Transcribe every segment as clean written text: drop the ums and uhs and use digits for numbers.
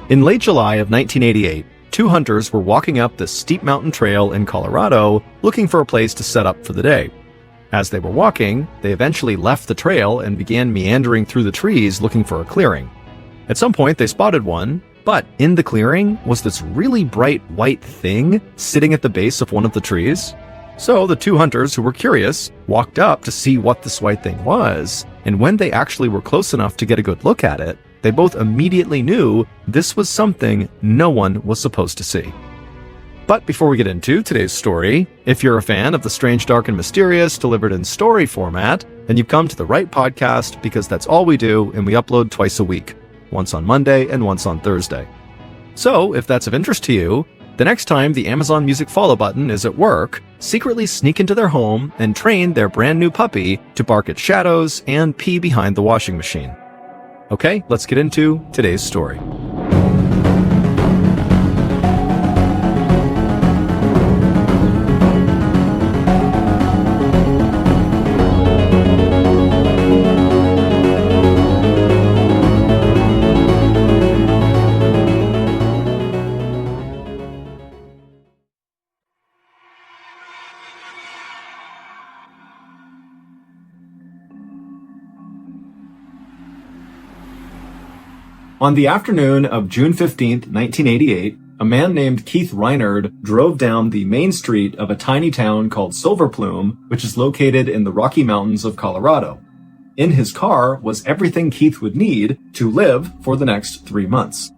In late July of 1988, two hunters were walking up this steep mountain trail in Colorado looking for a place to set up for the day. As they were walking, they eventually left the trail and began meandering through the trees looking for a clearing. At some point, they spotted one, but in the clearing was this really bright white thing sitting at the base of one of the trees. So the two hunters who were curious walked up to see what this white thing was, and when they actually were close enough to get a good look at it, they both immediately knew this was something no one was supposed to see. But before we get into today's story, if you're a fan of the strange, dark, and mysterious delivered in story format, then you've come to the right podcast, because that's all we do, and we upload twice a week, once on Monday and once on Thursday. So if that's of interest to you, the next time the Amazon Music follow button is at work, secretly sneak into their home and train their brand new puppy to bark at shadows and pee behind the washing machine. Okay, let's get into today's story. On the afternoon of June 15, 1988, a man named Keith Reinard drove down the main street of a tiny town called Silver Plume, which is located in the Rocky Mountains of Colorado. In his car was everything Keith would need to live for the next 3 months.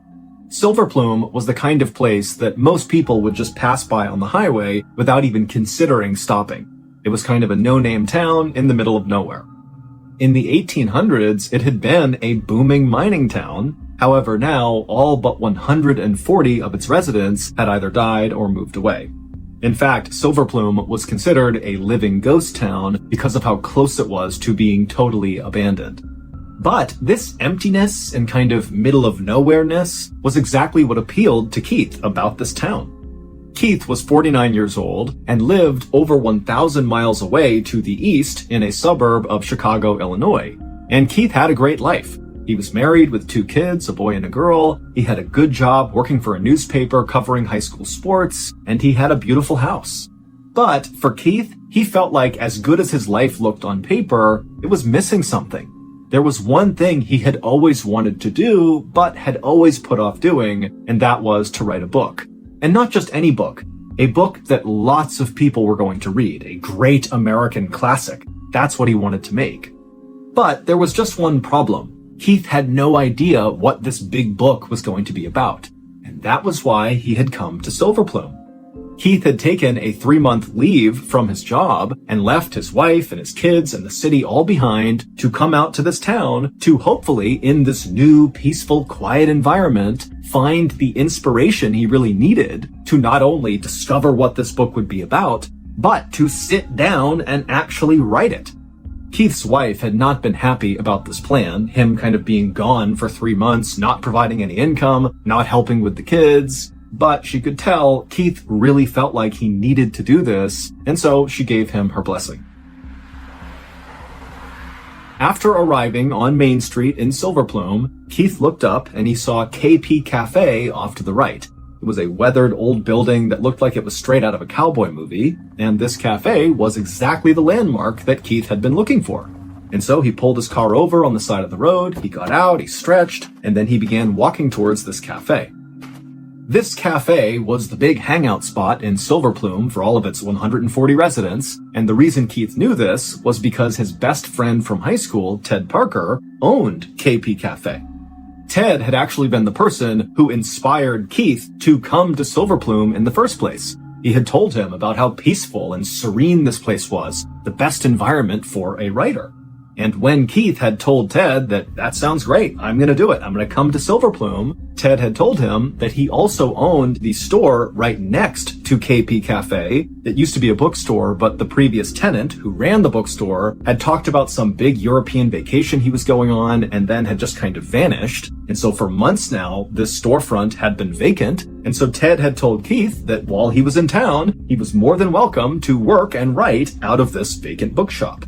Silver Plume was the kind of place that most people would just pass by on the highway without even considering stopping. It was kind of a no-name town in the middle of nowhere. In the 1800s, it had been a booming mining town. However, now all but 140 of its residents had either died or moved away. In fact, Silver Plume was considered a living ghost town because of how close it was to being totally abandoned. But this emptiness and kind of middle of nowhere-ness was exactly what appealed to Keith about this town. Keith was 49 years old and lived over 1,000 miles away to the east in a suburb of Chicago, Illinois. And Keith had a great life. He was married with 2 kids, a boy and a girl. He had a good job working for a newspaper covering high school sports, and he had a beautiful house. But for Keith, he felt like as good as his life looked on paper, it was missing something. There was one thing he had always wanted to do, but had always put off doing, and that was to write a book. And not just any book, a book that lots of people were going to read, a great American classic. That's what he wanted to make. But there was just one problem. Keith had no idea what this big book was going to be about, and that was why he had come to Silver Plume. Keith had taken a 3-month leave from his job and left his wife and his kids and the city all behind to come out to this town to hopefully, in this new, peaceful, quiet environment, find the inspiration he really needed to not only discover what this book would be about, but to sit down and actually write it. Keith's wife had not been happy about this plan, him kind of being gone for 3 months, not providing any income, not helping with the kids, but she could tell Keith really felt like he needed to do this, and so she gave him her blessing. After arriving on Main Street in Silver Plume, Keith looked up and he saw KP Cafe off to the right. It was a weathered old building that looked like it was straight out of a cowboy movie, and this cafe was exactly the landmark that Keith had been looking for. And so he pulled his car over on the side of the road, he got out, he stretched, and then he began walking towards this cafe. This cafe was the big hangout spot in Silver Plume for all of its 140 residents, and the reason Keith knew this was because his best friend from high school, Ted Parker, owned KP Cafe. Ted had actually been the person who inspired Keith to come to Silver Plume in the first place. He had told him about how peaceful and serene this place was, the best environment for a writer. And when Keith had told Ted that sounds great, I'm going to do it, I'm going to come to Silver Plume, Ted had told him that he also owned the store right next to KP Cafe that used to be a bookstore, but the previous tenant who ran the bookstore had talked about some big European vacation he was going on and then had just kind of vanished. And so for months now, this storefront had been vacant. And so Ted had told Keith that while he was in town, he was more than welcome to work and write out of this vacant bookshop.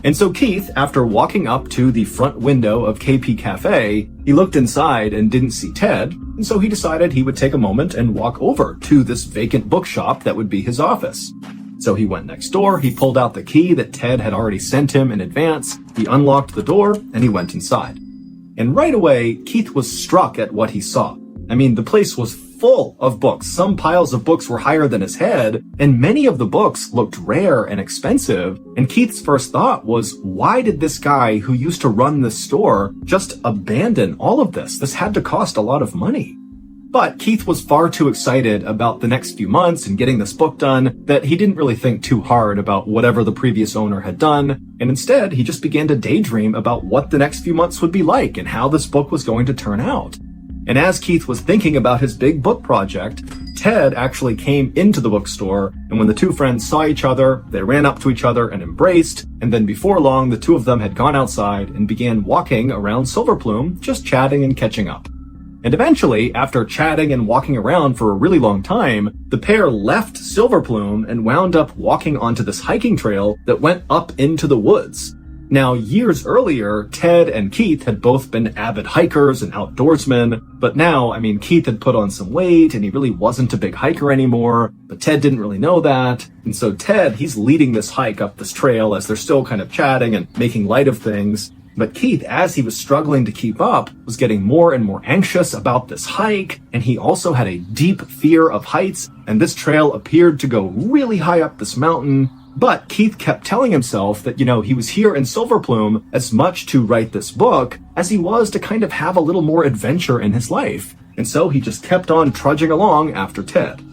And so Keith, after walking up to the front window of KP Cafe, he looked inside and didn't see Ted, and so he decided he would take a moment and walk over to this vacant bookshop that would be his office. So he went next door, he pulled out the key that Ted had already sent him in advance, he unlocked the door, and he went inside. And right away, Keith was struck at what he saw. I mean, the place was full of books. Some piles of books were higher than his head, and many of the books looked rare and expensive. And Keith's first thought was, why did this guy who used to run this store just abandon all of this? This had to cost a lot of money. But Keith was far too excited about the next few months and getting this book done that he didn't really think too hard about whatever the previous owner had done, and instead he just began to daydream about what the next few months would be like and how this book was going to turn out. And as Keith was thinking about his big book project, Ted actually came into the bookstore, and when the two friends saw each other, they ran up to each other and embraced, and then before long, the two of them had gone outside and began walking around Silverplume, just chatting and catching up. And eventually, after chatting and walking around for a really long time, the pair left Silverplume and wound up walking onto this hiking trail that went up into the woods. Now, years earlier, Ted and Keith had both been avid hikers and outdoorsmen, but now, I mean, Keith had put on some weight and he really wasn't a big hiker anymore, but Ted didn't really know that. And so Ted, he's leading this hike up this trail as they're still kind of chatting and making light of things. But Keith, as he was struggling to keep up, was getting more and more anxious about this hike, and he also had a deep fear of heights, and this trail appeared to go really high up this mountain. But Keith kept telling himself that, he was here in Silverplume as much to write this book as he was to kind of have a little more adventure in his life. And so he just kept on trudging along after Ted.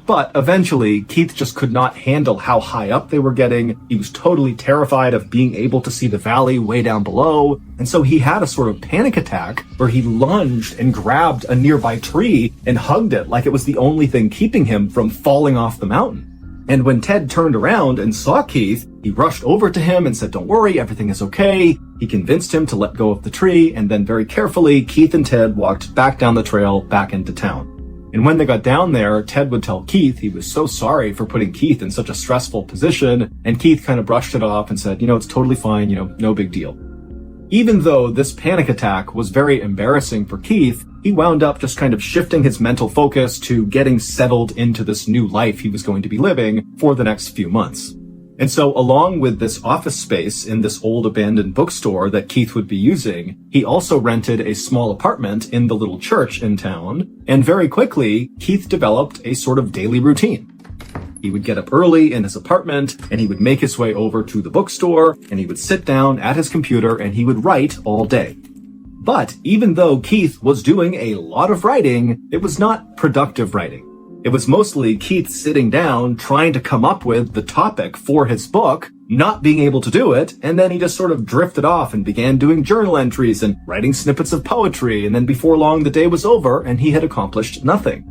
But eventually, Keith just could not handle how high up they were getting. He was totally terrified of being able to see the valley way down below. And so he had a sort of panic attack where he lunged and grabbed a nearby tree and hugged it like it was the only thing keeping him from falling off the mountain. And when Ted turned around and saw Keith, he rushed over to him and said, "Don't worry, everything is okay." He convinced him to let go of the tree, and then very carefully, Keith and Ted walked back down the trail back into town. And when they got down there, Ted would tell Keith he was so sorry for putting Keith in such a stressful position, and Keith kind of brushed it off and said, it's totally fine, no big deal. Even though this panic attack was very embarrassing for Keith, he wound up just kind of shifting his mental focus to getting settled into this new life he was going to be living for the next few months. And so along with this office space in this old abandoned bookstore that Keith would be using, he also rented a small apartment in the little church in town. And very quickly, Keith developed a sort of daily routine. He would get up early in his apartment and he would make his way over to the bookstore and he would sit down at his computer and he would write all day. But even though Keith was doing a lot of writing, it was not productive writing. It was mostly Keith sitting down, trying to come up with the topic for his book, not being able to do it, and then he just sort of drifted off and began doing journal entries and writing snippets of poetry, and then before long the day was over and he had accomplished nothing.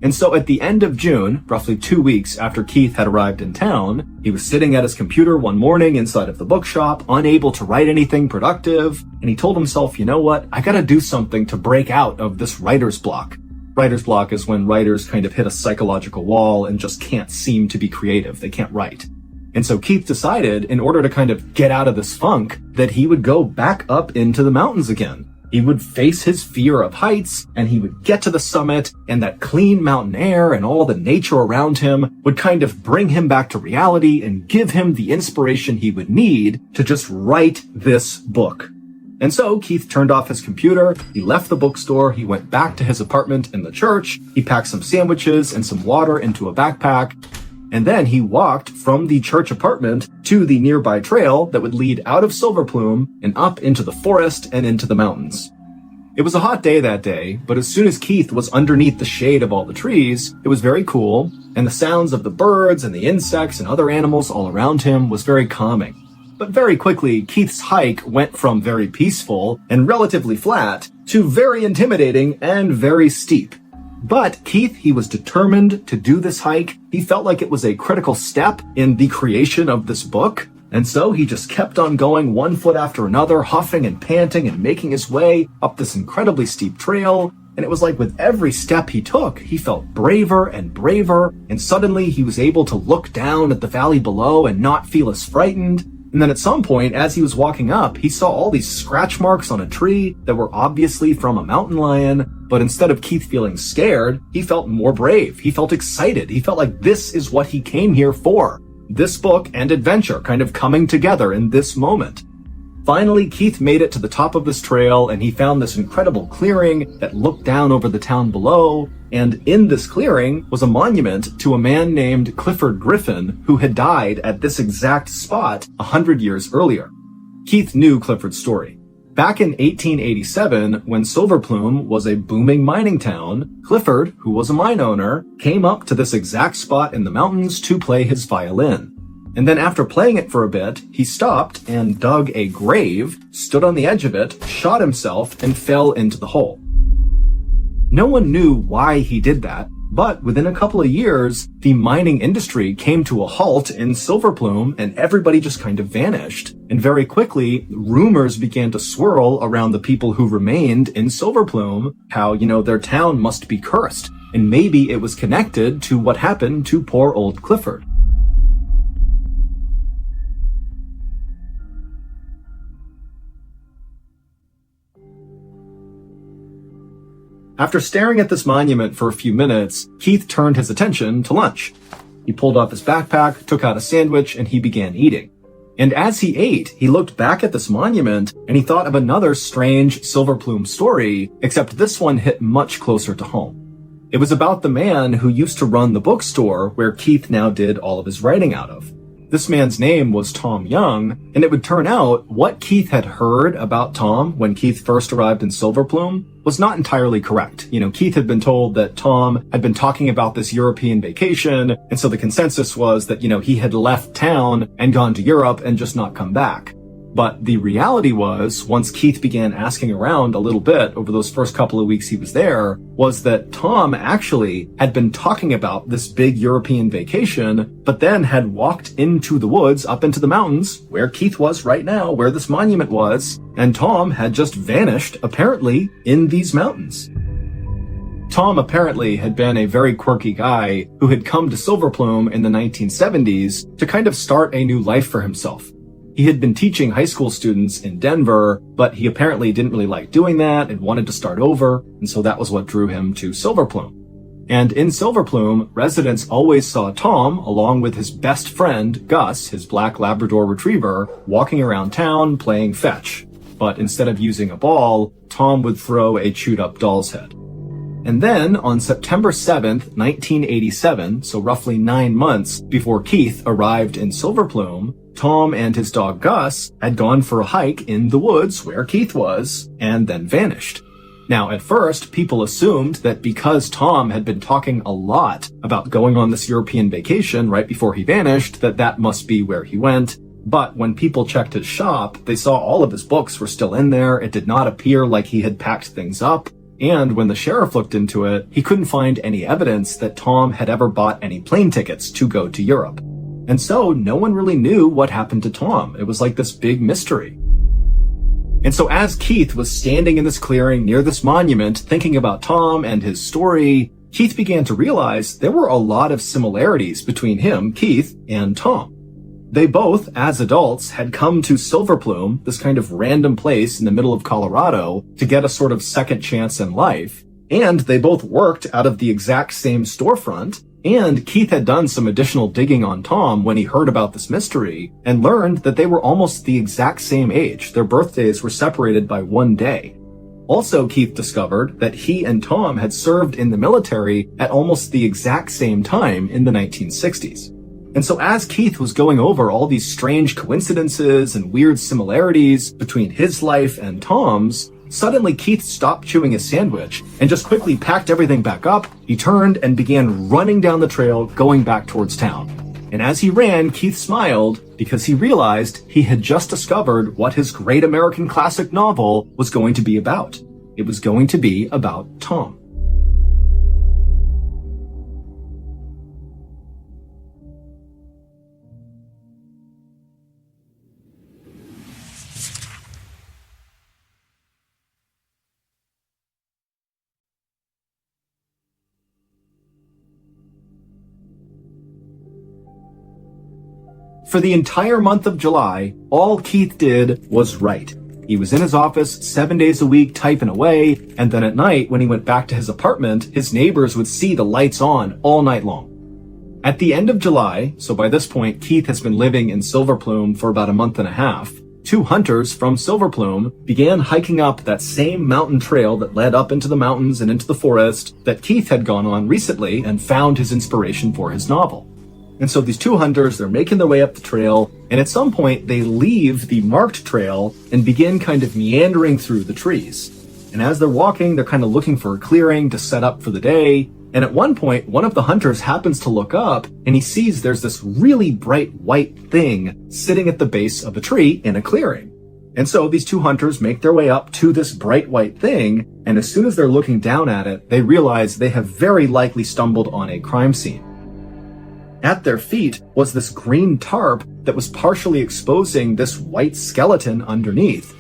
And so at the end of June, roughly 2 weeks after Keith had arrived in town, he was sitting at his computer one morning inside of the bookshop, unable to write anything productive, and he told himself, I gotta do something to break out of this writer's block. Writer's block is when writers kind of hit a psychological wall and just can't seem to be creative. They can't write. And so Keith decided, in order to kind of get out of this funk, that he would go back up into the mountains again. He would face his fear of heights, and he would get to the summit, and that clean mountain air and all the nature around him would kind of bring him back to reality and give him the inspiration he would need to just write this book. And so Keith turned off his computer, he left the bookstore, he went back to his apartment in the church, he packed some sandwiches and some water into a backpack, and then he walked from the church apartment to the nearby trail that would lead out of Silverplume and up into the forest and into the mountains. It was a hot day that day, but as soon as Keith was underneath the shade of all the trees, it was very cool, and the sounds of the birds and the insects and other animals all around him was very calming. But very quickly, Keith's hike went from very peaceful and relatively flat to very intimidating and very steep. But Keith, he was determined to do this hike. He felt like it was a critical step in the creation of this book. And so he just kept on going one foot after another, huffing and panting and making his way up this incredibly steep trail. And it was like with every step he took, he felt braver and braver. And suddenly he was able to look down at the valley below and not feel as frightened. And then at some point, as he was walking up, he saw all these scratch marks on a tree that were obviously from a mountain lion. But instead of Keith feeling scared, he felt more brave. He felt excited. He felt like this is what he came here for. This book and adventure kind of coming together in this moment. Finally, Keith made it to the top of this trail, and he found this incredible clearing that looked down over the town below. And in this clearing was a monument to a man named Clifford Griffin, who had died at this exact spot 100 years earlier. Keith knew Clifford's story. Back in 1887, when Silverplume was a booming mining town, Clifford, who was a mine owner, came up to this exact spot in the mountains to play his violin. And then after playing it for a bit, he stopped and dug a grave, stood on the edge of it, shot himself, and fell into the hole. No one knew why he did that, but within a couple of years, the mining industry came to a halt in Silverplume and everybody just kind of vanished. And very quickly, rumors began to swirl around the people who remained in Silverplume, how, their town must be cursed. And maybe it was connected to what happened to poor old Clifford. After staring at this monument for a few minutes, Keith turned his attention to lunch. He pulled off his backpack, took out a sandwich, and he began eating. And as he ate, he looked back at this monument, and he thought of another strange Silverplume story, except this one hit much closer to home. It was about the man who used to run the bookstore where Keith now did all of his writing out of. This man's name was Tom Young, and it would turn out what Keith had heard about Tom when Keith first arrived in Silverplume was not entirely correct. Keith had been told that Tom had been talking about this European vacation, and so the consensus was that, he had left town and gone to Europe and just not come back. But the reality was, once Keith began asking around a little bit over those first couple of weeks he was there, was that Tom actually had been talking about this big European vacation, but then had walked into the woods up into the mountains, where Keith was right now, where this monument was, and Tom had just vanished, apparently, in these mountains. Tom apparently had been a very quirky guy who had come to Silverplume in the 1970s to kind of start a new life for himself. He had been teaching high school students in Denver, but he apparently didn't really like doing that and wanted to start over, and so that was what drew him to Silverplume. And in Silverplume, residents always saw Tom, along with his best friend, Gus, his black Labrador retriever, walking around town playing fetch. But instead of using a ball, Tom would throw a chewed-up doll's head. And then, on September 7th, 1987, so roughly 9 months before Keith arrived in Silverplume, Tom and his dog Gus had gone for a hike in the woods where Keith was, and then vanished. Now, at first, people assumed that because Tom had been talking a lot about going on this European vacation right before he vanished, that must be where he went. But when people checked his shop, they saw all of his books were still in there. It did not appear like he had packed things up. And when the sheriff looked into it, he couldn't find any evidence that Tom had ever bought any plane tickets to go to Europe. And so no one really knew what happened to Tom. It was like this big mystery. And so as Keith was standing in this clearing near this monument, thinking about Tom and his story, Keith began to realize there were a lot of similarities between him, Keith, and Tom. They both, as adults, had come to Silverplume, this kind of random place in the middle of Colorado, to get a sort of second chance in life. And they both worked out of the exact same storefront. And Keith had done some additional digging on Tom when he heard about this mystery and learned that they were almost the exact same age. Their birthdays were separated by 1 day. Also, Keith discovered that he and Tom had served in the military at almost the exact same time in the 1960s. And so as Keith was going over all these strange coincidences and weird similarities between his life and Tom's, suddenly Keith stopped chewing his sandwich and just quickly packed everything back up. He turned and began running down the trail, going back towards town. And as he ran, Keith smiled because he realized he had just discovered what his great American classic novel was going to be about. It was going to be about Tom. For the entire month of July, all Keith did was write. He was in his office 7 days a week typing away, and then at night, when he went back to his apartment, his neighbors would see the lights on all night long. At the end of July, so by this point, Keith has been living in Silver Plume for about a month and a half, 2 hunters from Silver Plume began hiking up that same mountain trail that led up into the mountains and into the forest that Keith had gone on recently and found his inspiration for his novel. And so these 2 hunters, they're making their way up the trail, and at some point they leave the marked trail and begin kind of meandering through the trees. And as they're walking, they're kind of looking for a clearing to set up for the day. And at one point, one of the hunters happens to look up and he sees there's this really bright white thing sitting at the base of a tree in a clearing. And so these 2 hunters make their way up to this bright white thing, and as soon as they're looking down at it, they realize they have very likely stumbled on a crime scene. At their feet was this green tarp that was partially exposing this white skeleton underneath.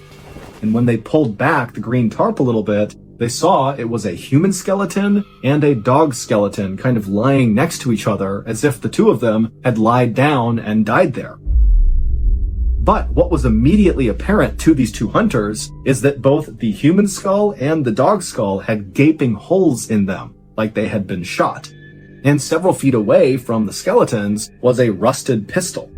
And when they pulled back the green tarp a little bit, they saw it was a human skeleton and a dog skeleton kind of lying next to each other as if the 2 of them had lied down and died there. But what was immediately apparent to these 2 hunters is that both the human skull and the dog skull had gaping holes in them, like they had been shot. And several feet away from the skeletons was a rusted pistol.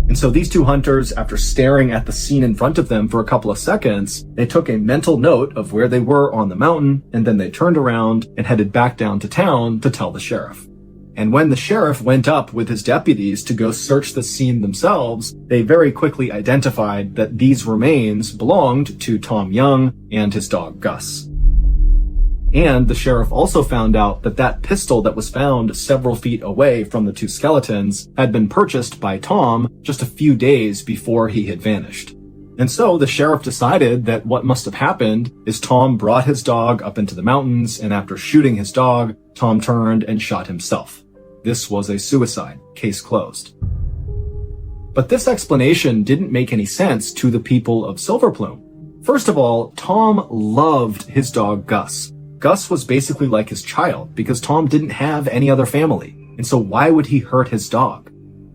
And so these 2 hunters, after staring at the scene in front of them for a couple of seconds, they took a mental note of where they were on the mountain, and then they turned around and headed back down to town to tell the sheriff. And when the sheriff went up with his deputies to go search the scene themselves, they very quickly identified that these remains belonged to Tom Young and his dog Gus. And the sheriff also found out that that pistol that was found several feet away from the 2 skeletons had been purchased by Tom just a few days before he had vanished. And so the sheriff decided that what must have happened is Tom brought his dog up into the mountains, and after shooting his dog, Tom turned and shot himself. This was a suicide. Case closed. But this explanation didn't make any sense to the people of Silver Plume. First of all, Tom loved his dog Gus. Gus was basically like his child because Tom didn't have any other family, and so why would he hurt his dog?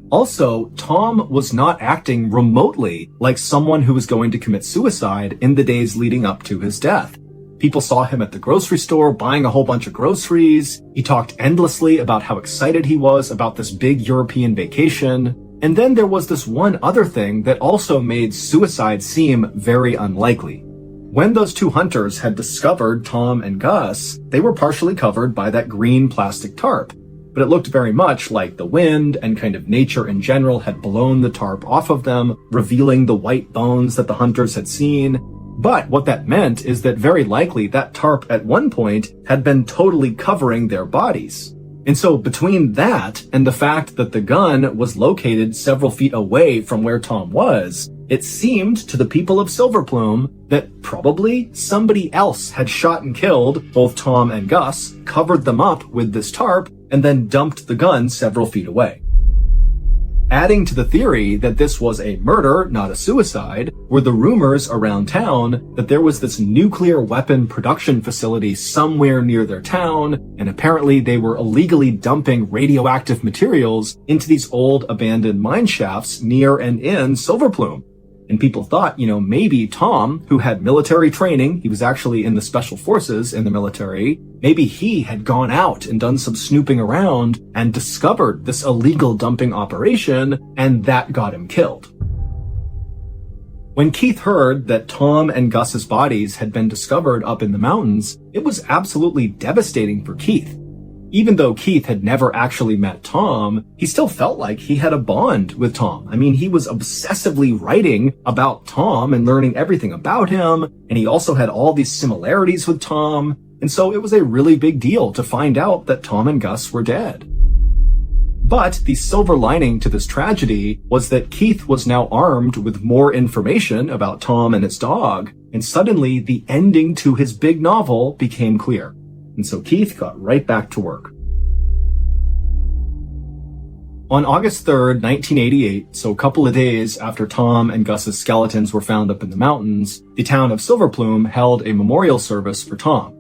Also, Tom was not acting remotely like someone who was going to commit suicide in the days leading up to his death. People saw him at the grocery store buying a whole bunch of groceries. He talked endlessly about how excited he was about this big European vacation. And then there was this one other thing that also made suicide seem very unlikely. When those 2 hunters had discovered Tom and Gus, they were partially covered by that green plastic tarp, but it looked very much like the wind and kind of nature in general had blown the tarp off of them, revealing the white bones that the hunters had seen. But what that meant is that very likely that tarp at one point had been totally covering their bodies. And so between that and the fact that the gun was located several feet away from where Tom was, it seemed to the people of Silver Plume that probably somebody else had shot and killed both Tom and Gus, covered them up with this tarp, and then dumped the gun several feet away. Adding to the theory that this was a murder, not a suicide, were the rumors around town that there was this nuclear weapon production facility somewhere near their town, and apparently they were illegally dumping radioactive materials into these old abandoned mine shafts near and in Silver Plume. And people thought, maybe Tom, who had military training, he was actually in the special forces in the military, maybe he had gone out and done some snooping around and discovered this illegal dumping operation, and that got him killed. When Keith heard that Tom and Gus's bodies had been discovered up in the mountains, it was absolutely devastating for Keith. Even though Keith had never actually met Tom, he still felt like he had a bond with Tom. I mean, he was obsessively writing about Tom and learning everything about him, and he also had all these similarities with Tom, and so it was a really big deal to find out that Tom and Gus were dead. But the silver lining to this tragedy was that Keith was now armed with more information about Tom and his dog, and suddenly the ending to his big novel became clear. And so Keith got right back to work. On August 3rd, 1988, so a couple of days after Tom and Gus's skeletons were found up in the mountains, the town of Silver Plume held a memorial service for Tom.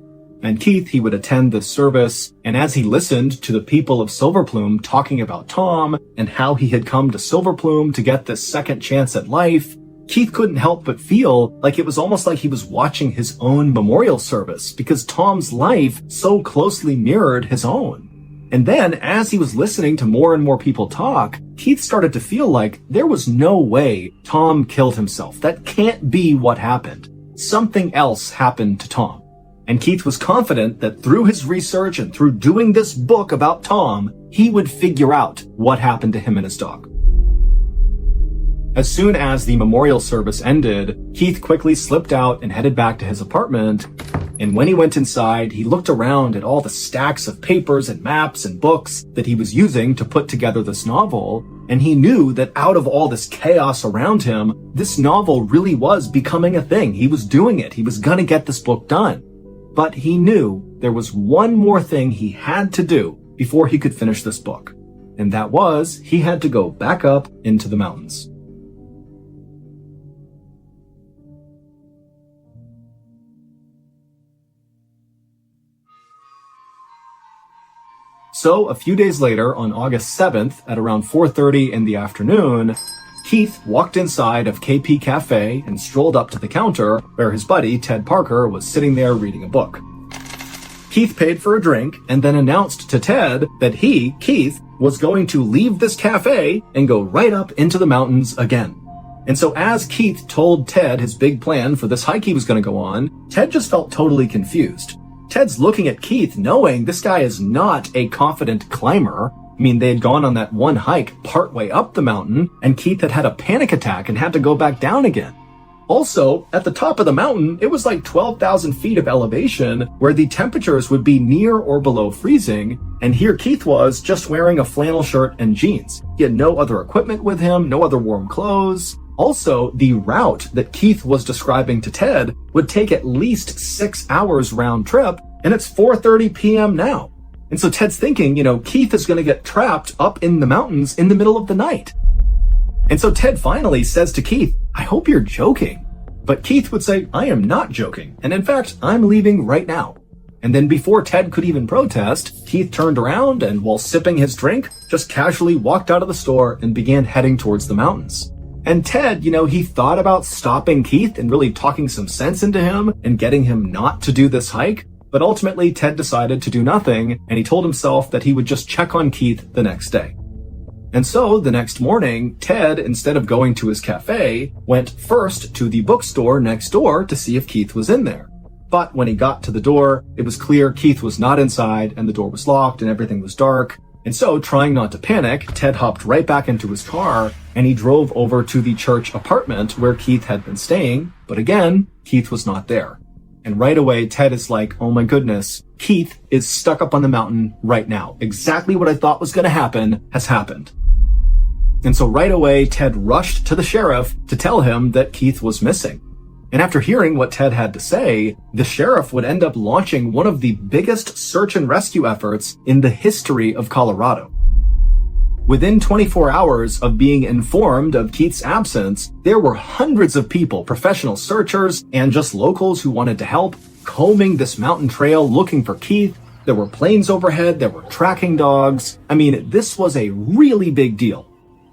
And Keith, he would attend this service, and as he listened to the people of Silverplume talking about Tom and how he had come to Silverplume to get this second chance at life, Keith couldn't help but feel like it was almost like he was watching his own memorial service because Tom's life so closely mirrored his own. And then, as he was listening to more and more people talk, Keith started to feel like there was no way Tom killed himself. That can't be what happened. Something else happened to Tom. And Keith was confident that through his research and through doing this book about Tom, he would figure out what happened to him and his dog. As soon as the memorial service ended, Keith quickly slipped out and headed back to his apartment. And when he went inside, he looked around at all the stacks of papers and maps and books that he was using to put together this novel. And he knew that out of all this chaos around him, this novel really was becoming a thing. He was doing it. He was gonna get this book done. But he knew there was one more thing he had to do before he could finish this book. And that was, he had to go back up into the mountains. So, a few days later, on August 7th, at around 4:30 in the afternoon, Keith walked inside of KP Cafe and strolled up to the counter where his buddy, Ted Parker, was sitting there reading a book. Keith paid for a drink and then announced to Ted that he, Keith, was going to leave this cafe and go right up into the mountains again. And so as Keith told Ted his big plan for this hike he was going to go on, Ted just felt totally confused. Ted's looking at Keith knowing this guy is not a confident climber. I mean, they had gone on that one hike partway up the mountain, and Keith had had a panic attack and had to go back down again. Also, at the top of the mountain, it was like 12,000 feet of elevation where the temperatures would be near or below freezing, and here Keith was just wearing a flannel shirt and jeans. He had no other equipment with him, no other warm clothes. Also, the route that Keith was describing to Ted would take at least 6 hours round trip, and it's 4:30 p.m. now. And so Ted's thinking, Keith is going to get trapped up in the mountains in the middle of the night. And so Ted finally says to Keith, "I hope you're joking." But Keith would say, "I am not joking. And in fact, I'm leaving right now." And then before Ted could even protest, Keith turned around and while sipping his drink, just casually walked out of the store and began heading towards the mountains. And Ted, he thought about stopping Keith and really talking some sense into him and getting him not to do this hike. But ultimately, Ted decided to do nothing, and he told himself that he would just check on Keith the next day. And so, the next morning, Ted, instead of going to his cafe, went first to the bookstore next door to see if Keith was in there. But when he got to the door, it was clear Keith was not inside, and the door was locked, and everything was dark. And so, trying not to panic, Ted hopped right back into his car, and he drove over to the church apartment where Keith had been staying. But again, Keith was not there. And right away, Ted is like, oh my goodness, Keith is stuck up on the mountain right now. Exactly what I thought was going to happen has happened. And so right away, Ted rushed to the sheriff to tell him that Keith was missing. And after hearing what Ted had to say, the sheriff would end up launching one of the biggest search and rescue efforts in the history of Colorado. Within 24 hours of being informed of Keith's absence, there were hundreds of people, professional searchers, and just locals who wanted to help, combing this mountain trail looking for Keith. There were planes overhead, there were tracking dogs. I mean, this was a really big deal.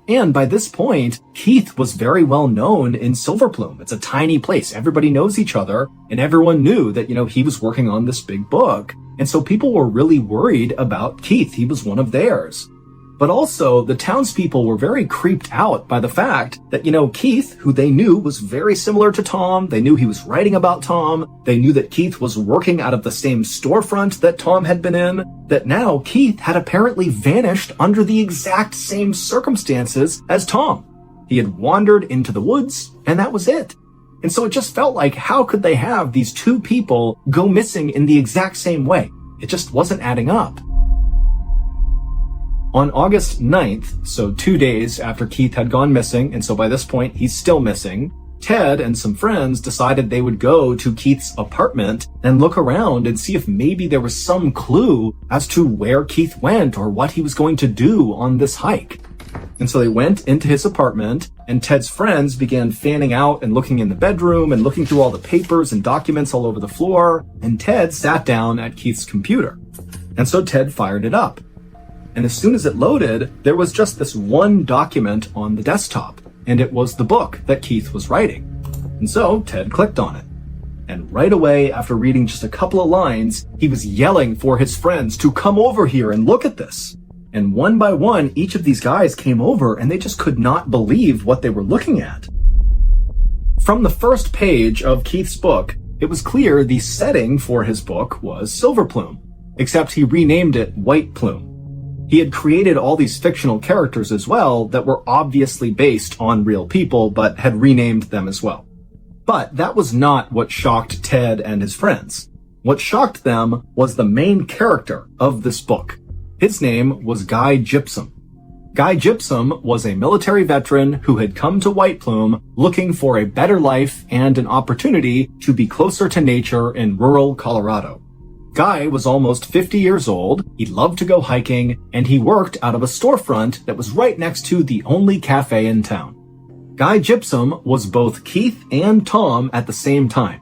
And by this point, Keith was very well known in Silverplume. It's a tiny place. Everybody knows each other, and everyone knew that, he was working on this big book. And so people were really worried about Keith. He was one of theirs. But also, the townspeople were very creeped out by the fact that, Keith, who they knew was very similar to Tom, they knew he was writing about Tom, they knew that Keith was working out of the same storefront that Tom had been in, that now Keith had apparently vanished under the exact same circumstances as Tom. He had wandered into the woods, and that was it. And so it just felt like, how could they have these two people go missing in the exact same way? It just wasn't adding up. On August 9th, so 2 days after Keith had gone missing, and so by this point he's still missing, Ted and some friends decided they would go to Keith's apartment and look around and see if maybe there was some clue as to where Keith went or what he was going to do on this hike. And so they went into his apartment, and Ted's friends began fanning out and looking in the bedroom and looking through all the papers and documents all over the floor, and Ted sat down at Keith's computer. And so Ted fired it up. And as soon as it loaded, there was just this one document on the desktop, and it was the book that Keith was writing. And so Ted clicked on it. And right away, after reading just a couple of lines, he was yelling for his friends to come over here and look at this. And one by one, each of these guys came over and they just could not believe what they were looking at. From the first page of Keith's book, it was clear the setting for his book was Silver Plume, except he renamed it White Plume. He had created all these fictional characters as well that were obviously based on real people, but had renamed them as well. But that was not what shocked Ted and his friends. What shocked them was the main character of this book. His name was Guy Gypsum. Guy Gypsum was a military veteran who had come to White Plume looking for a better life and an opportunity to be closer to nature in rural Colorado. Guy was almost 50 years old, he loved to go hiking, and he worked out of a storefront that was right next to the only cafe in town. Guy Gypsum was both Keith and Tom at the same time.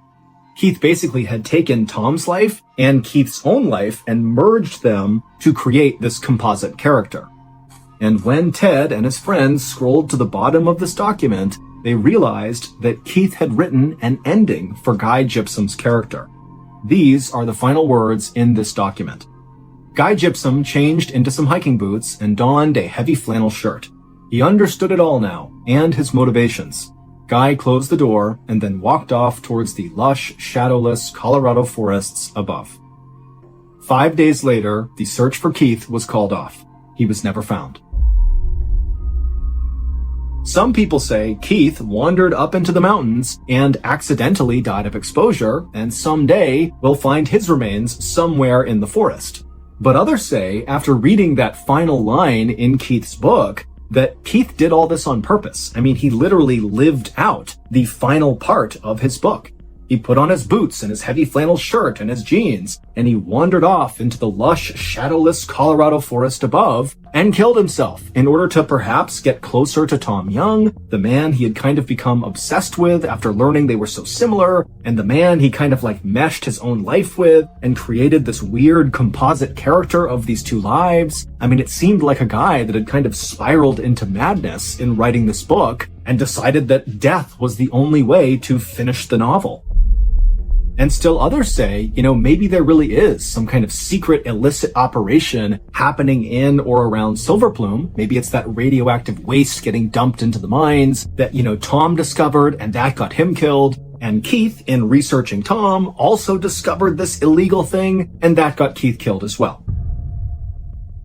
Keith basically had taken Tom's life and Keith's own life and merged them to create this composite character. And when Ted and his friends scrolled to the bottom of this document, they realized that Keith had written an ending for Guy Gypsum's character. These are the final words in this document. Guy Gypsum changed into some hiking boots and donned a heavy flannel shirt. He understood it all now, and his motivations. Guy closed the door and then walked off towards the lush, shadowless Colorado forests above. 5 days later, the search for Keith was called off. He was never found. Some people say Keith wandered up into the mountains and accidentally died of exposure, and someday we'll find his remains somewhere in the forest. But others say, after reading that final line in Keith's book, that Keith did all this on purpose. I mean, he literally lived out the final part of his book. He put on his boots and his heavy flannel shirt and his jeans, and he wandered off into the lush, shadowless Colorado forest above and killed himself in order to perhaps get closer to Tom Young, the man he had kind of become obsessed with after learning they were so similar, and the man he kind of like meshed his own life with and created this weird composite character of these two lives. I mean, it seemed like a guy that had kind of spiraled into madness in writing this book and decided that death was the only way to finish the novel. And still others say, maybe there really is some kind of secret illicit operation happening in or around Silver Plume. Maybe it's that radioactive waste getting dumped into the mines that, Tom discovered and that got him killed. And Keith, in researching Tom, also discovered this illegal thing and that got Keith killed as well.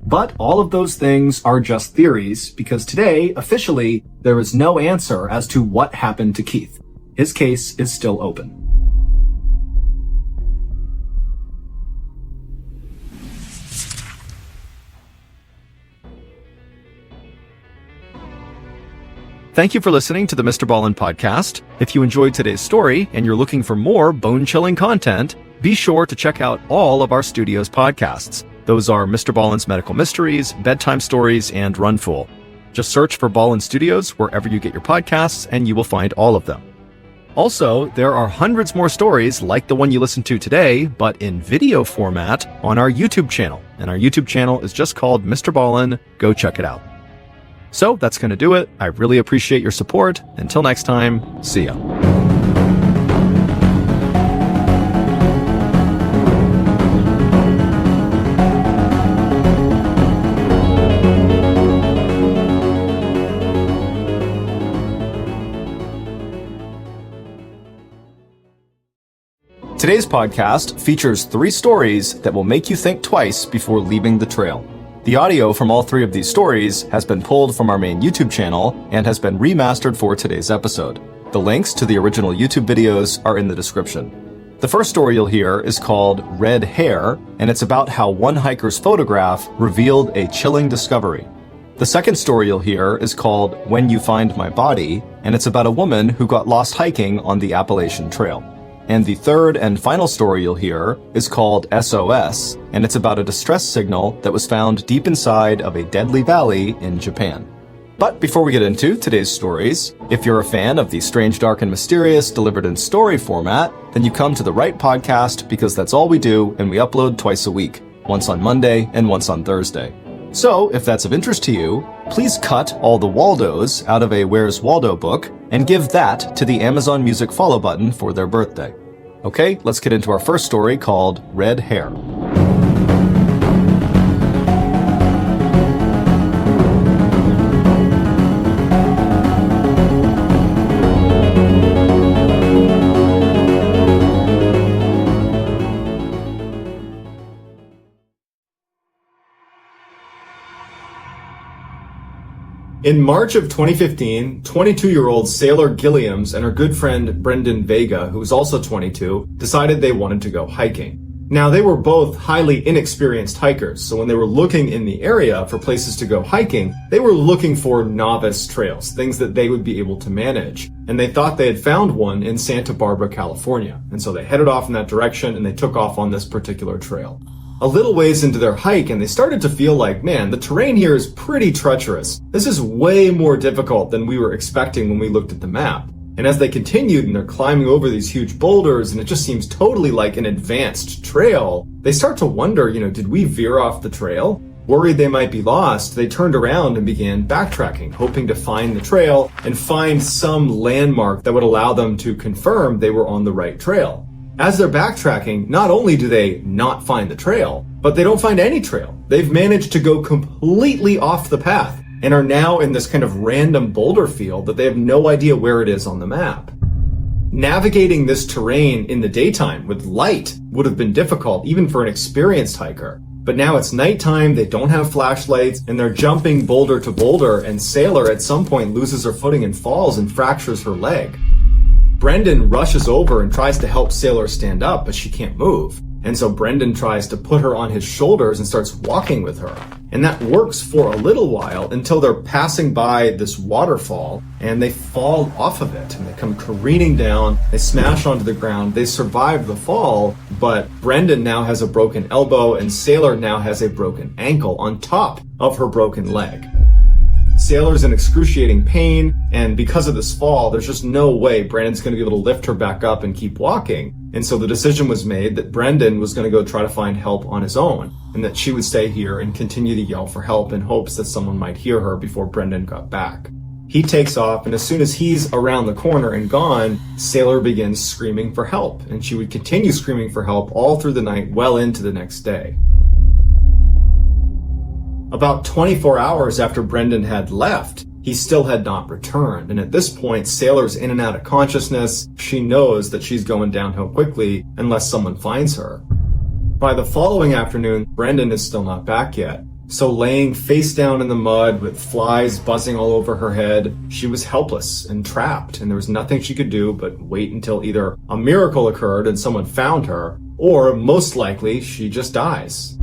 But all of those things are just theories because today, officially, there is no answer as to what happened to Keith. His case is still open. Thank you for listening to the MrBallen Podcast. If you enjoyed today's story and you're looking for more bone-chilling content, be sure to check out all of our studio's podcasts. Those are MrBallen's Medical Mysteries, Bedtime Stories, and Runful. Just search for Ballen Studios wherever you get your podcasts and you will find all of them. Also, there are hundreds more stories like the one you listened to today, but in video format on our YouTube channel. And our YouTube channel is just called MrBallen. Go check it out. So that's going to do it. I really appreciate your support. Until next time, see ya. Today's podcast features 3 stories that will make you think twice before leaving the trail. The audio from all 3 of these stories has been pulled from our main YouTube channel and has been remastered for today's episode. The links to the original YouTube videos are in the description. The first story you'll hear is called Red Hair, and it's about how one hiker's photograph revealed a chilling discovery. The second story you'll hear is called When You Find My Body, and it's about a woman who got lost hiking on the Appalachian Trail. And the third and final story you'll hear is called SOS, and it's about a distress signal that was found deep inside of a deadly valley in Japan. But before we get into today's stories, if you're a fan of the strange, dark, and mysterious delivered in story format, then you come to the right podcast because that's all we do, and we upload twice a week, once on Monday and once on Thursday. So, if that's of interest to you, please cut all the Waldos out of a Where's Waldo book and give that to the Amazon Music follow button for their birthday. Okay, let's get into our first story called Red Hair. In March of 2015, 22-year-old Sailor Gilliams and her good friend Brendan Vega, who was also 22, decided they wanted to go hiking. Now, they were both highly inexperienced hikers, so when they were looking in the area for places to go hiking, they were looking for novice trails, things that they would be able to manage. And they thought they had found one in Santa Barbara, California. And so they headed off in that direction and they took off on this particular trail. A little ways into their hike, and they started to feel like, man, the terrain here is pretty treacherous. This is way more difficult than we were expecting when we looked at the map. And as they continued and they're climbing over these huge boulders, and it just seems totally like an advanced trail, they start to wonder, did we veer off the trail? Worried they might be lost, they turned around and began backtracking, hoping to find the trail and find some landmark that would allow them to confirm they were on the right trail. As they're backtracking, not only do they not find the trail, but they don't find any trail. They've managed to go completely off the path and are now in this kind of random boulder field that they have no idea where it is on the map. Navigating this terrain in the daytime with light would have been difficult even for an experienced hiker. But now it's nighttime, they don't have flashlights, and they're jumping boulder to boulder, and Sailor at some point loses her footing and falls and fractures her leg. Brendan rushes over and tries to help Sailor stand up, but she can't move. And so Brendan tries to put her on his shoulders and starts walking with her. And that works for a little while until they're passing by this waterfall and they fall off of it. And they come careening down, they smash onto the ground, they survive the fall, but Brendan now has a broken elbow and Sailor now has a broken ankle on top of her broken leg. Sailor's in excruciating pain, and because of this fall, there's just no way Brendan's going to be able to lift her back up and keep walking. And so the decision was made that Brendan was going to go try to find help on his own, and that she would stay here and continue to yell for help in hopes that someone might hear her before Brendan got back. He takes off, and as soon as he's around the corner and gone, Sailor begins screaming for help, and she would continue screaming for help all through the night, well into the next day. About 24 hours after Brendan had left, he still had not returned, and at this point, Sailor's in and out of consciousness. She knows that she's going downhill quickly unless someone finds her. By the following afternoon, Brendan is still not back yet. So laying face down in the mud with flies buzzing all over her head, she was helpless and trapped, and there was nothing she could do but wait until either a miracle occurred and someone found her, or most likely she just dies.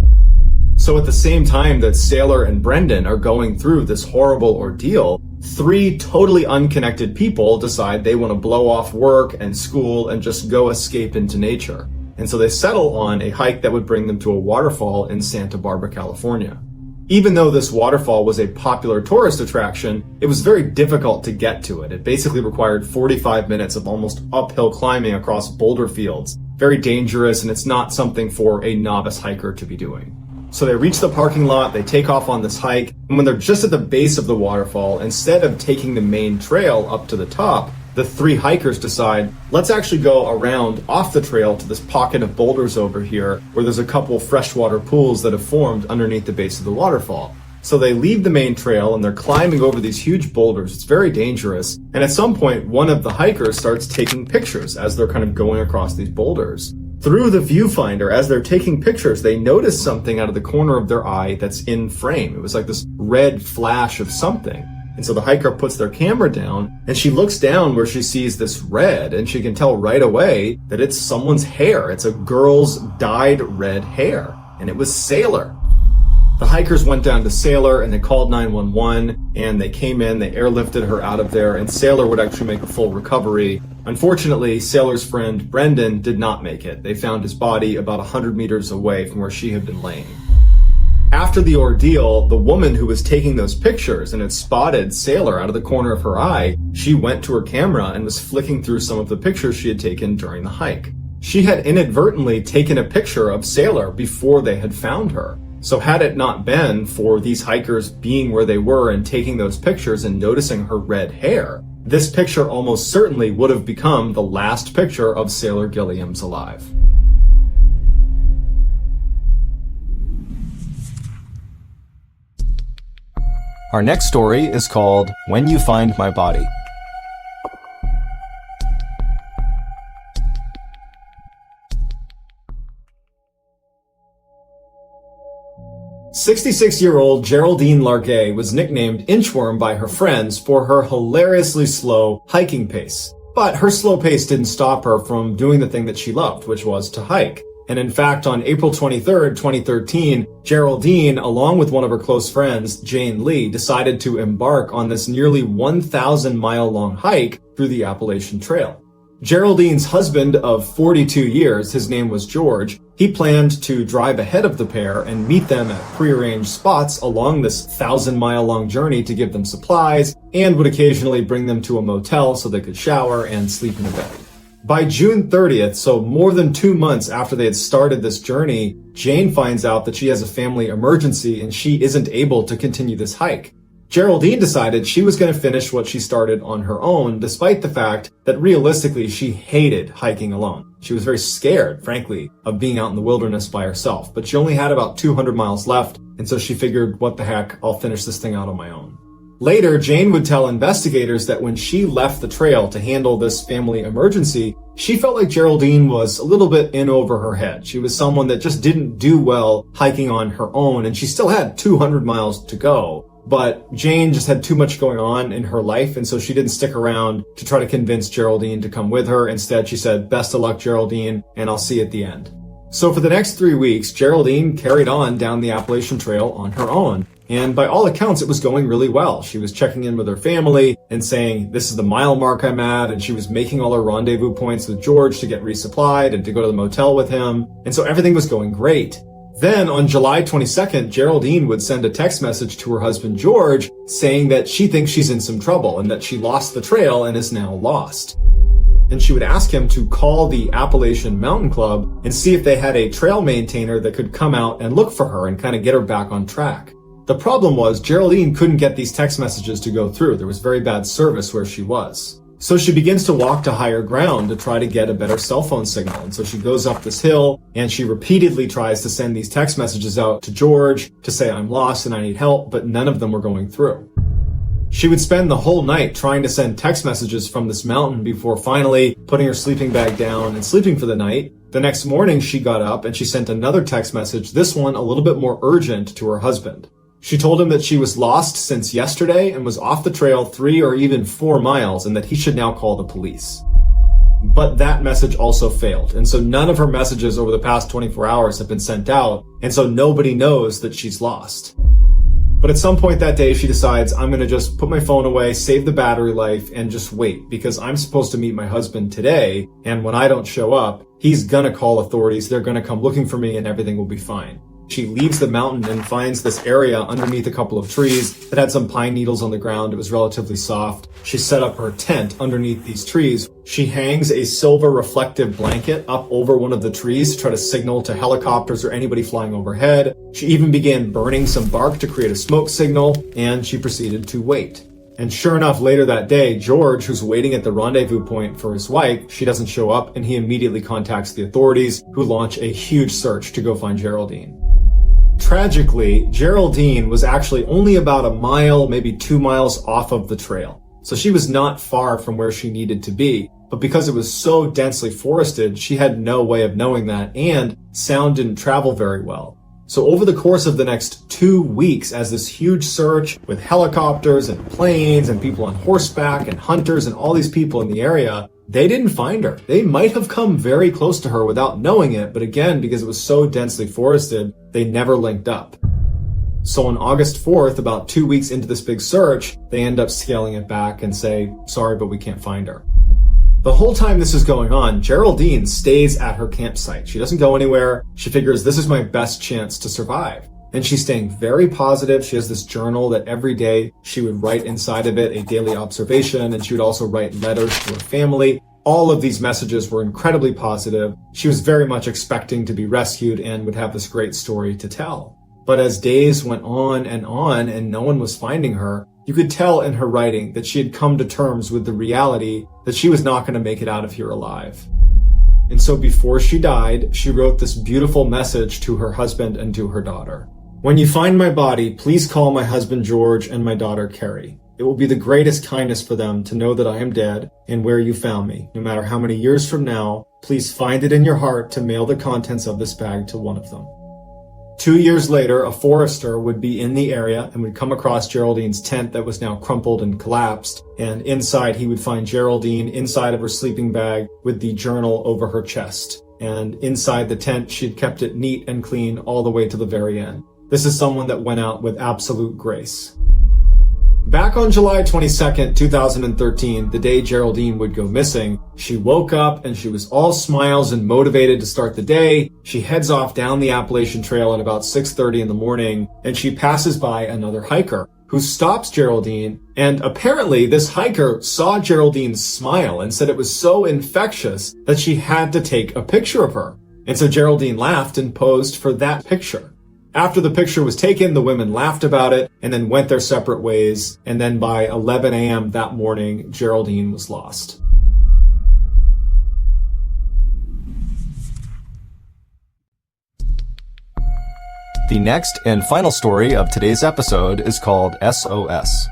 So at the same time that Sailor and Brendan are going through this horrible ordeal, three totally unconnected people decide they want to blow off work and school and just go escape into nature. And so they settle on a hike that would bring them to a waterfall in Santa Barbara, California. Even though this waterfall was a popular tourist attraction, it was very difficult to get to it. It basically required 45 minutes of almost uphill climbing across boulder fields. Very dangerous, and it's not something for a novice hiker to be doing. So they reach the parking lot, they take off on this hike, and when they're just at the base of the waterfall, instead of taking the main trail up to the top, the three hikers decide, let's actually go around off the trail to this pocket of boulders over here where there's a couple freshwater pools that have formed underneath the base of the waterfall. So they leave the main trail and they're climbing over these huge boulders. It's very dangerous. And at some point, one of the hikers starts taking pictures as they're kind of going across these boulders. Through the viewfinder, as they're taking pictures, they notice something out of the corner of their eye that's in frame. It was like this red flash of something. And so the hiker puts their camera down and she looks down where she sees this red, and she can tell right away that it's someone's hair. It's a girl's dyed red hair. And it was Sailor. The hikers went down to Sailor and they called 911, and they came in, they airlifted her out of there, and Sailor would actually make a full recovery. Unfortunately, Sailor's friend Brendan did not make it. They found his body about 100 meters away from where she had been laying. After the ordeal, the woman who was taking those pictures and had spotted Sailor out of the corner of her eye, she went to her camera and was flicking through some of the pictures she had taken during the hike. She had inadvertently taken a picture of Sailor before they had found her. So had it not been for these hikers being where they were and taking those pictures and noticing her red hair, this picture almost certainly would have become the last picture of Sailor Gilliam's alive. Our next story is called When You Find My Body. 66-year-old Geraldine Largay was nicknamed Inchworm by her friends for her hilariously slow hiking pace. But her slow pace didn't stop her from doing the thing that she loved, which was to hike. And in fact, on April 23rd, 2013, Geraldine, along with one of her close friends, Jane Lee, decided to embark on this nearly 1,000-mile-long hike through the Appalachian Trail. Geraldine's husband of 42 years, his name was George, he planned to drive ahead of the pair and meet them at prearranged spots along this 1,000-mile-long journey to give them supplies and would occasionally bring them to a motel so they could shower and sleep in a bed. By June 30th, so more than 2 months after they had started this journey, Jane finds out that she has a family emergency and she isn't able to continue this hike. Geraldine decided she was going to finish what she started on her own, despite the fact that realistically she hated hiking alone. She was very scared, frankly, of being out in the wilderness by herself, but she only had about 200 miles left, and so she figured, what the heck, I'll finish this thing out on my own. Later, Jane would tell investigators that when she left the trail to handle this family emergency, she felt like Geraldine was a little bit in over her head. She was someone that just didn't do well hiking on her own, and she still had 200 miles to go. But Jane just had too much going on in her life, and so she didn't stick around to try to convince Geraldine to come with her. Instead, she said, "Best of luck, Geraldine, and I'll see you at the end." So for the next 3 weeks, Geraldine carried on down the Appalachian Trail on her own. And by all accounts, it was going really well. She was checking in with her family and saying, "This is the mile mark I'm at," and she was making all her rendezvous points with George to get resupplied and to go to the motel with him. And so everything was going great. Then on July 22nd, Geraldine would send a text message to her husband George saying that she thinks she's in some trouble and that she lost the trail and is now lost. And she would ask him to call the Appalachian Mountain Club and see if they had a trail maintainer that could come out and look for her and kind of get her back on track. The problem was Geraldine couldn't get these text messages to go through. There was very bad service where she was. So she begins to walk to higher ground to try to get a better cell phone signal. And so she goes up this hill and she repeatedly tries to send these text messages out to George to say, "I'm lost and I need help," but none of them were going through. She would spend the whole night trying to send text messages from this mountain before finally putting her sleeping bag down and sleeping for the night. The next morning she got up and she sent another text message, this one a little bit more urgent, to her husband. She told him that she was lost since yesterday and was off the trail 3 or even 4 miles and that he should now call the police. But that message also failed, and so none of her messages over the past 24 hours have been sent out, and so nobody knows that she's lost. But at some point that day, she decides, I'm going to just put my phone away, save the battery life, and just wait, because I'm supposed to meet my husband today, and when I don't show up, he's going to call authorities, they're going to come looking for me, and everything will be fine. She leaves the mountain and finds this area underneath a couple of trees that had some pine needles on the ground. It was relatively soft. She set up her tent underneath these trees. She hangs a silver reflective blanket up over one of the trees to try to signal to helicopters or anybody flying overhead. She even began burning some bark to create a smoke signal, and she proceeded to wait. And sure enough, later that day, George, who's waiting at the rendezvous point for his wife, she doesn't show up, and he immediately contacts the authorities, who launch a huge search to go find Geraldine. Tragically, Geraldine was actually only about a mile, maybe 2 miles off of the trail. So she was not far from where she needed to be, but because it was so densely forested, she had no way of knowing that, and sound didn't travel very well. So over the course of the next 2 weeks, as this huge search with helicopters and planes and people on horseback and hunters and all these people in the area, they didn't find her. They might have come very close to her without knowing it, but again, because it was so densely forested, they never linked up. So on August 4th, about 2 weeks into this big search, they end up scaling it back and say, "Sorry, but we can't find her." The whole time this is going on, Geraldine stays at her campsite. She doesn't go anywhere. She figures, this is my best chance to survive. And she's staying very positive. She has this journal that every day she would write inside of it a daily observation, and she would also write letters to her family. All of these messages were incredibly positive. She was very much expecting to be rescued and would have this great story to tell. But as days went on and no one was finding her, you could tell in her writing that she had come to terms with the reality that she was not going to make it out of here alive. And so before she died, she wrote this beautiful message to her husband and to her daughter. "When you find my body, please call my husband George and my daughter Carrie. It will be the greatest kindness for them to know that I am dead and where you found me. No matter how many years from now, please find it in your heart to mail the contents of this bag to one of them." 2 years later, a forester would be in the area and would come across Geraldine's tent that was now crumpled and collapsed. And inside, he would find Geraldine inside of her sleeping bag with the journal over her chest. And inside the tent, she'd kept it neat and clean all the way to the very end. This is someone that went out with absolute grace. Back on July 22nd, 2013, the day Geraldine would go missing, she woke up and she was all smiles and motivated to start the day. She heads off down the Appalachian Trail at about 6:30 in the morning, and she passes by another hiker who stops Geraldine. And apparently this hiker saw Geraldine's smile and said it was so infectious that she had to take a picture of her. And so Geraldine laughed and posed for that picture. After the picture was taken, the women laughed about it and then went their separate ways. And then by 11 a.m. that morning, Geraldine was lost. The next and final story of today's episode is called SOS.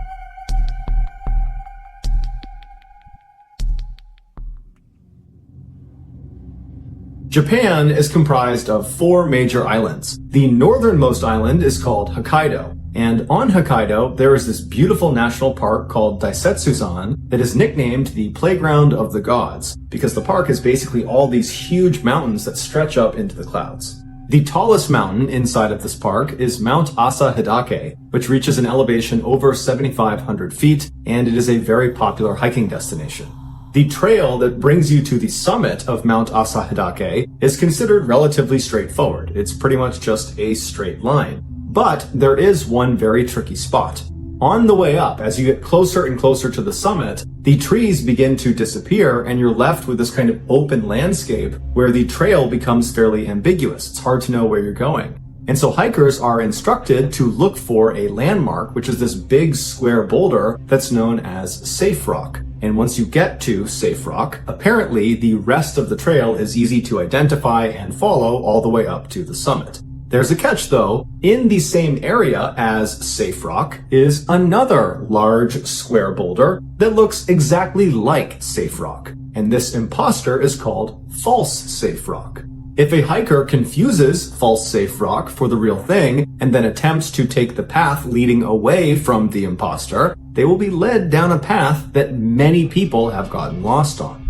Japan is comprised of 4 major islands. The northernmost island is called Hokkaido. And on Hokkaido, there is this beautiful national park called Daisetsuzan that is nicknamed the Playground of the Gods, because the park is basically all these huge mountains that stretch up into the clouds. The tallest mountain inside of this park is Mount Asahidake, which reaches an elevation over 7,500 feet, and it is a very popular hiking destination. The trail that brings you to the summit of Mount Asahidake is considered relatively straightforward. It's pretty much just a straight line. But there is one very tricky spot. On the way up, as you get closer and closer to the summit, the trees begin to disappear and you're left with this kind of open landscape where the trail becomes fairly ambiguous. It's hard to know where you're going. And so hikers are instructed to look for a landmark, which is this big square boulder that's known as Safe Rock. And once you get to Safe Rock, apparently the rest of the trail is easy to identify and follow all the way up to the summit. There's a catch though. In the same area as Safe Rock is another large square boulder that looks exactly like Safe Rock. And this imposter is called False Safe Rock. If a hiker confuses False Safe Rock for the real thing and then attempts to take the path leading away from the imposter, they will be led down a path that many people have gotten lost on.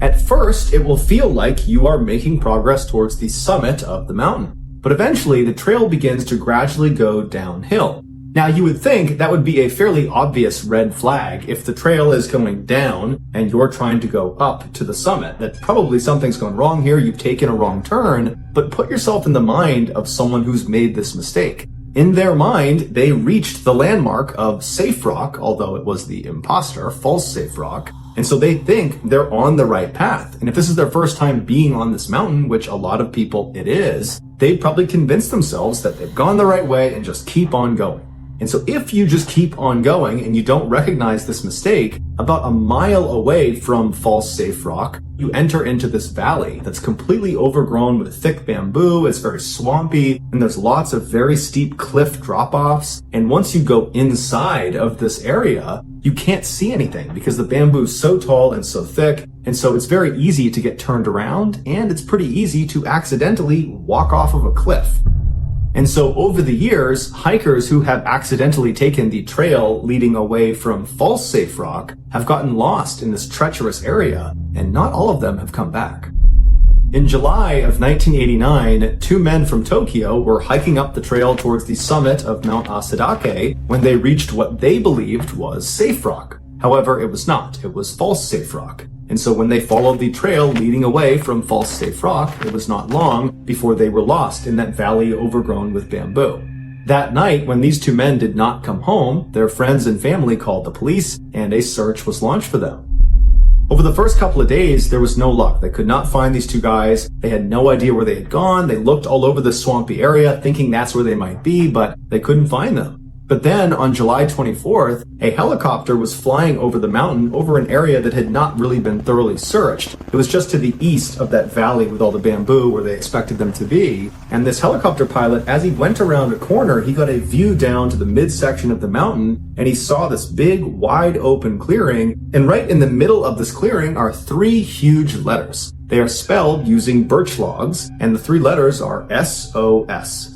At first, it will feel like you are making progress towards the summit of the mountain, but eventually the trail begins to gradually go downhill. Now, you would think that would be a fairly obvious red flag if the trail is going down and you're trying to go up to the summit, that probably something's gone wrong here, you've taken a wrong turn, but put yourself in the mind of someone who's made this mistake. In their mind, they reached the landmark of Safe Rock, although it was the imposter, False Safe Rock, and so they think they're on the right path. And if this is their first time being on this mountain, which a lot of people it is, they'd probably convince themselves that they've gone the right way and just keep on going. And so if you just keep on going and you don't recognize this mistake, about a mile away from False Safe Rock, you enter into this valley that's completely overgrown with thick bamboo. It's very swampy, and there's lots of very steep cliff drop-offs. And once you go inside of this area, you can't see anything because the bamboo is so tall and so thick. And so it's very easy to get turned around, and it's pretty easy to accidentally walk off of a cliff. And so over the years, hikers who have accidentally taken the trail leading away from False Safe Rock have gotten lost in this treacherous area, and not all of them have come back. In July of 1989, 2 men from Tokyo were hiking up the trail towards the summit of Mount Asahidake when they reached what they believed was Safe Rock. However, it was not. It was False Safe Rock. And so when they followed the trail leading away from False Safe Rock, it was not long before they were lost in that valley overgrown with bamboo. That night, when these two men did not come home, their friends and family called the police, and a search was launched for them. Over the first couple of days, there was no luck. They could not find these two guys. They had no idea where they had gone. They looked all over the swampy area, thinking that's where they might be, but they couldn't find them. But then, on July 24th, a helicopter was flying over the mountain over an area that had not really been thoroughly searched. It was just to the east of that valley with all the bamboo where they expected them to be. And this helicopter pilot, as he went around a corner, he got a view down to the midsection of the mountain, and he saw this big, wide open clearing. And right in the middle of this clearing are three huge letters. They are spelled using birch logs, and the three letters are SOS.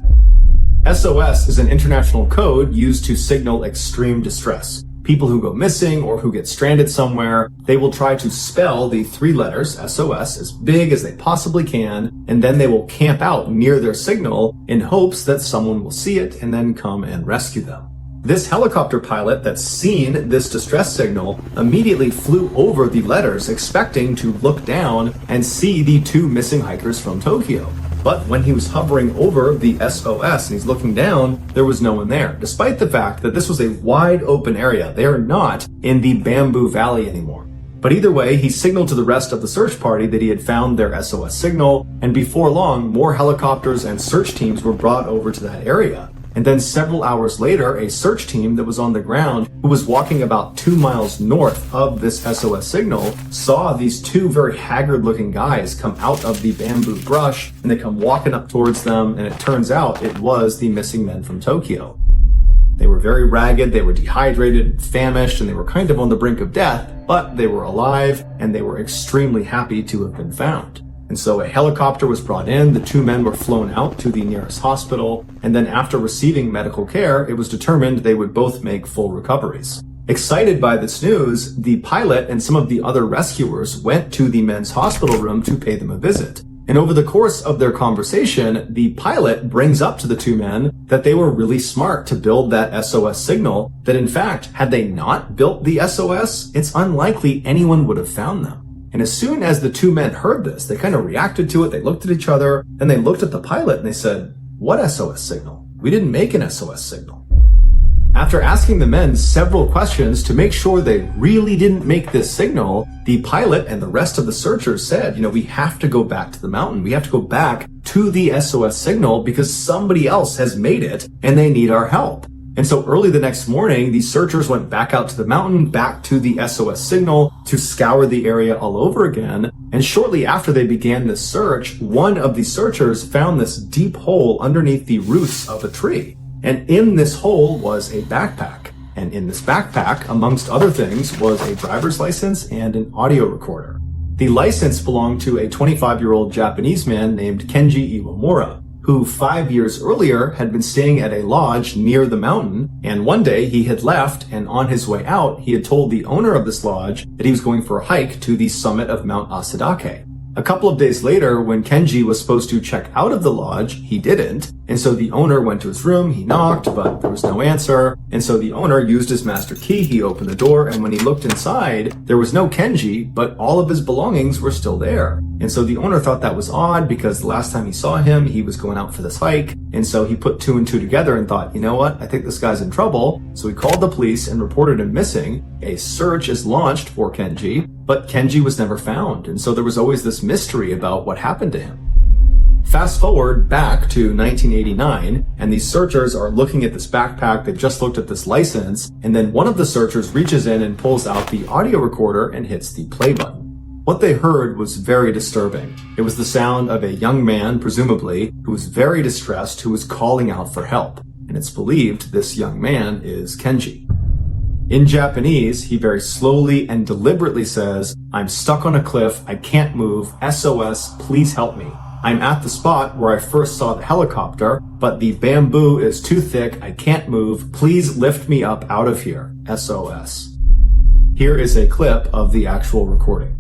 SOS is an international code used to signal extreme distress. People who go missing or who get stranded somewhere, they will try to spell the three letters, SOS, as big as they possibly can, and then they will camp out near their signal in hopes that someone will see it and then come and rescue them. This helicopter pilot that's seen this distress signal immediately flew over the letters, expecting to look down and see the two missing hikers from Tokyo. But when he was hovering over the SOS and he's looking down, there was no one there, despite the fact that this was a wide open area. They are not in the Bamboo Valley anymore. But either way, he signaled to the rest of the search party that he had found their SOS signal, and before long, more helicopters and search teams were brought over to that area. And then several hours later, a search team that was on the ground, who was walking about 2 miles north of this SOS signal, saw these two very haggard-looking guys come out of the bamboo brush, and they come walking up towards them, and it turns out it was the missing men from Tokyo. They were very ragged, they were dehydrated, famished, and they were kind of on the brink of death, but they were alive, and they were extremely happy to have been found. And so a helicopter was brought in, the two men were flown out to the nearest hospital, and then after receiving medical care, it was determined they would both make full recoveries. Excited by this news, the pilot and some of the other rescuers went to the men's hospital room to pay them a visit. And over the course of their conversation, the pilot brings up to the two men that they were really smart to build that SOS signal, that in fact, had they not built the SOS, it's unlikely anyone would have found them. And as soon as the two men heard this, they kind of reacted to it, they looked at each other, then they looked at the pilot and they said, "What SOS signal? We didn't make an SOS signal." After asking the men several questions to make sure they really didn't make this signal, the pilot and the rest of the searchers said, we have to go back to the mountain. We have to go back to the SOS signal because somebody else has made it and they need our help. And so early the next morning, the searchers went back out to the mountain, back to the SOS signal to scour the area all over again. And shortly after they began this search, one of the searchers found this deep hole underneath the roots of a tree. And in this hole was a backpack. And in this backpack, amongst other things, was a driver's license and an audio recorder. The license belonged to a 25-year-old Japanese man named Kenji Iwamura, who 5 years earlier had been staying at a lodge near the mountain, and one day he had left, and on his way out, he had told the owner of this lodge that he was going for a hike to the summit of Mount Asadake. A couple of days later, when Kenji was supposed to check out of the lodge, he didn't, and so the owner went to his room, he knocked, but there was no answer, and so the owner used his master key, he opened the door, and when he looked inside, there was no Kenji, but all of his belongings were still there. And so the owner thought that was odd because the last time he saw him, he was going out for this hike, and so he put two and two together and thought, you know what, I think this guy's in trouble, so he called the police and reported him missing. A search is launched for Kenji, but Kenji was never found, and so there was always this mystery about what happened to him. Fast forward back to 1989, and these searchers are looking at this backpack, they just looked at this license, and then one of the searchers reaches in and pulls out the audio recorder and hits the play button. What they heard was very disturbing. It was the sound of a young man, presumably, who was very distressed, who was calling out for help, and it's believed this young man is Kenji. In Japanese, he very slowly and deliberately says, "I'm stuck on a cliff, I can't move, SOS, please help me. I'm at the spot where I first saw the helicopter, but the bamboo is too thick, I can't move, please lift me up out of here, SOS." Here is a clip of the actual recording.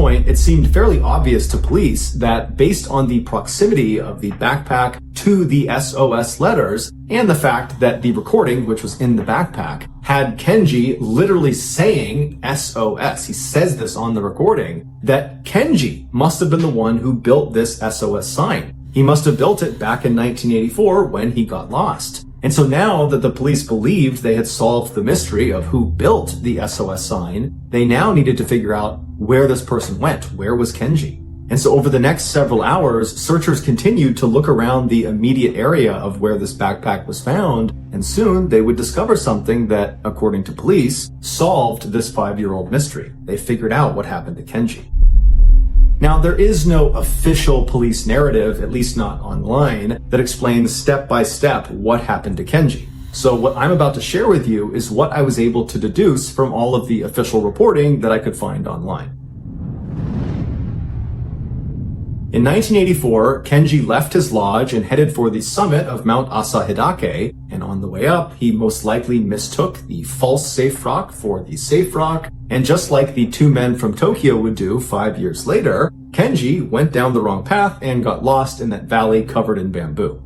point, it seemed fairly obvious to police that based on the proximity of the backpack to the SOS letters and the fact that the recording, which was in the backpack, had Kenji literally saying SOS. He says this on the recording, that Kenji must have been the one who built this SOS sign. He must have built it back in 1984 when he got lost. And so now that the police believed they had solved the mystery of who built the SOS sign, they now needed to figure out where this person went. Where was Kenji? And so over the next several hours, searchers continued to look around the immediate area of where this backpack was found, and soon they would discover something that, according to police, solved this 5-year-old mystery. They figured out what happened to Kenji. Now, there is no official police narrative, at least not online, that explains step by step what happened to Kenji. So what I'm about to share with you is what I was able to deduce from all of the official reporting that I could find online. In 1984, Kenji left his lodge and headed for the summit of Mount Asahidake, and on the way up, he most likely mistook the false safe rock for the safe rock, and just like the two men from Tokyo would do 5 years later, Kenji went down the wrong path and got lost in that valley covered in bamboo.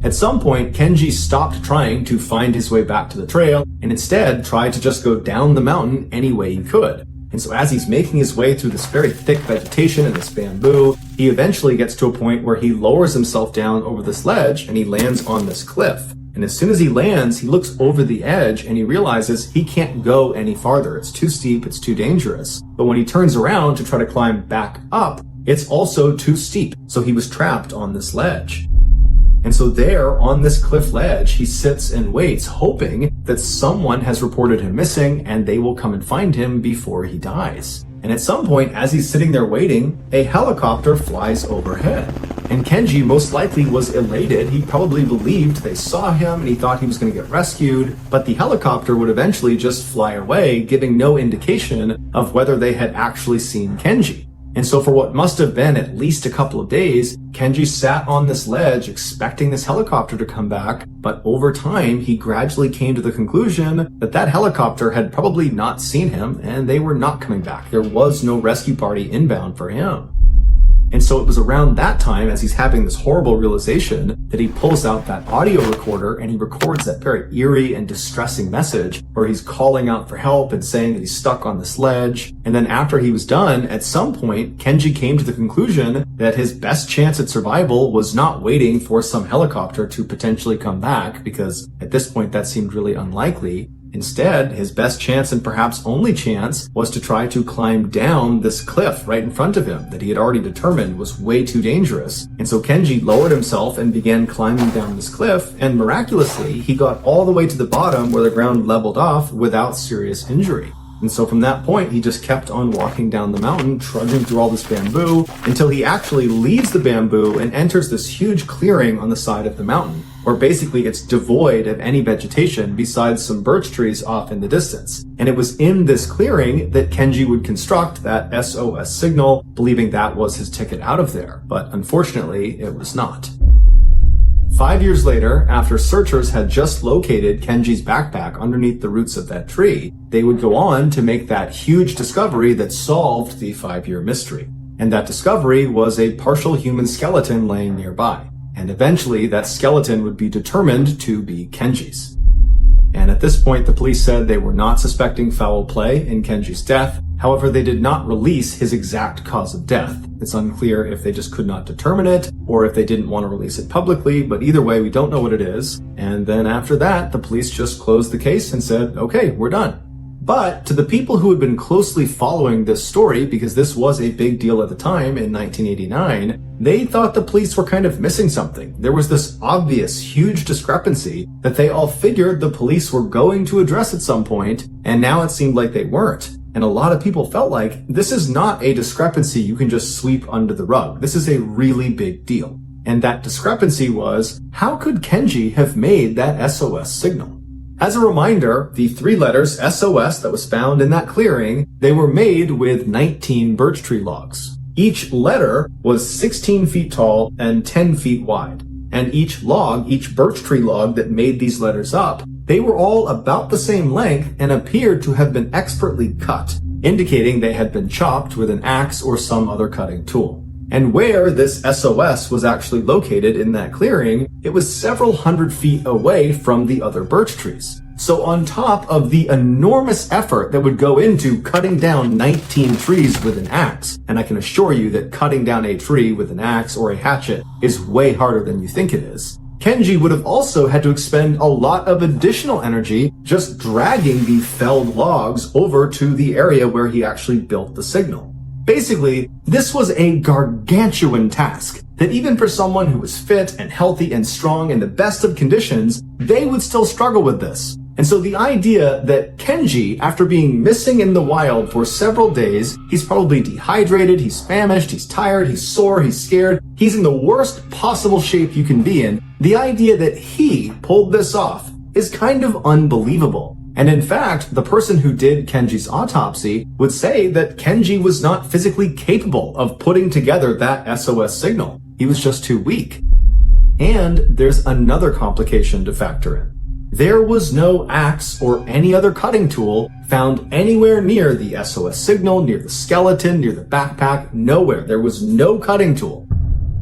At some point, Kenji stopped trying to find his way back to the trail, and instead tried to just go down the mountain any way he could. And so as he's making his way through this very thick vegetation and this bamboo, he eventually gets to a point where he lowers himself down over this ledge and he lands on this cliff. And as soon as he lands, he looks over the edge and he realizes he can't go any farther. It's too steep, it's too dangerous. But when he turns around to try to climb back up, it's also too steep. So he was trapped on this ledge. And so there, on this cliff ledge, he sits and waits, hoping that someone has reported him missing and they will come and find him before he dies. And at some point, as he's sitting there waiting, a helicopter flies overhead. And Kenji most likely was elated. He probably believed they saw him and he thought he was going to get rescued, but the helicopter would eventually just fly away, giving no indication of whether they had actually seen Kenji. And so for what must have been at least a couple of days, Kenji sat on this ledge expecting this helicopter to come back, but over time he gradually came to the conclusion that that helicopter had probably not seen him and they were not coming back. There was no rescue party inbound for him. And so it was around that time, as he's having this horrible realization, that he pulls out that audio recorder and he records that very eerie and distressing message where he's calling out for help and saying that he's stuck on this ledge. And then after he was done, at some point, Kenji came to the conclusion that his best chance at survival was not waiting for some helicopter to potentially come back, because at this point that seemed really unlikely. Instead, his best chance and perhaps only chance was to try to climb down this cliff right in front of him that he had already determined was way too dangerous. And so Kenji lowered himself and began climbing down this cliff, and miraculously, he got all the way to the bottom where the ground leveled off without serious injury. And so from that point, he just kept on walking down the mountain, trudging through all this bamboo, until he actually leaves the bamboo and enters this huge clearing on the side of the mountain, where basically it's devoid of any vegetation besides some birch trees off in the distance. And it was in this clearing that Kenji would construct that SOS signal, believing that was his ticket out of there. But unfortunately, it was not. 5 years later, after searchers had just located Kenji's backpack underneath the roots of that tree, they would go on to make that huge discovery that solved the 5-year mystery. And that discovery was a partial human skeleton laying nearby. And eventually, that skeleton would be determined to be Kenji's. And at this point, the police said they were not suspecting foul play in Kenji's death. However, they did not release his exact cause of death. It's unclear if they just could not determine it or if they didn't want to release it publicly, but either way, we don't know what it is. And then after that, the police just closed the case and said, okay, we're done. But to the people who had been closely following this story, because this was a big deal at the time in 1989, they thought the police were kind of missing something. There was this obvious, huge discrepancy that they all figured the police were going to address at some point, and now it seemed like they weren't. And a lot of people felt like this is not a discrepancy you can just sweep under the rug. This is a really big deal. And that discrepancy was, how could Kenji have made that SOS signal? As a reminder, the 3 letters SOS that was found in that clearing, they were made with 19 birch tree logs. Each letter was 16 feet tall and 10 feet wide. And each log, each birch tree log that made these letters up, they were all about the same length and appeared to have been expertly cut. indicating they had been chopped with an axe or some other cutting tool. And where this SOS was actually located in that clearing, it was several hundred feet away from the other birch trees. So on top of the enormous effort that would go into cutting down 19 trees with an axe, and I can assure you that cutting down a tree with an axe or a hatchet is way harder than you think it is, Kenji would have also had to expend a lot of additional energy just dragging the felled logs over to the area where he actually built the signal. Basically, this was a gargantuan task that even for someone who was fit and healthy and strong in the best of conditions, they would still struggle with this. And so the idea that Kenji, after being missing in the wild for several days, he's probably dehydrated, he's famished, he's tired, he's sore, he's scared, he's in the worst possible shape you can be in, the idea that he pulled this off is kind of unbelievable. And in fact, the person who did Kenji's autopsy would say that Kenji was not physically capable of putting together that SOS signal. He was just too weak. And there's another complication to factor in. There was no axe or any other cutting tool found anywhere near the SOS signal, near the skeleton, near the backpack, nowhere. There was no cutting tool.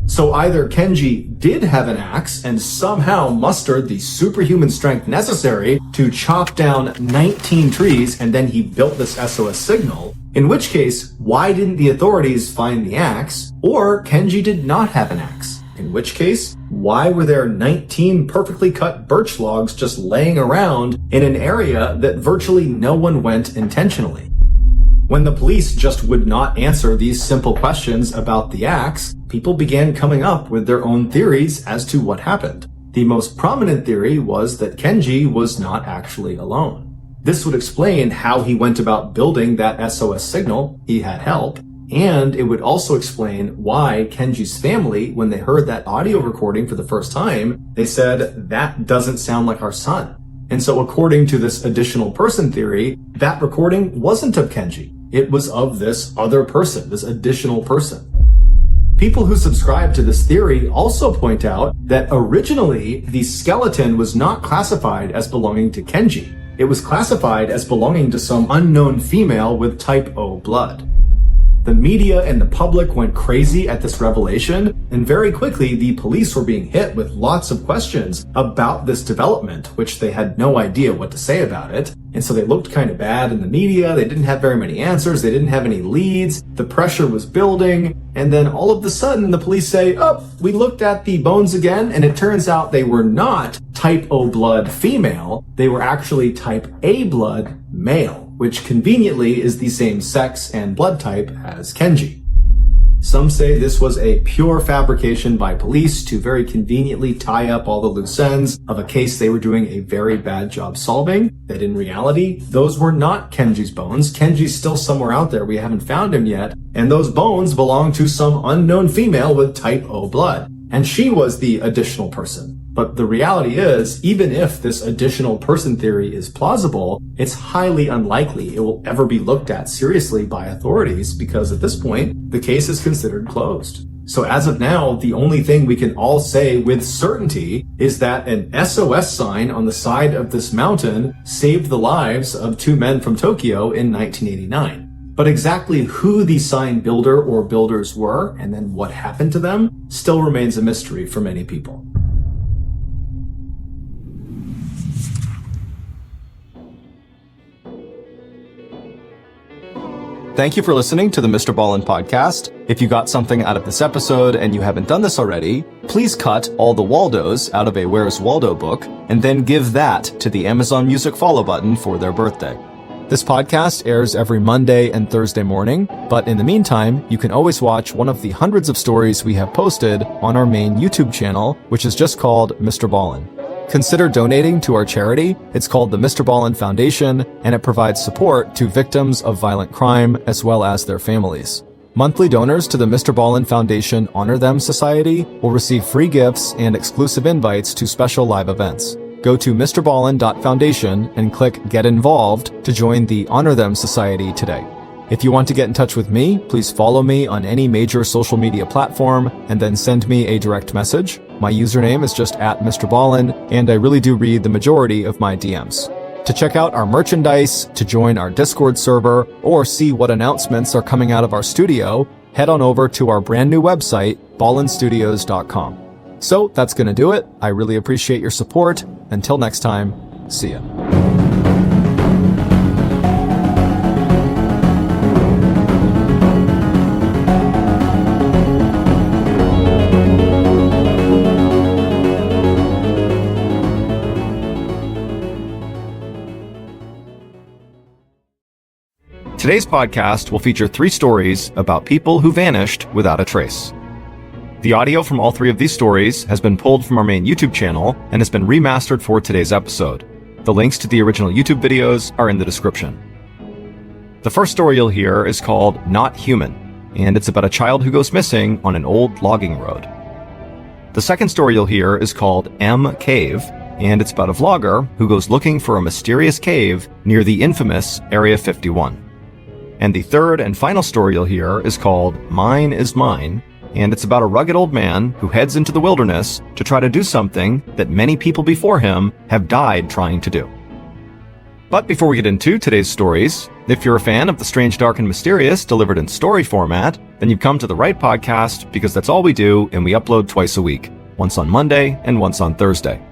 So either Kenji did have an axe and somehow mustered the superhuman strength necessary to chop down 19 trees and then he built this SOS signal, in which case, why didn't the authorities find the axe? Or Kenji did not have an axe. In which case, why were there 19 perfectly cut birch logs just laying around in an area that virtually no one went intentionally? When the police just would not answer these simple questions about the axe, people began coming up with their own theories as to what happened. The most prominent theory was that Kenji was not actually alone. This would explain how he went about building that SOS signal. He had help. And it would also explain why Kenji's family, when they heard that audio recording for the first time, they said, that doesn't sound like our son. And so according to this additional person theory, that recording wasn't of Kenji. It was of this other person, this additional person. People who subscribe to this theory also point out that originally the skeleton was not classified as belonging to Kenji. It was classified as belonging to some unknown female with type O blood. The media and the public went crazy at this revelation, and very quickly the police were being hit with lots of questions about this development, which they had no idea what to say about it. And so they looked kind of bad in the media, they didn't have very many answers, they didn't have any leads, the pressure was building, and then all of a sudden the police say, oh, we looked at the bones again, and it turns out they were not type O blood female, they were actually type A blood male, which conveniently is the same sex and blood type as Kenji. Some say this was a pure fabrication by police to very conveniently tie up all the loose ends of a case they were doing a very bad job solving, that in reality, those were not Kenji's bones. Kenji's still somewhere out there, we haven't found him yet, and those bones belong to some unknown female with type O blood. And she was the additional person. But the reality is, even if this additional person theory is plausible, it's highly unlikely it will ever be looked at seriously by authorities because at this point, the case is considered closed. So as of now, the only thing we can all say with certainty is that an SOS sign on the side of this mountain saved the lives of 2 men from Tokyo in 1989. But exactly who the sign builder or builders were and then what happened to them still remains a mystery for many people. Thank you for listening to the MrBallen Podcast. If you got something out of this episode and you haven't done this already, please cut all the Waldos out of a Where's Waldo book and then give that to the Amazon Music follow button for their birthday. This podcast airs every Monday and Thursday morning, but in the meantime, you can always watch one of the hundreds of stories we have posted on our main YouTube channel, which is just called MrBallen. Consider donating to our charity. It's called the MrBallen Foundation, and it provides support to victims of violent crime as well as their families. Monthly donors to the MrBallen Foundation Honor Them Society will receive free gifts and exclusive invites to special live events. Go to mrballen.foundation and click Get Involved to join the Honor Them Society today. If you want to get in touch with me, please follow me on any major social media platform and then send me a direct message. My username is just @MrBallen, and I really do read the majority of my DMs. To check out our merchandise, to join our Discord server, or see what announcements are coming out of our studio, head on over to our brand new website, ballenstudios.com. So that's going to do it. I really appreciate your support. Until next time, see ya. Today's podcast will feature 3 stories about people who vanished without a trace. The audio from all 3 of these stories has been pulled from our main YouTube channel and has been remastered for today's episode. The links to the original YouTube videos are in the description. The first story you'll hear is called Not Human, and it's about a child who goes missing on an old logging road. The second story you'll hear is called M Cave, and it's about a vlogger who goes looking for a mysterious cave near the infamous Area 51. And the third and final story you'll hear is called Mine is Mine, and it's about a rugged old man who heads into the wilderness to try to do something that many people before him have died trying to do. But before we get into today's stories, if you're a fan of the strange, dark, and mysterious delivered in story format, then you've come to the right podcast, because that's all we do, and we upload twice a week, once on Monday and once on Thursday.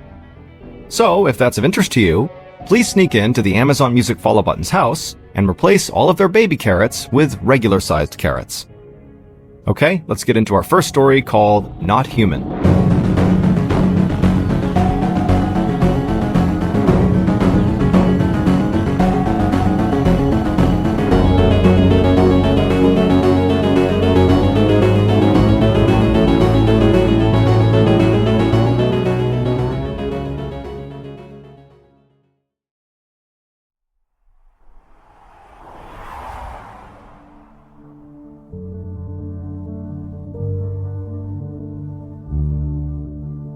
So, if that's of interest to you, please sneak into the Amazon Music follow button's house and replace all of their baby carrots with regular-sized carrots. Okay, let's get into our first story called Not Human.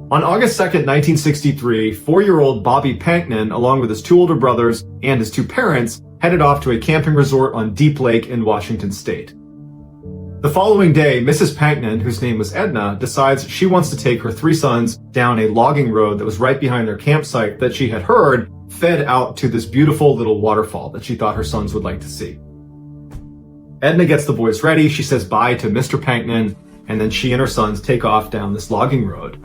On August 2nd, 1963, 4-year-old Bobby Panknin, along with his 2 older brothers and his 2 parents, headed off to a camping resort on Deep Lake in Washington state. The following day, Mrs. Panknin, whose name was Edna, decides she wants to take her 3 sons down a logging road that was right behind their campsite that she had heard fed out to this beautiful little waterfall that she thought her sons would like to see. Edna gets the boys ready, she says bye to Mr. Panknin, and then she and her sons take off down this logging road.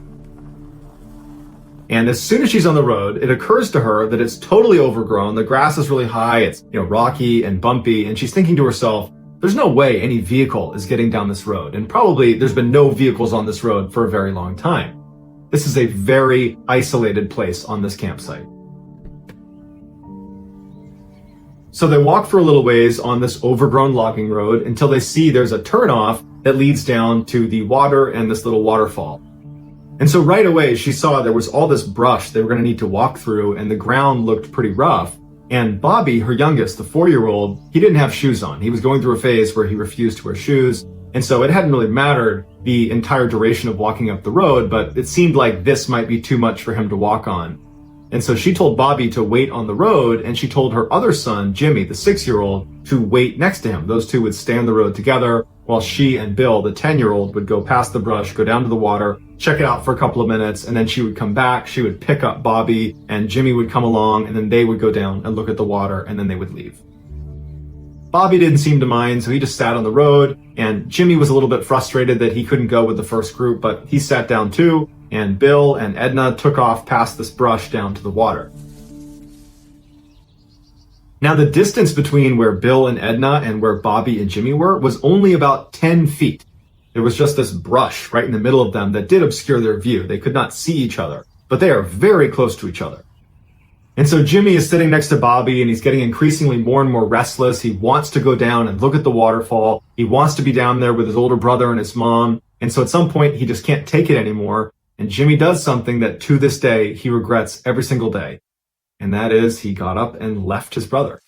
And as soon as she's on the road, it occurs to her that it's totally overgrown. The grass is really high. It's, rocky and bumpy. And she's thinking to herself, there's no way any vehicle is getting down this road. And probably there's been no vehicles on this road for a very long time. This is a very isolated place on this campsite. So they walk for a little ways on this overgrown logging road until they see there's a turnoff that leads down to the water and this little waterfall. And so right away, she saw there was all this brush they were going to need to walk through, and the ground looked pretty rough. And Bobby, her youngest, the 4-year-old, he didn't have shoes on. He was going through a phase where he refused to wear shoes. And so it hadn't really mattered the entire duration of walking up the road, but it seemed like this might be too much for him to walk on. And so she told Bobby to wait on the road, and she told her other son, Jimmy, the 6-year-old, to wait next to him. Those 2 would stay on the road together, while she and Bill, the 10-year-old, would go past the brush, go down to the water, check it out for a couple of minutes, and then she would come back, she would pick up Bobby, and Jimmy would come along, and then they would go down and look at the water, and then they would leave. Bobby didn't seem to mind, so he just sat on the road, and Jimmy was a little bit frustrated that he couldn't go with the first group, but he sat down too, and Bill and Edna took off past this brush down to the water. Now, the distance between where Bill and Edna and where Bobby and Jimmy were was only about 10 feet. There was just this brush right in the middle of them that did obscure their view. They could not see each other, but they are very close to each other. And so Jimmy is sitting next to Bobby, and he's getting increasingly more and more restless. He wants to go down and look at the waterfall. He wants to be down there with his older brother and his mom. And so at some point, he just can't take it anymore. And Jimmy does something that to this day, he regrets every single day. And that is, he got up and left his brother.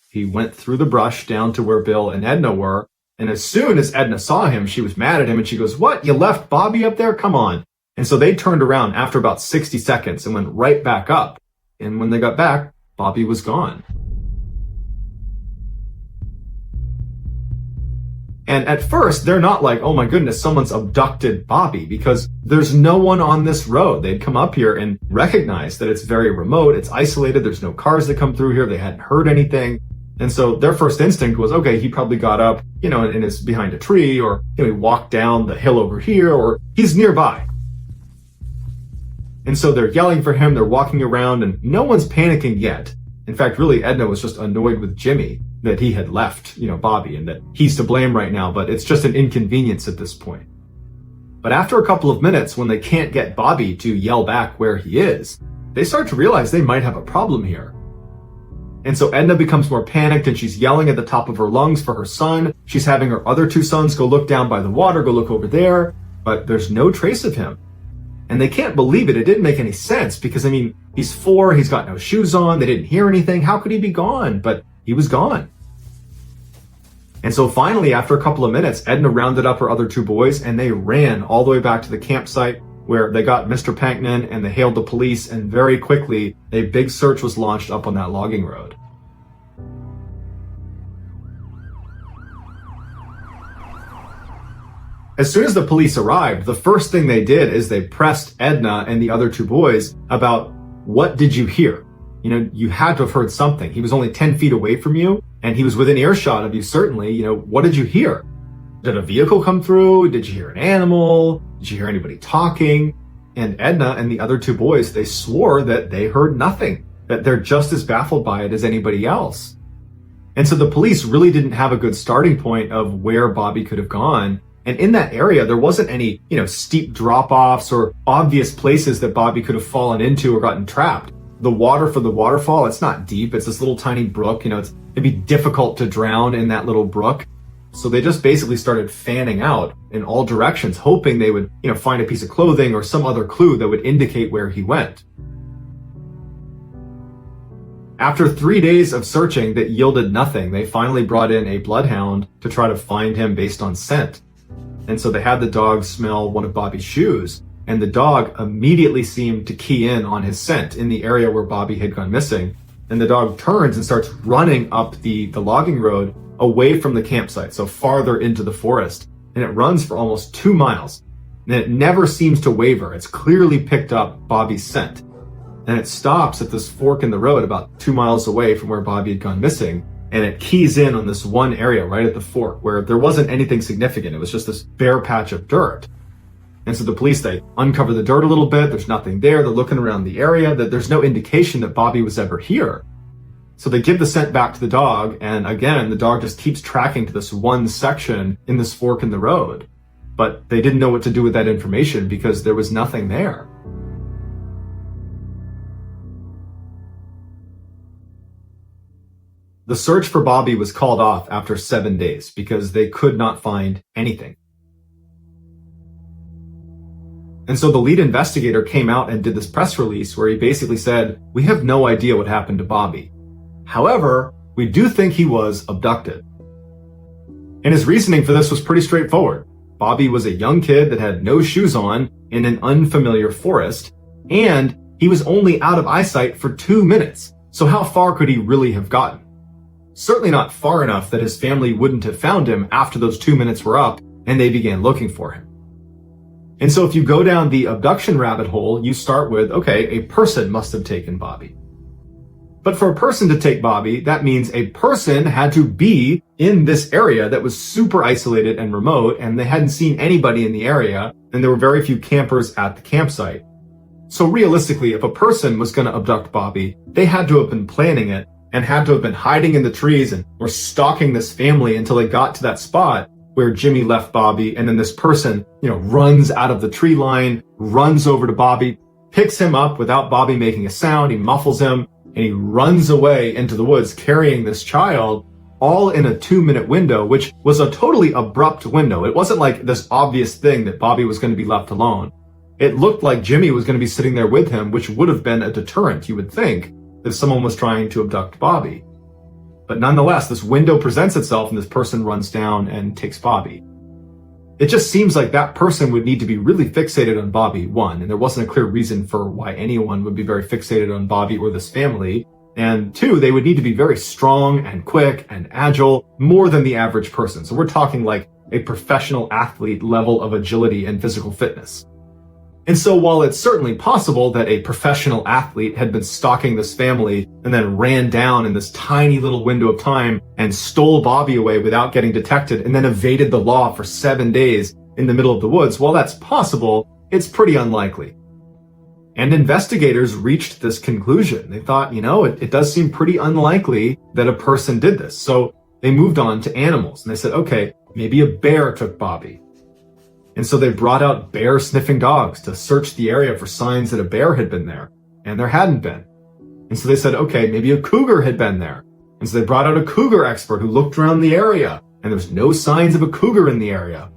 He went through the brush down to where Bill and Edna were. And as soon as Edna saw him, she was mad at him, and she goes, "What? You left Bobby up there? Come on." And so they turned around after about 60 seconds and went right back up. And when they got back, Bobby was gone. And at first, they're not like, oh my goodness, someone's abducted Bobby, because there's no one on this road. They'd come up here and recognize that it's very remote, it's isolated, there's no cars that come through here, they hadn't heard anything. And so their first instinct was, okay, he probably got up, and is behind a tree, or he walked down the hill over here, or he's nearby. And so they're yelling for him, they're walking around, and no one's panicking yet. In fact, really, Edna was just annoyed with Jimmy that he had left, Bobby, and that he's to blame right now, but it's just an inconvenience at this point. But after a couple of minutes, when they can't get Bobby to yell back where he is, they start to realize they might have a problem here. And so Edna becomes more panicked, and she's yelling at the top of her lungs for her son. She's having her other two sons go look down by the water, go look over there, but there's no trace of him. And they can't believe it. It didn't make any sense because, he's 4, he's got no shoes on, they didn't hear anything. How could he be gone? But he was gone. And so finally, after a couple of minutes, Edna rounded up her other two boys and they ran all the way back to the campsite where they got Mr. Panknin and they hailed the police, and very quickly, a big search was launched up on that logging road. As soon as the police arrived, the first thing they did is they pressed Edna and the other two boys about, what did you hear? You had to have heard something. He was only 10 feet away from you, and he was within earshot of you, certainly. What did you hear? Did a vehicle come through? Did you hear an animal? Did you hear anybody talking? And Edna and the other two boys, they swore that they heard nothing, that they're just as baffled by it as anybody else. And so the police really didn't have a good starting point of where Bobby could have gone. And in that area, there wasn't any, steep drop-offs or obvious places that Bobby could have fallen into or gotten trapped. The water for the waterfall, it's not deep. It's this little tiny brook. It'd be difficult to drown in that little brook. So they just basically started fanning out in all directions, hoping they would, find a piece of clothing or some other clue that would indicate where he went. After 3 days of searching that yielded nothing, they finally brought in a bloodhound to try to find him based on scent. And so they had the dog smell one of Bobby's shoes, and the dog immediately seemed to key in on his scent in the area where Bobby had gone missing. And the dog turns and starts running up the logging road away from the campsite, so farther into the forest. And it runs for almost 2 miles. And it never seems to waver. It's clearly picked up Bobby's scent. And it stops at this fork in the road about 2 miles away from where Bobby had gone missing. And it keys in on this one area right at the fork where there wasn't anything significant. It was just this bare patch of dirt. And so the police, they uncover the dirt a little bit. There's nothing there. They're looking around the area. That there's no indication that Bobby was ever here. So they give the scent back to the dog. And again, the dog just keeps tracking to this one section in this fork in the road. But they didn't know what to do with that information because there was nothing there. The search for Bobby was called off after 7 days because they could not find anything. And so the lead investigator came out and did this press release where he basically said, we have no idea what happened to Bobby. However, we do think he was abducted. And his reasoning for this was pretty straightforward. Bobby was a young kid that had no shoes on in an unfamiliar forest, and he was only out of eyesight for 2 minutes. So how far could he really have gotten? Certainly not far enough that his family wouldn't have found him after those 2 minutes were up and they began looking for him. And so if you go down the abduction rabbit hole, you start with, okay, a person must have taken Bobby. But for a person to take Bobby, that means a person had to be in this area that was super isolated and remote, and they hadn't seen anybody in the area, and there were very few campers at the campsite. So realistically, if a person was going to abduct Bobby, they had to have been planning it and had to have been hiding in the trees and were stalking this family until they got to that spot where Jimmy left Bobby, and then this person, runs out of the tree line, runs over to Bobby, picks him up without Bobby making a sound, he muffles him, and he runs away into the woods carrying this child, all in a 2-minute window, which was a totally abrupt window. It wasn't like this obvious thing that Bobby was going to be left alone. It looked like Jimmy was going to be sitting there with him, which would have been a deterrent, you would think, if someone was trying to abduct Bobby. But nonetheless, this window presents itself and this person runs down and takes Bobby. It just seems like that person would need to be really fixated on Bobby, one, and there wasn't a clear reason for why anyone would be very fixated on Bobby or this family. And two, they would need to be very strong and quick and agile, more than the average person. So we're talking like a professional athlete level of agility and physical fitness. And so while it's certainly possible that a professional athlete had been stalking this family and then ran down in this tiny little window of time and stole Bobby away without getting detected and then evaded the law for 7 days in the middle of the woods, while that's possible, it's pretty unlikely. And investigators reached this conclusion. They thought, it does seem pretty unlikely that a person did this. So they moved on to animals and they said, okay, maybe a bear took Bobby. And so they brought out bear sniffing dogs to search the area for signs that a bear had been there, and there hadn't been. And so they said, okay, maybe a cougar had been there. And so they brought out a cougar expert who looked around the area, and there was no signs of a cougar in the area.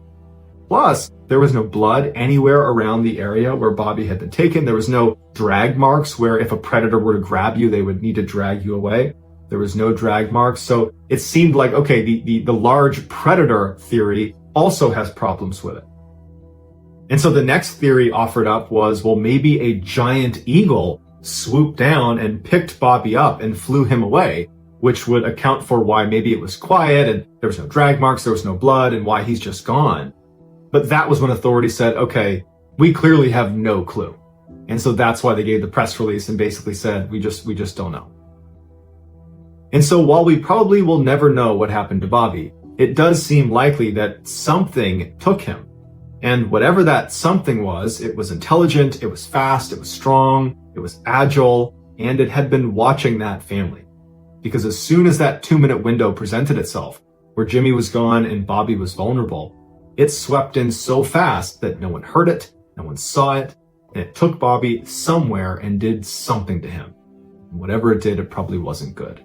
Plus, there was no blood anywhere around the area where Bobby had been taken. There was no drag marks where if a predator were to grab you, they would need to drag you away. There was no drag marks. So it seemed like, okay, the large predator theory also has problems with it. And so the next theory offered up was, well, maybe a giant eagle swooped down and picked Bobby up and flew him away, which would account for why maybe it was quiet and there was no drag marks, there was no blood, and why he's just gone. But that was when authorities said, okay, we clearly have no clue. And so that's why they gave the press release and basically said, we just don't know. And so while we probably will never know what happened to Bobby, it does seem likely that something took him. And whatever that something was, it was intelligent, it was fast, it was strong, it was agile, and it had been watching that family. Because as soon as that 2-minute window presented itself, where Jimmy was gone and Bobby was vulnerable, it swept in so fast that no one heard it, no one saw it, and it took Bobby somewhere and did something to him. And whatever it did, it probably wasn't good.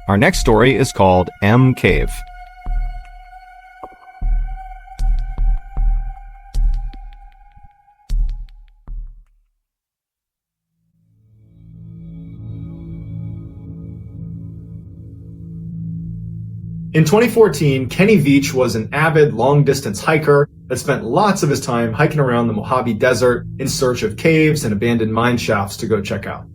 Our next story is called M Cave. In 2014, Kenny Veach was an avid long-distance hiker that spent lots of his time hiking around the Mojave Desert in search of caves and abandoned mine shafts to go check out.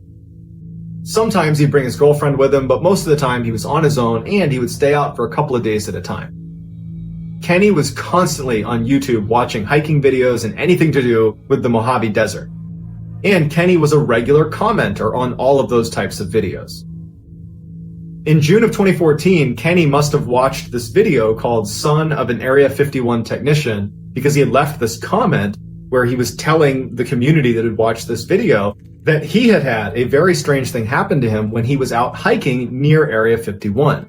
Sometimes he'd bring his girlfriend with him, but most of the time he was on his own and he would stay out for a couple of days at a time. Kenny was constantly on YouTube watching hiking videos and anything to do with the Mojave Desert. And Kenny was a regular commenter on all of those types of videos. In June of 2014, Kenny must have watched this video called Son of an Area 51 Technician because he had left this comment where he was telling the community that had watched this video that he had had a very strange thing happen to him when he was out hiking near Area 51.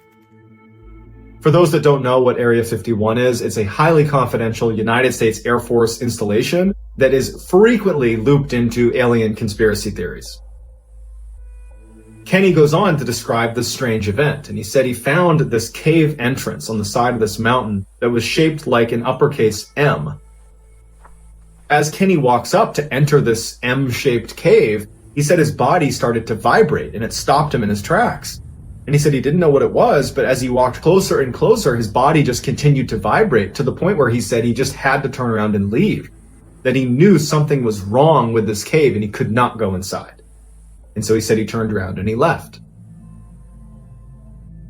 For those that don't know what Area 51 is, it's a highly confidential United States Air Force installation that is frequently looped into alien conspiracy theories. Kenny goes on to describe this strange event, and he said he found this cave entrance on the side of this mountain that was shaped like an uppercase M. As Kenny walks up to enter this M-shaped cave, he said his body started to vibrate and it stopped him in his tracks. And he said he didn't know what it was, but as he walked closer and closer, his body just continued to vibrate to the point where he said he just had to turn around and leave. That he knew something was wrong with this cave and he could not go inside. And so he said he turned around and he left.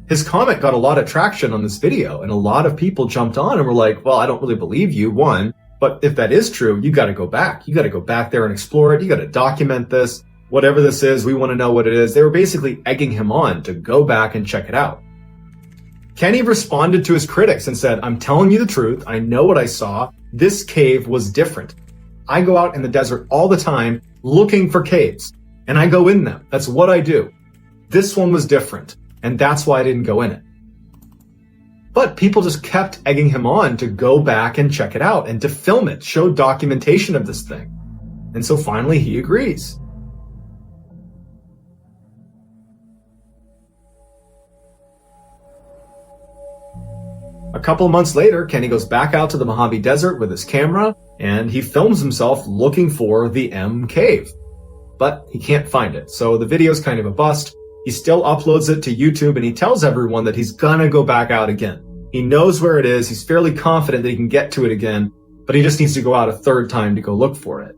His comment got a lot of traction on this video, and a lot of people jumped on and were like, well, I don't really believe you, one. But if that is true, you got to go back. You got to go back there and explore it. You got to document this. Whatever this is, we want to know what it is. They were basically egging him on to go back and check it out. Kenny responded to his critics and said, I'm telling you the truth. I know what I saw. This cave was different. I go out in the desert all the time looking for caves, and I go in them. That's what I do. This one was different, and that's why I didn't go in it. But people just kept egging him on to go back and check it out and to film it, show documentation of this thing. And so finally he agrees. A couple months later, Kenny goes back out to the Mojave Desert with his camera and he films himself looking for the M cave. But he can't find it, so the video's kind of a bust. He still uploads it to YouTube and he tells everyone that he's gonna go back out again. He knows where it is, he's fairly confident that he can get to it again, but he just needs to go out a third time to go look for it.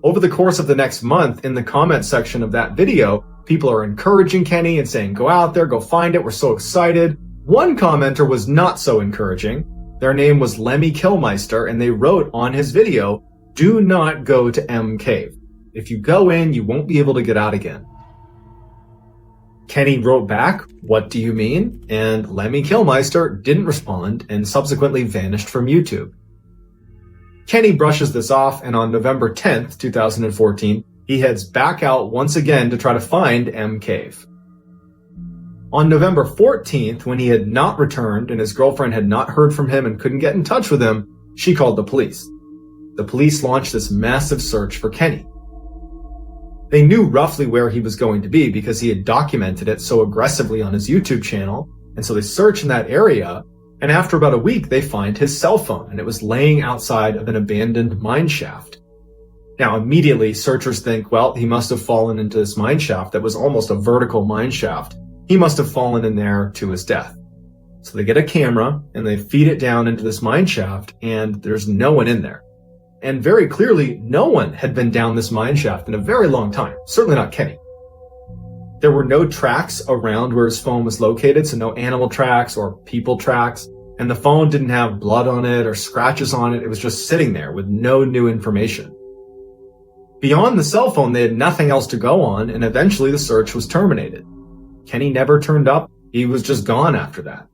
Over the course of the next month, in the comment section of that video, people are encouraging Kenny and saying, go out there, go find it, we're so excited. One commenter was not so encouraging. Their name was Lemmy Killmeister, and they wrote on his video, do not go to M Cave. If you go in, you won't be able to get out again. Kenny wrote back, what do you mean? And Lemmy Killmeister didn't respond and subsequently vanished from YouTube. Kenny brushes this off, and on November 10th, 2014, he heads back out once again to try to find M Cave. On November 14th, when he had not returned and his girlfriend had not heard from him and couldn't get in touch with him, she called the police. The police launched this massive search for Kenny. They knew roughly where he was going to be because he had documented it so aggressively on his YouTube channel, and so they search in that area, and after about a week, they find his cell phone, and it was laying outside of an abandoned mine shaft. Now, immediately, searchers think, well, he must have fallen into this mine shaft that was almost a vertical mine shaft. He must have fallen in there to his death. So they get a camera, and they feed it down into this mine shaft, and there's no one in there. And very clearly, no one had been down this mine shaft in a very long time. Certainly not Kenny. There were no tracks around where his phone was located, so no animal tracks or people tracks. And the phone didn't have blood on it or scratches on it. It was just sitting there with no new information. Beyond the cell phone, they had nothing else to go on, and eventually the search was terminated. Kenny never turned up. He was just gone after that.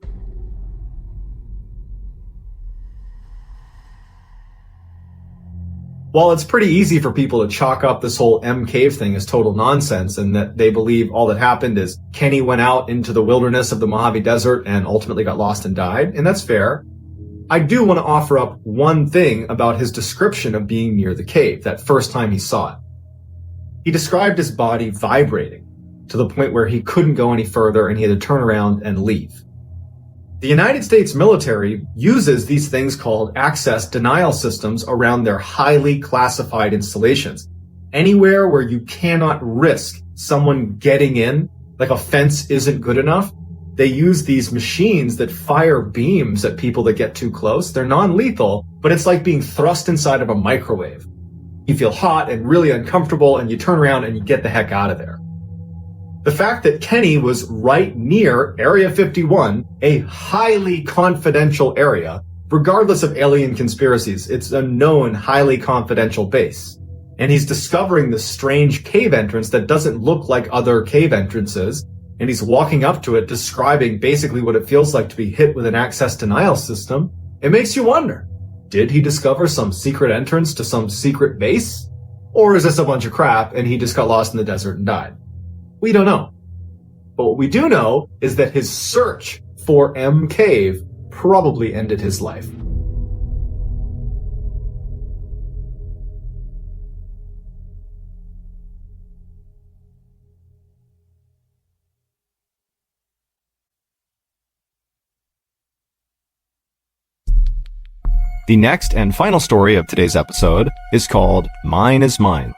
While it's pretty easy for people to chalk up this whole M Cave thing as total nonsense and that they believe all that happened is Kenny went out into the wilderness of the Mojave Desert and ultimately got lost and died, and that's fair, I do want to offer up one thing about his description of being near the cave, that first time he saw it. He described his body vibrating to the point where he couldn't go any further and he had to turn around and leave. The United States military uses these things called access denial systems around their highly classified installations. Anywhere where you cannot risk someone getting in, like a fence isn't good enough, they use these machines that fire beams at people that get too close. They're non-lethal, but it's like being thrust inside of a microwave. You feel hot and really uncomfortable, and you turn around and you get the heck out of there. The fact that Kenny was right near Area 51, a highly confidential area, regardless of alien conspiracies, it's a known highly confidential base. And he's discovering this strange cave entrance that doesn't look like other cave entrances, and he's walking up to it describing basically what it feels like to be hit with an access denial system. It makes you wonder, did he discover some secret entrance to some secret base? Or is this a bunch of crap and he just got lost in the desert and died? We don't know. But what we do know is that his search for M Cave probably ended his life. The next and final story of today's episode is called Mine is Mine.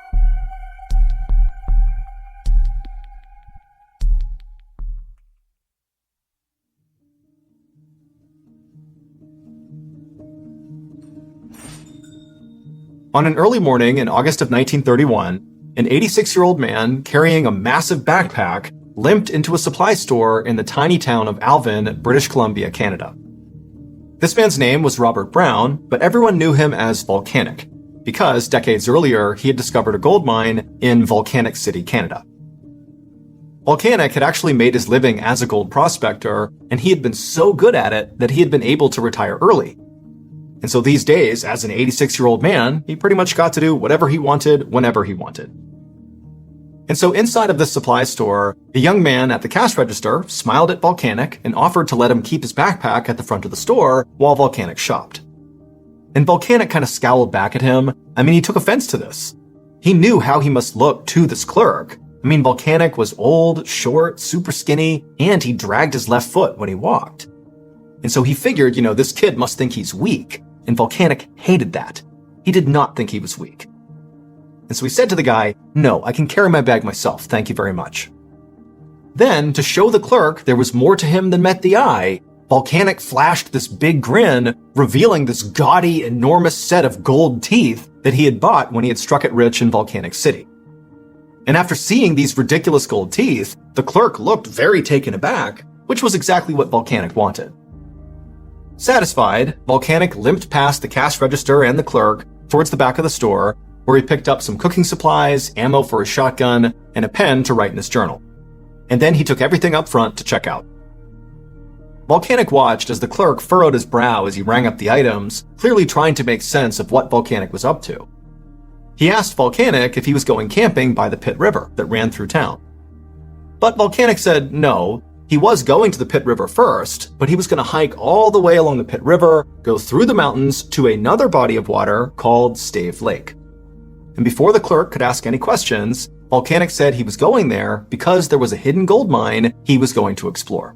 On an early morning in August of 1931, an 86-year-old man carrying a massive backpack limped into a supply store in the tiny town of Alvin, British Columbia, Canada. This man's name was Robert Brown, but everyone knew him as Volcanic, because decades earlier he had discovered a gold mine in Volcanic City, Canada. Volcanic had actually made his living as a gold prospector, and he had been so good at it that he had been able to retire early. And so these days, as an 86-year-old man, he pretty much got to do whatever he wanted, whenever he wanted. And so inside of this supply store, a young man at the cash register smiled at Volcanic and offered to let him keep his backpack at the front of the store while Volcanic shopped. And Volcanic kind of scowled back at him. I mean, he took offense to this. He knew how he must look to this clerk. I mean, Volcanic was old, short, super skinny, and he dragged his left foot when he walked. And so he figured, this kid must think he's weak. And Volcanic hated that. He did not think he was weak. And so he said to the guy, "No, I can carry my bag myself, thank you very much." Then, to show the clerk there was more to him than met the eye, Volcanic flashed this big grin, revealing this gaudy, enormous set of gold teeth that he had bought when he had struck it rich in Volcanic City. And after seeing these ridiculous gold teeth, the clerk looked very taken aback, which was exactly what Volcanic wanted. Satisfied, Volcanic limped past the cash register and the clerk towards the back of the store, where he picked up some cooking supplies, ammo for his shotgun, and a pen to write in his journal. And then he took everything up front to check out. Volcanic watched as the clerk furrowed his brow as he rang up the items, clearly trying to make sense of what Volcanic was up to. He asked Volcanic if he was going camping by the Pit River that ran through town. But Volcanic said no, he was going to the Pit River first, but he was going to hike all the way along the Pit River, go through the mountains to another body of water called Stave Lake. And before the clerk could ask any questions, Volcanic said he was going there because there was a hidden gold mine he was going to explore.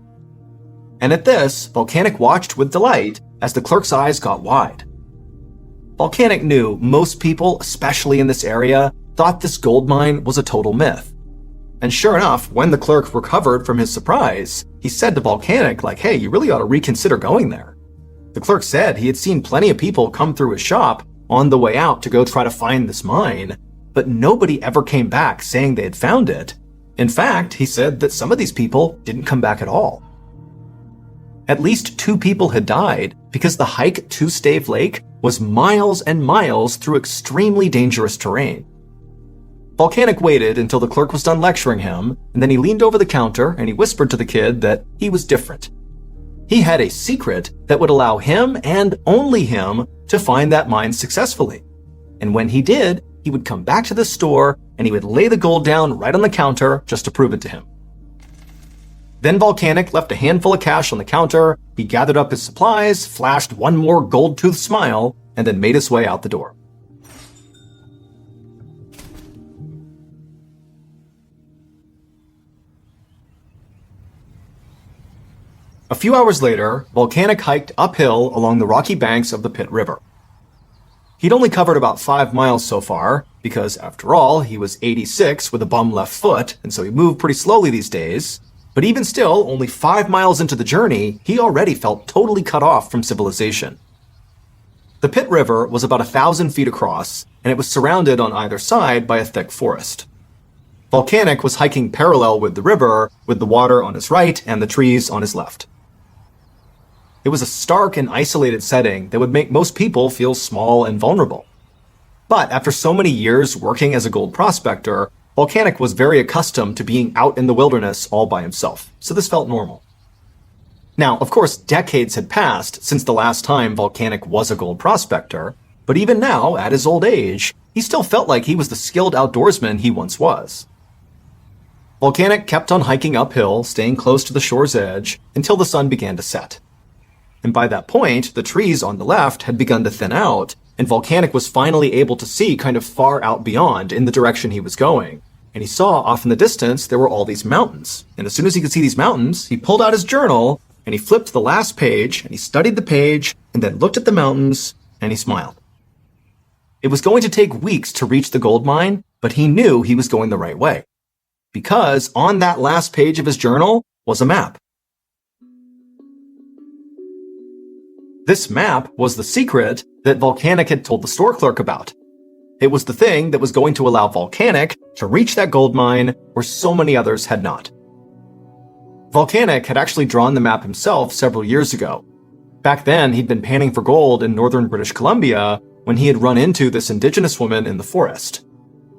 And at this, Volcanic watched with delight as the clerk's eyes got wide. Volcanic knew most people, especially in this area, thought this gold mine was a total myth. And sure enough, when the clerk recovered from his surprise, he said to Volcanic, hey, you really ought to reconsider going there. The clerk said he had seen plenty of people come through his shop on the way out to go try to find this mine, but nobody ever came back saying they had found it. In fact, he said that some of these people didn't come back at all. At least 2 people had died because the hike to Stave Lake was miles and miles through extremely dangerous terrain. Volcanic waited until the clerk was done lecturing him, and then he leaned over the counter and he whispered to the kid that he was different. He had a secret that would allow him and only him to find that mine successfully. And when he did, he would come back to the store and he would lay the gold down right on the counter just to prove it to him. Then Volcanic left a handful of cash on the counter, he gathered up his supplies, flashed one more gold-toothed smile, and then made his way out the door. A few hours later, Volcanic hiked uphill along the rocky banks of the Pit River. He'd only covered about 5 miles so far, because after all, he was 86 with a bum left foot, and so he moved pretty slowly these days. But even still, only 5 miles into the journey, he already felt totally cut off from civilization. The Pit River was about 1,000 feet across, and it was surrounded on either side by a thick forest. Volcanic was hiking parallel with the river, with the water on his right and the trees on his left. It was a stark and isolated setting that would make most people feel small and vulnerable. But after so many years working as a gold prospector, Volcanic was very accustomed to being out in the wilderness all by himself, so this felt normal. Now, of course, decades had passed since the last time Volcanic was a gold prospector, but even now, at his old age, he still felt like he was the skilled outdoorsman he once was. Volcanic kept on hiking uphill, staying close to the shore's edge, until the sun began to set. And by that point, the trees on the left had begun to thin out, and Volcanic was finally able to see kind of far out beyond in the direction he was going. And he saw off in the distance there were all these mountains. And as soon as he could see these mountains, he pulled out his journal, and he flipped to the last page, and he studied the page, and then looked at the mountains, and he smiled. It was going to take weeks to reach the gold mine, but he knew he was going the right way. Because on that last page of his journal was a map. This map was the secret that Volcanic had told the store clerk about. It was the thing that was going to allow Volcanic to reach that gold mine where so many others had not. Volcanic had actually drawn the map himself several years ago. Back then, he'd been panning for gold in northern British Columbia when he had run into this indigenous woman in the forest.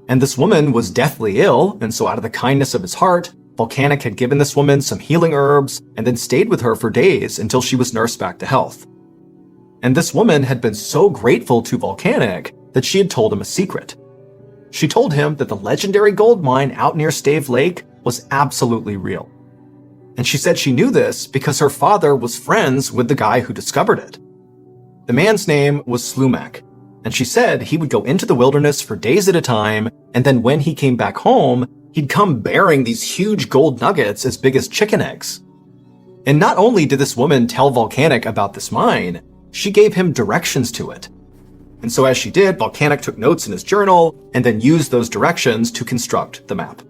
And this woman was deathly ill, and so out of the kindness of his heart, Volcanic had given this woman some healing herbs and then stayed with her for days until she was nursed back to health. And this woman had been so grateful to Volcanic that she had told him a secret. She told him that the legendary gold mine out near Stave Lake was absolutely real. And she said she knew this because her father was friends with the guy who discovered it. The man's name was Slumac, and she said he would go into the wilderness for days at a time, and then when he came back home, he'd come bearing these huge gold nuggets as big as chicken eggs. And not only did this woman tell Volcanic about this mine, she gave him directions to it. And so as she did, Volcanic took notes in his journal and then used those directions to construct the map.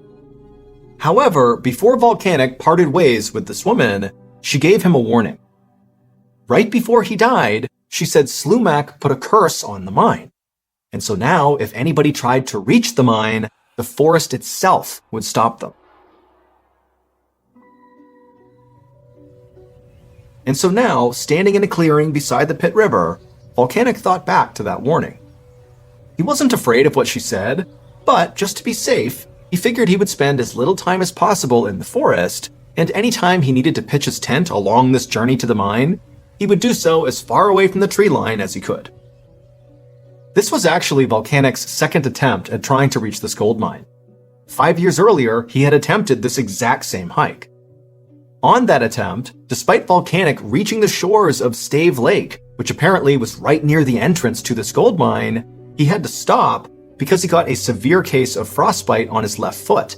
However, before Volcanic parted ways with this woman, she gave him a warning. right before he died, she said Slumac put a curse on the mine. And so now, if anybody tried to reach the mine, the forest itself would stop them. And so now, standing in a clearing beside the Pit River, Volcanic thought back to that warning. He wasn't afraid of what she said, but just to be safe, he figured he would spend as little time as possible in the forest, and any time he needed to pitch his tent along this journey to the mine, he would do so as far away from the tree line as he could. This was actually Volcanic's second attempt at trying to reach this gold mine. 5 years earlier, he had attempted this exact same hike. On that attempt, despite Volcanic reaching the shores of Stave Lake, which apparently was right near the entrance to this gold mine, he had to stop because he got a severe case of frostbite on his left foot.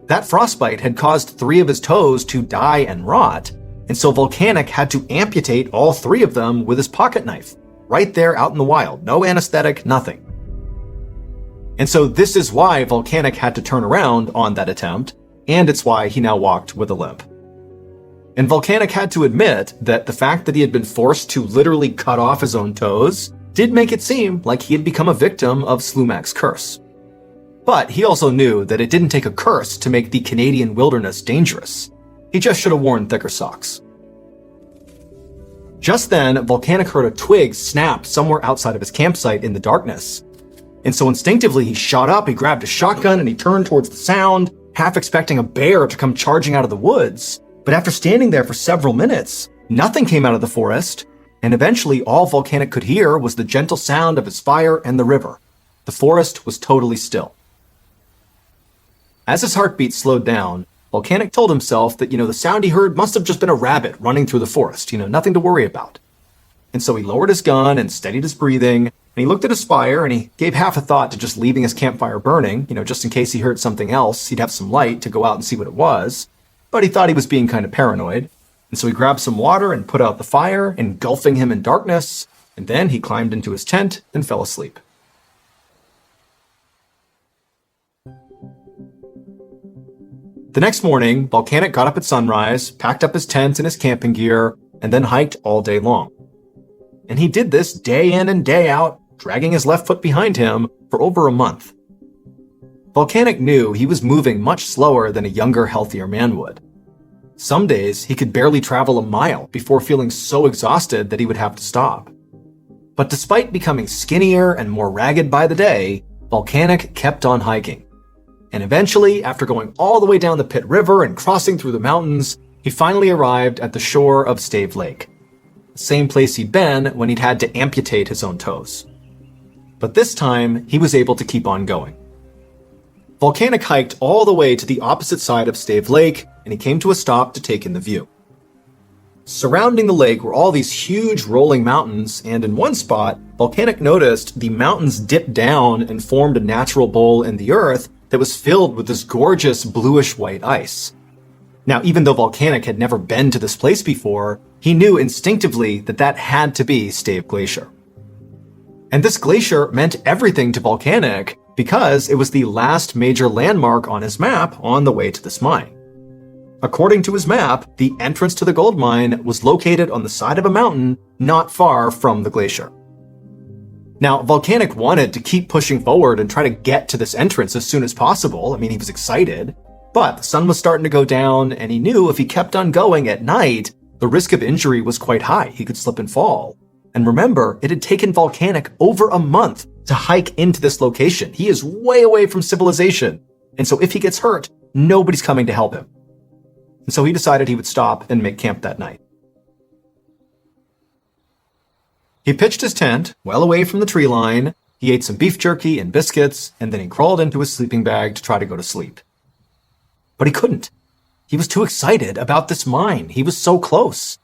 That frostbite had caused 3 of his toes to die and rot, and so Volcanic had to amputate all 3 of them with his pocket knife, right there out in the wild, no anesthetic, nothing. And so this is why Volcanic had to turn around on that attempt, and it's why he now walked with a limp. And Volcanic had to admit that the fact that he had been forced to literally cut off his own toes did make it seem like he had become a victim of Slumac's curse. But he also knew that it didn't take a curse to make the Canadian wilderness dangerous. He just should have worn thicker socks. Just then, Volcanic heard a twig snap somewhere outside of his campsite in the darkness. And so instinctively he shot up, he grabbed a shotgun, and he turned towards the sound, half expecting a bear to come charging out of the woods. But after standing there for several minutes, nothing came out of the forest, and eventually all Volcanic could hear was the gentle sound of his fire and the river. The forest was totally still. As his heartbeat slowed down, Volcanic told himself that, the sound he heard must have just been a rabbit running through the forest, nothing to worry about. And so he lowered his gun and steadied his breathing, and he looked at his fire and he gave half a thought to just leaving his campfire burning, just in case he heard something else, he'd have some light to go out and see what it was. But he thought he was being kind of paranoid, and so he grabbed some water and put out the fire, engulfing him in darkness, and then he climbed into his tent and fell asleep. The next morning, Volcanic got up at sunrise, packed up his tent and his camping gear, and then hiked all day long. And he did this day in and day out, dragging his left foot behind him for over a month. Volcanic knew he was moving much slower than a younger, healthier man would. Some days, he could barely travel a mile before feeling so exhausted that he would have to stop. But despite becoming skinnier and more ragged by the day, Volcanic kept on hiking. And eventually, after going all the way down the Pit River and crossing through the mountains, he finally arrived at the shore of Stave Lake, the same place he'd been when he'd had to amputate his own toes. But this time, he was able to keep on going. Volcanic hiked all the way to the opposite side of Stave Lake, and he came to a stop to take in the view. Surrounding the lake were all these huge rolling mountains, and in one spot, Volcanic noticed the mountains dipped down and formed a natural bowl in the earth that was filled with this gorgeous bluish-white ice. Now, even though Volcanic had never been to this place before, he knew instinctively that that had to be Stave Glacier. And this glacier meant everything to Volcanic because it was the last major landmark on his map on the way to this mine. According to his map, the entrance to the gold mine was located on the side of a mountain not far from the glacier. Now, Volcanic wanted to keep pushing forward and try to get to this entrance as soon as possible. He was excited, but the sun was starting to go down, and he knew if he kept on going at night, the risk of injury was quite high. He could slip and fall. And remember, it had taken Volcanic over a month to hike into this location. He is way away from civilization, and so if he gets hurt, nobody's coming to help him. And so he decided he would stop and make camp that night. He pitched his tent well away from the tree line, he ate some beef jerky and biscuits, and then he crawled into his sleeping bag to try to go to sleep. But he couldn't. He was too excited about this mine. He was so close.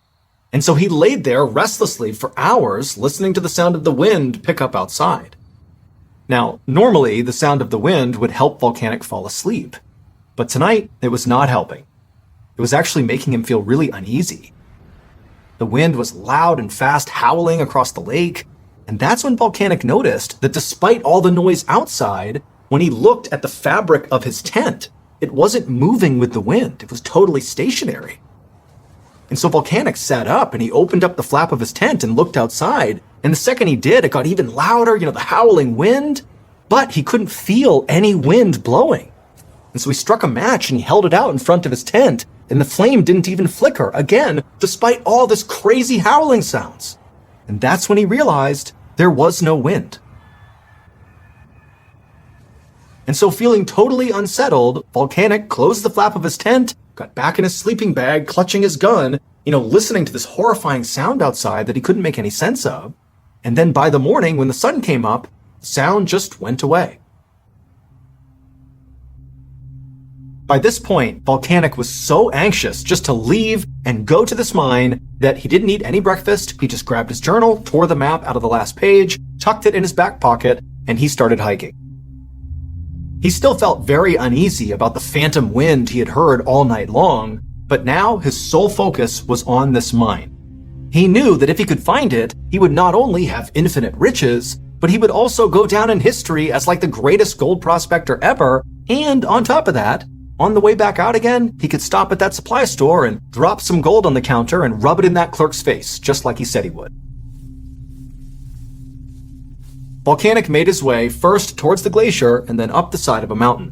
And so he laid there restlessly for hours, listening to the sound of the wind pick up outside. Now, normally, the sound of the wind would help Volcanic fall asleep. But tonight, it was not helping. It was actually making him feel really uneasy. The wind was loud and fast howling across the lake, and that's when Volcanic noticed that despite all the noise outside, when he looked at the fabric of his tent, it wasn't moving with the wind. It was totally stationary. And so Volcanic sat up and he opened up the flap of his tent and looked outside. And the second he did, it got even louder, the howling wind. But he couldn't feel any wind blowing. And so he struck a match and he held it out in front of his tent. And the flame didn't even flicker, again, despite all this crazy howling sounds. And that's when he realized there was no wind. And so feeling totally unsettled, Volcanic closed the flap of his tent, got back in his sleeping bag, clutching his gun, listening to this horrifying sound outside that he couldn't make any sense of. And then by the morning, when the sun came up, the sound just went away. By this point, Volcanic was so anxious just to leave and go to this mine that he didn't eat any breakfast. He just grabbed his journal, tore the map out of the last page, tucked it in his back pocket, and he started hiking. He still felt very uneasy about the phantom wind he had heard all night long, but now his sole focus was on this mine. He knew that if he could find it, he would not only have infinite riches, but he would also go down in history as like the greatest gold prospector ever, and on top of that, on the way back out again, he could stop at that supply store and drop some gold on the counter and rub it in that clerk's face, just like he said he would. Volcanic made his way first towards the glacier and then up the side of a mountain.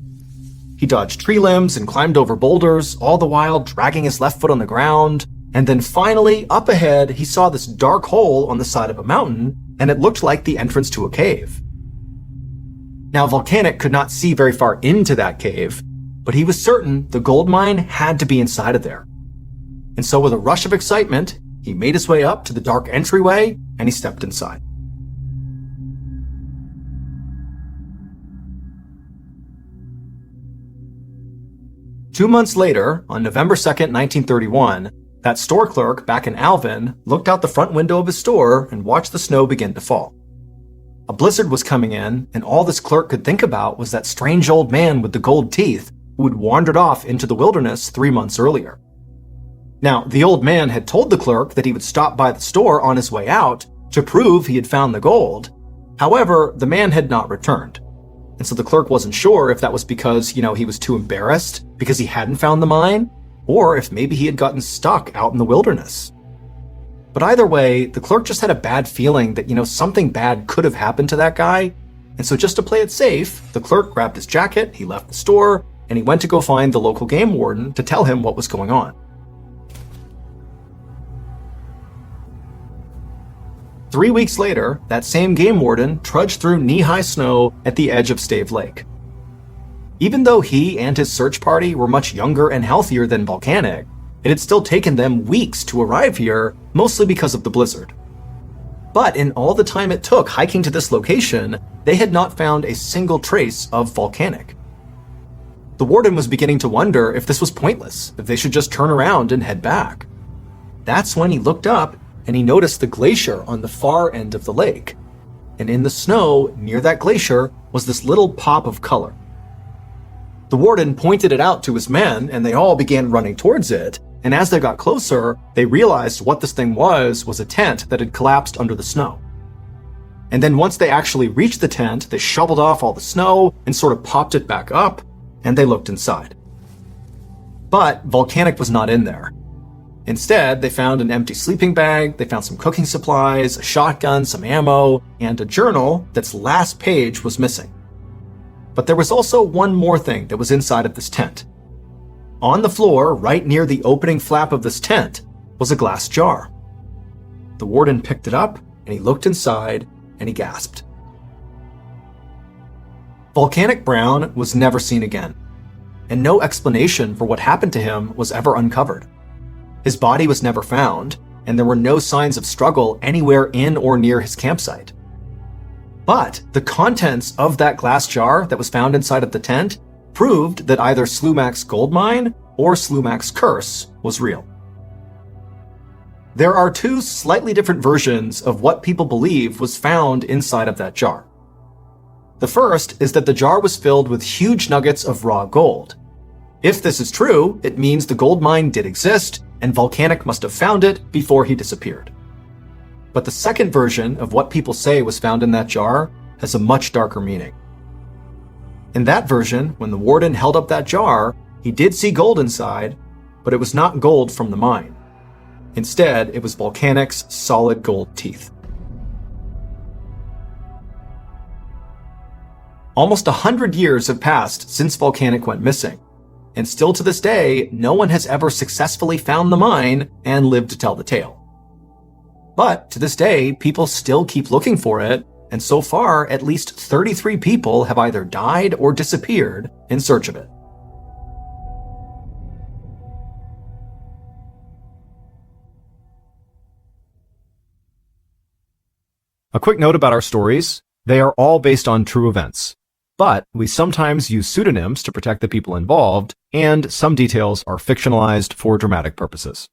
He dodged tree limbs and climbed over boulders, all the while dragging his left foot on the ground. And then finally, up ahead, he saw this dark hole on the side of a mountain, and it looked like the entrance to a cave. Now, Volcanic could not see very far into that cave, but he was certain the gold mine had to be inside of there. And so with a rush of excitement, he made his way up to the dark entryway, and he stepped inside. Two months later, on November 2nd, 1931, that store clerk back in Alvin looked out the front window of his store and watched the snow begin to fall. A blizzard was coming in, and all this clerk could think about was that strange old man with the gold teeth who had wandered off into the wilderness 3 months earlier. Now, the old man had told the clerk that he would stop by the store on his way out to prove he had found the gold. However, the man had not returned. And so the clerk wasn't sure if that was because, he was too embarrassed because he hadn't found the mine, or if maybe he had gotten stuck out in the wilderness. But either way, the clerk just had a bad feeling that, something bad could have happened to that guy. And so just to play it safe, the clerk grabbed his jacket, he left the store, and he went to go find the local game warden to tell him what was going on. 3 weeks later, that same game warden trudged through knee-high snow at the edge of Stave Lake. Even though he and his search party were much younger and healthier than Volcanic, it had still taken them weeks to arrive here, mostly because of the blizzard. But in all the time it took hiking to this location, they had not found a single trace of Volcanic. The warden was beginning to wonder if this was pointless, if they should just turn around and head back. That's when he looked up and he noticed the glacier on the far end of the lake. And in the snow near that glacier was this little pop of color. The warden pointed it out to his men, and they all began running towards it, and as they got closer, they realized what this thing was a tent that had collapsed under the snow. And then once they actually reached the tent, they shoveled off all the snow and sort of popped it back up, and they looked inside. But Volcanic was not in there. Instead, they found an empty sleeping bag, they found some cooking supplies, a shotgun, some ammo, and a journal that's last page was missing. But there was also one more thing that was inside of this tent. On the floor, right near the opening flap of this tent, was a glass jar. The warden picked it up, and he looked inside, and he gasped. Volcanic Brown was never seen again, and no explanation for what happened to him was ever uncovered. His body was never found, and there were no signs of struggle anywhere in or near his campsite. But the contents of that glass jar that was found inside of the tent proved that either Slumac's gold mine or Slumac's curse was real. There are two slightly different versions of what people believe was found inside of that jar. The first is that the jar was filled with huge nuggets of raw gold. If this is true, it means the gold mine did exist, and Volcanic must have found it before he disappeared. But the second version of what people say was found in that jar has a much darker meaning. In that version, when the warden held up that jar, he did see gold inside, but it was not gold from the mine. Instead, it was Volcanic's solid gold teeth. Almost 100 years have passed since Volcanic went missing, and still to this day, no one has ever successfully found the mine and lived to tell the tale. But to this day, people still keep looking for it, and so far, at least 33 people have either died or disappeared in search of it. A quick note about our stories. They are all based on true events, but we sometimes use pseudonyms to protect the people involved, and some details are fictionalized for dramatic purposes.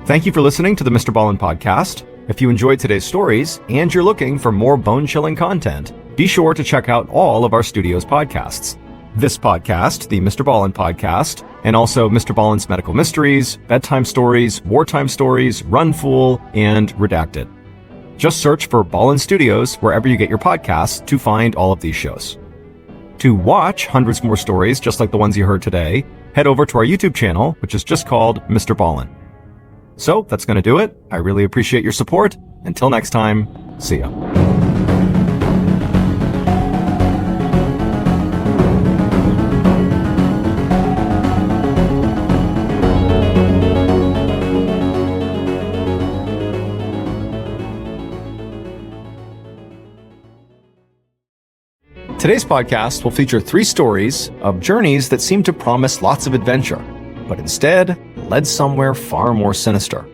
Thank you for listening to the MrBallen Podcast. If you enjoyed today's stories and you're looking for more bone-chilling content, be sure to check out all of our studio's podcasts. This podcast, the MrBallen Podcast, and also MrBallen's Medical Mysteries, Bedtime Stories, Wartime Stories, Run Fool, and Redacted. Just search for Ballen Studios wherever you get your podcasts to find all of these shows. To watch hundreds more stories just like the ones you heard today, head over to our YouTube channel, which is just called MrBallen. So that's going to do it. I really appreciate your support. Until next time, see ya. Today's podcast will feature 3 stories of journeys that seem to promise lots of adventure, but instead led somewhere far more sinister.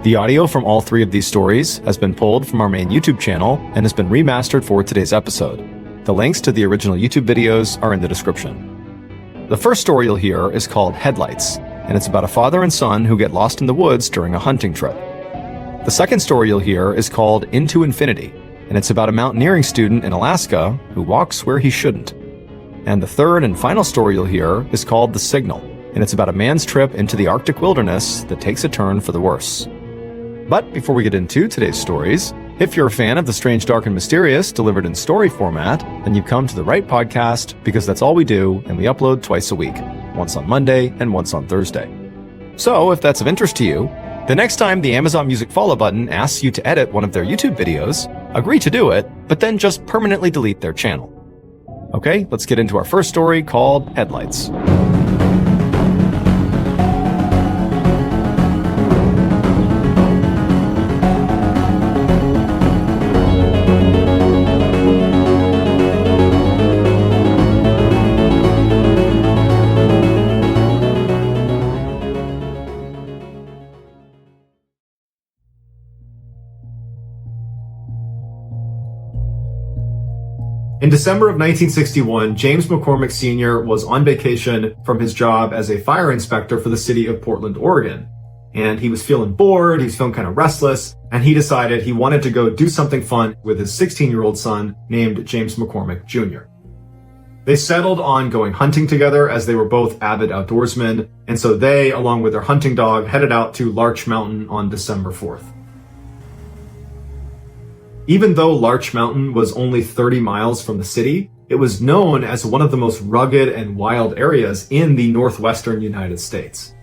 The audio from all 3 of these stories has been pulled from our main YouTube channel and has been remastered for today's episode. The links to the original YouTube videos are in the description. The first story you'll hear is called Headlights, and it's about a father and son who get lost in the woods during a hunting trip. The second story you'll hear is called Into Infinity, and it's about a mountaineering student in Alaska who walks where he shouldn't. And the third and final story you'll hear is called The Signal, and it's about a man's trip into the Arctic wilderness that takes a turn for the worse. But before we get into today's stories, if you're a fan of the strange, dark, and mysterious delivered in story format, then you've come to the right podcast, because that's all we do, and we upload twice a week, once on Monday and once on Thursday. So if that's of interest to you, the next time the Amazon Music follow button asks you to edit one of their YouTube videos, agree to do it, but then just permanently delete their channel. Okay, let's get into our first story called Headlights. In December of 1961, James McCormick Sr. was on vacation from his job as a fire inspector for the city of Portland, Oregon. And he was feeling bored, he was feeling kind of restless, and he decided he wanted to go do something fun with his 16-year-old son named James McCormick Jr. They settled on going hunting together as they were both avid outdoorsmen, and so they, along with their hunting dog, headed out to Larch Mountain on December 4th. Even though Larch Mountain was only 30 miles from the city, it was known as one of the most rugged and wild areas in the northwestern United States.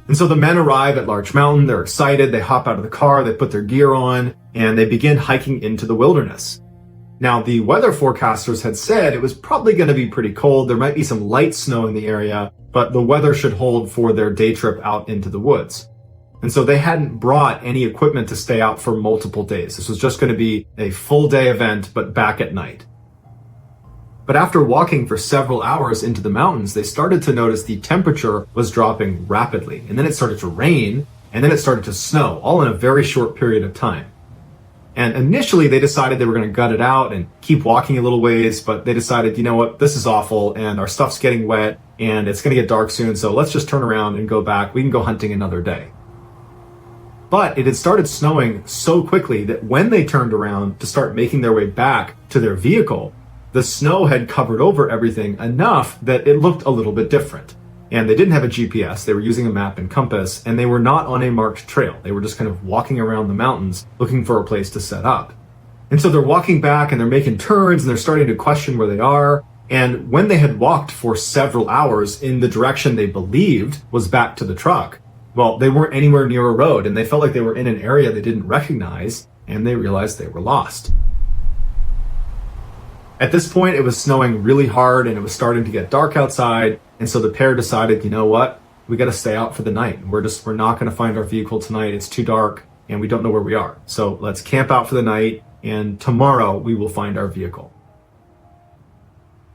And so the men arrive at Larch Mountain, they're excited, they hop out of the car, they put their gear on, and they begin hiking into the wilderness. Now, the weather forecasters had said it was probably going to be pretty cold, there might be some light snow in the area, but the weather should hold for their day trip out into the woods. And so they hadn't brought any equipment to stay out for multiple days. This was just going to be a full day event, but back at night. But after walking for several hours into the mountains, they started to notice the temperature was dropping rapidly. And then it started to rain, and then it started to snow, all in a very short period of time. And initially they decided they were going to gut it out and keep walking a little ways, but they decided, you know what, this is awful, and our stuff's getting wet, and it's going to get dark soon, so let's just turn around and go back. We can go hunting another day. But it had started snowing so quickly that when they turned around to start making their way back to their vehicle, the snow had covered over everything enough that it looked a little bit different. And they didn't have a GPS, they were using a map and compass, and they were not on a marked trail. They were just kind of walking around the mountains looking for a place to set up. And so they're walking back and they're making turns and they're starting to question where they are. And when they had walked for several hours in the direction they believed was back to the truck, well, they weren't anywhere near a road, and they felt like they were in an area they didn't recognize, and they realized they were lost. At this point, it was snowing really hard, and it was starting to get dark outside, and so the pair decided, you know what? We got to stay out for the night. We're not going to find our vehicle tonight. It's too dark, and we don't know where we are. So let's camp out for the night, and tomorrow we will find our vehicle.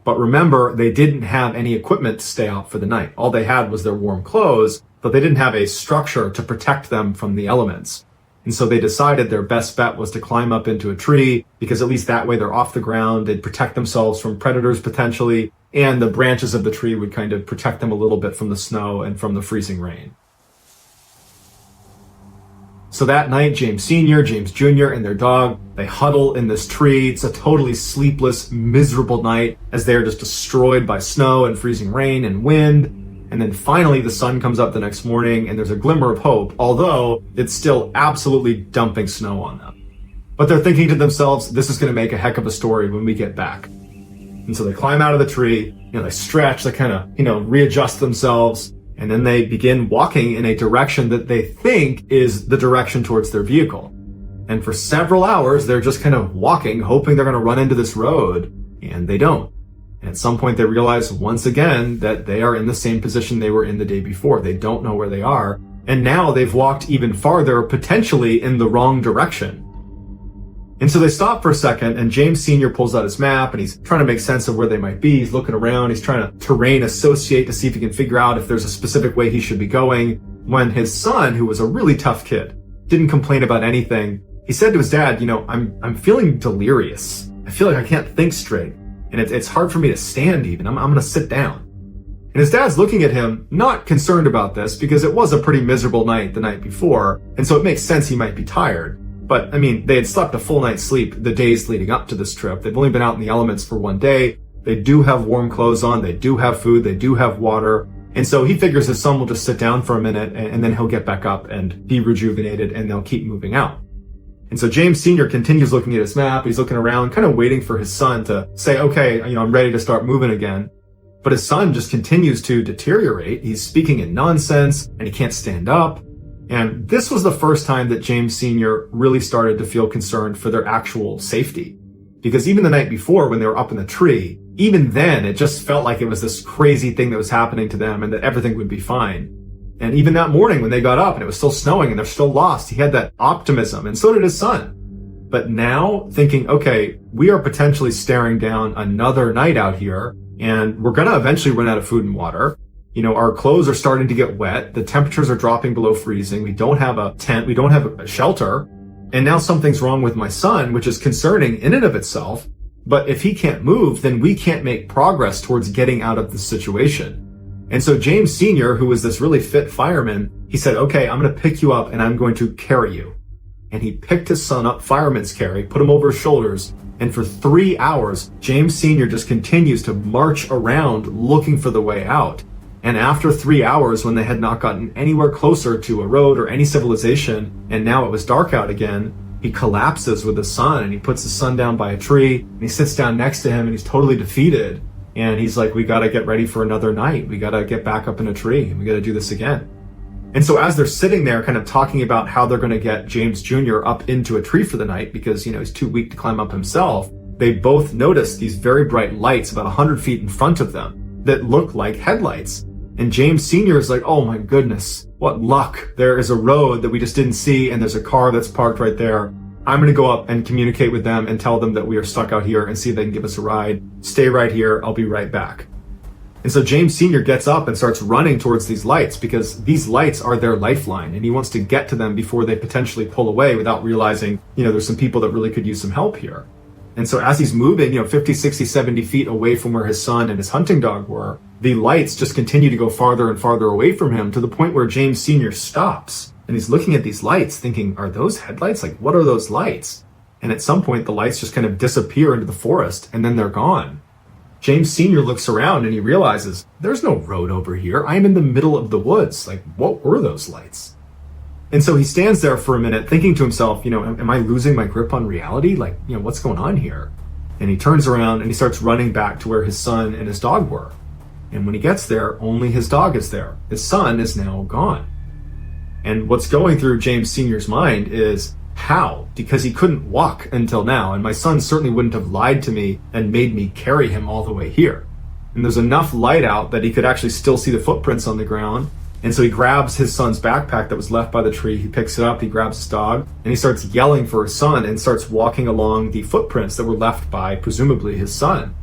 But remember, they didn't have any equipment to stay out for the night. All they had was their warm clothes, but they didn't have a structure to protect them from the elements. And so they decided their best bet was to climb up into a tree, because at least that way they're off the ground, they'd protect themselves from predators potentially, and the branches of the tree would kind of protect them a little bit from the snow and from the freezing rain. So that night, James Sr., James Jr., and their dog, they huddle in this tree. It's a totally sleepless, miserable night as they are just destroyed by snow and freezing rain and wind. And then finally the sun comes up the next morning and there's a glimmer of hope, although it's still absolutely dumping snow on them. But they're thinking to themselves, this is going to make a heck of a story when we get back. And so they climb out of the tree, they stretch, they kind of, readjust themselves. And then they begin walking in a direction that they think is the direction towards their vehicle. And for several hours, they're just kind of walking, hoping they're going to run into this road, and they don't. And at some point, they realize once again that they are in the same position they were in the day before. They don't know where they are. And now they've walked even farther, potentially in the wrong direction. And so they stop for a second, and James Sr. pulls out his map, and he's trying to make sense of where they might be. He's looking around. He's trying to terrain associate to see if he can figure out if there's a specific way he should be going. When his son, who was a really tough kid, didn't complain about anything, he said to his dad, I'm feeling delirious. I feel like I can't think straight, and it's hard for me to stand even. I'm going to sit down. And his dad's looking at him, not concerned about this, because it was a pretty miserable night the night before, and so it makes sense he might be tired. But, they had slept a full night's sleep the days leading up to this trip. They've only been out in the elements for one day. They do have warm clothes on. They do have food. They do have water. And so he figures his son will just sit down for a minute and then he'll get back up and be rejuvenated and they'll keep moving out. And so James Sr. continues looking at his map. He's looking around, kind of waiting for his son to say, okay, I'm ready to start moving again. But his son just continues to deteriorate. He's speaking in nonsense and he can't stand up. And this was the first time that James Sr. really started to feel concerned for their actual safety. Because even the night before, when they were up in the tree, even then, it just felt like it was this crazy thing that was happening to them and that everything would be fine. And even that morning when they got up and it was still snowing and they're still lost, he had that optimism, and so did his son. But now, thinking, okay, we are potentially staring down another night out here, and we're going to eventually run out of food and water. Our clothes are starting to get wet. The temperatures are dropping below freezing. We don't have a tent. We don't have a shelter. And now something's wrong with my son, which is concerning in and of itself. But if he can't move, then we can't make progress towards getting out of the situation. And so James Sr., who was this really fit fireman, he said, okay, I'm going to pick you up and I'm going to carry you. And he picked his son up, fireman's carry, put him over his shoulders. And for 3 hours, James Sr. just continues to march around looking for the way out. And after 3 hours, when they had not gotten anywhere closer to a road or any civilization, and now it was dark out again, he collapses with his son and he puts his son down by a tree and he sits down next to him and he's totally defeated. And he's like, we got to get ready for another night. We got to get back up in a tree and we got to do this again. And so as they're sitting there kind of talking about how they're going to get James Jr. up into a tree for the night because, he's too weak to climb up himself, they both notice these very bright lights about 100 feet in front of them that look like headlights. And James Sr. is like, oh my goodness, what luck. There is a road that we just didn't see and there's a car that's parked right there. I'm going to go up and communicate with them and tell them that we are stuck out here and see if they can give us a ride. Stay right here. I'll be right back. And so James Sr. gets up and starts running towards these lights because these lights are their lifeline and he wants to get to them before they potentially pull away without realizing, there's some people that really could use some help here. And so as he's moving, 50, 60, 70 feet away from where his son and his hunting dog were, the lights just continue to go farther and farther away from him to the point where James Sr. stops. And he's looking at these lights thinking, are those headlights? Like, what are those lights? And at some point, the lights just kind of disappear into the forest and then they're gone. James Sr. looks around and he realizes, there's no road over here. I'm in the middle of the woods. Like, what were those lights? And so he stands there for a minute thinking to himself, am I losing my grip on reality? Like, what's going on here? And he turns around and he starts running back to where his son and his dog were. And when he gets there, only his dog is there. His son is now gone. And what's going through James Sr.'s mind is, how? Because he couldn't walk until now, and my son certainly wouldn't have lied to me and made me carry him all the way here. And there's enough light out that he could actually still see the footprints on the ground. And so he grabs his son's backpack that was left by the tree, he picks it up, he grabs his dog, and he starts yelling for his son and starts walking along the footprints that were left by, presumably, his son.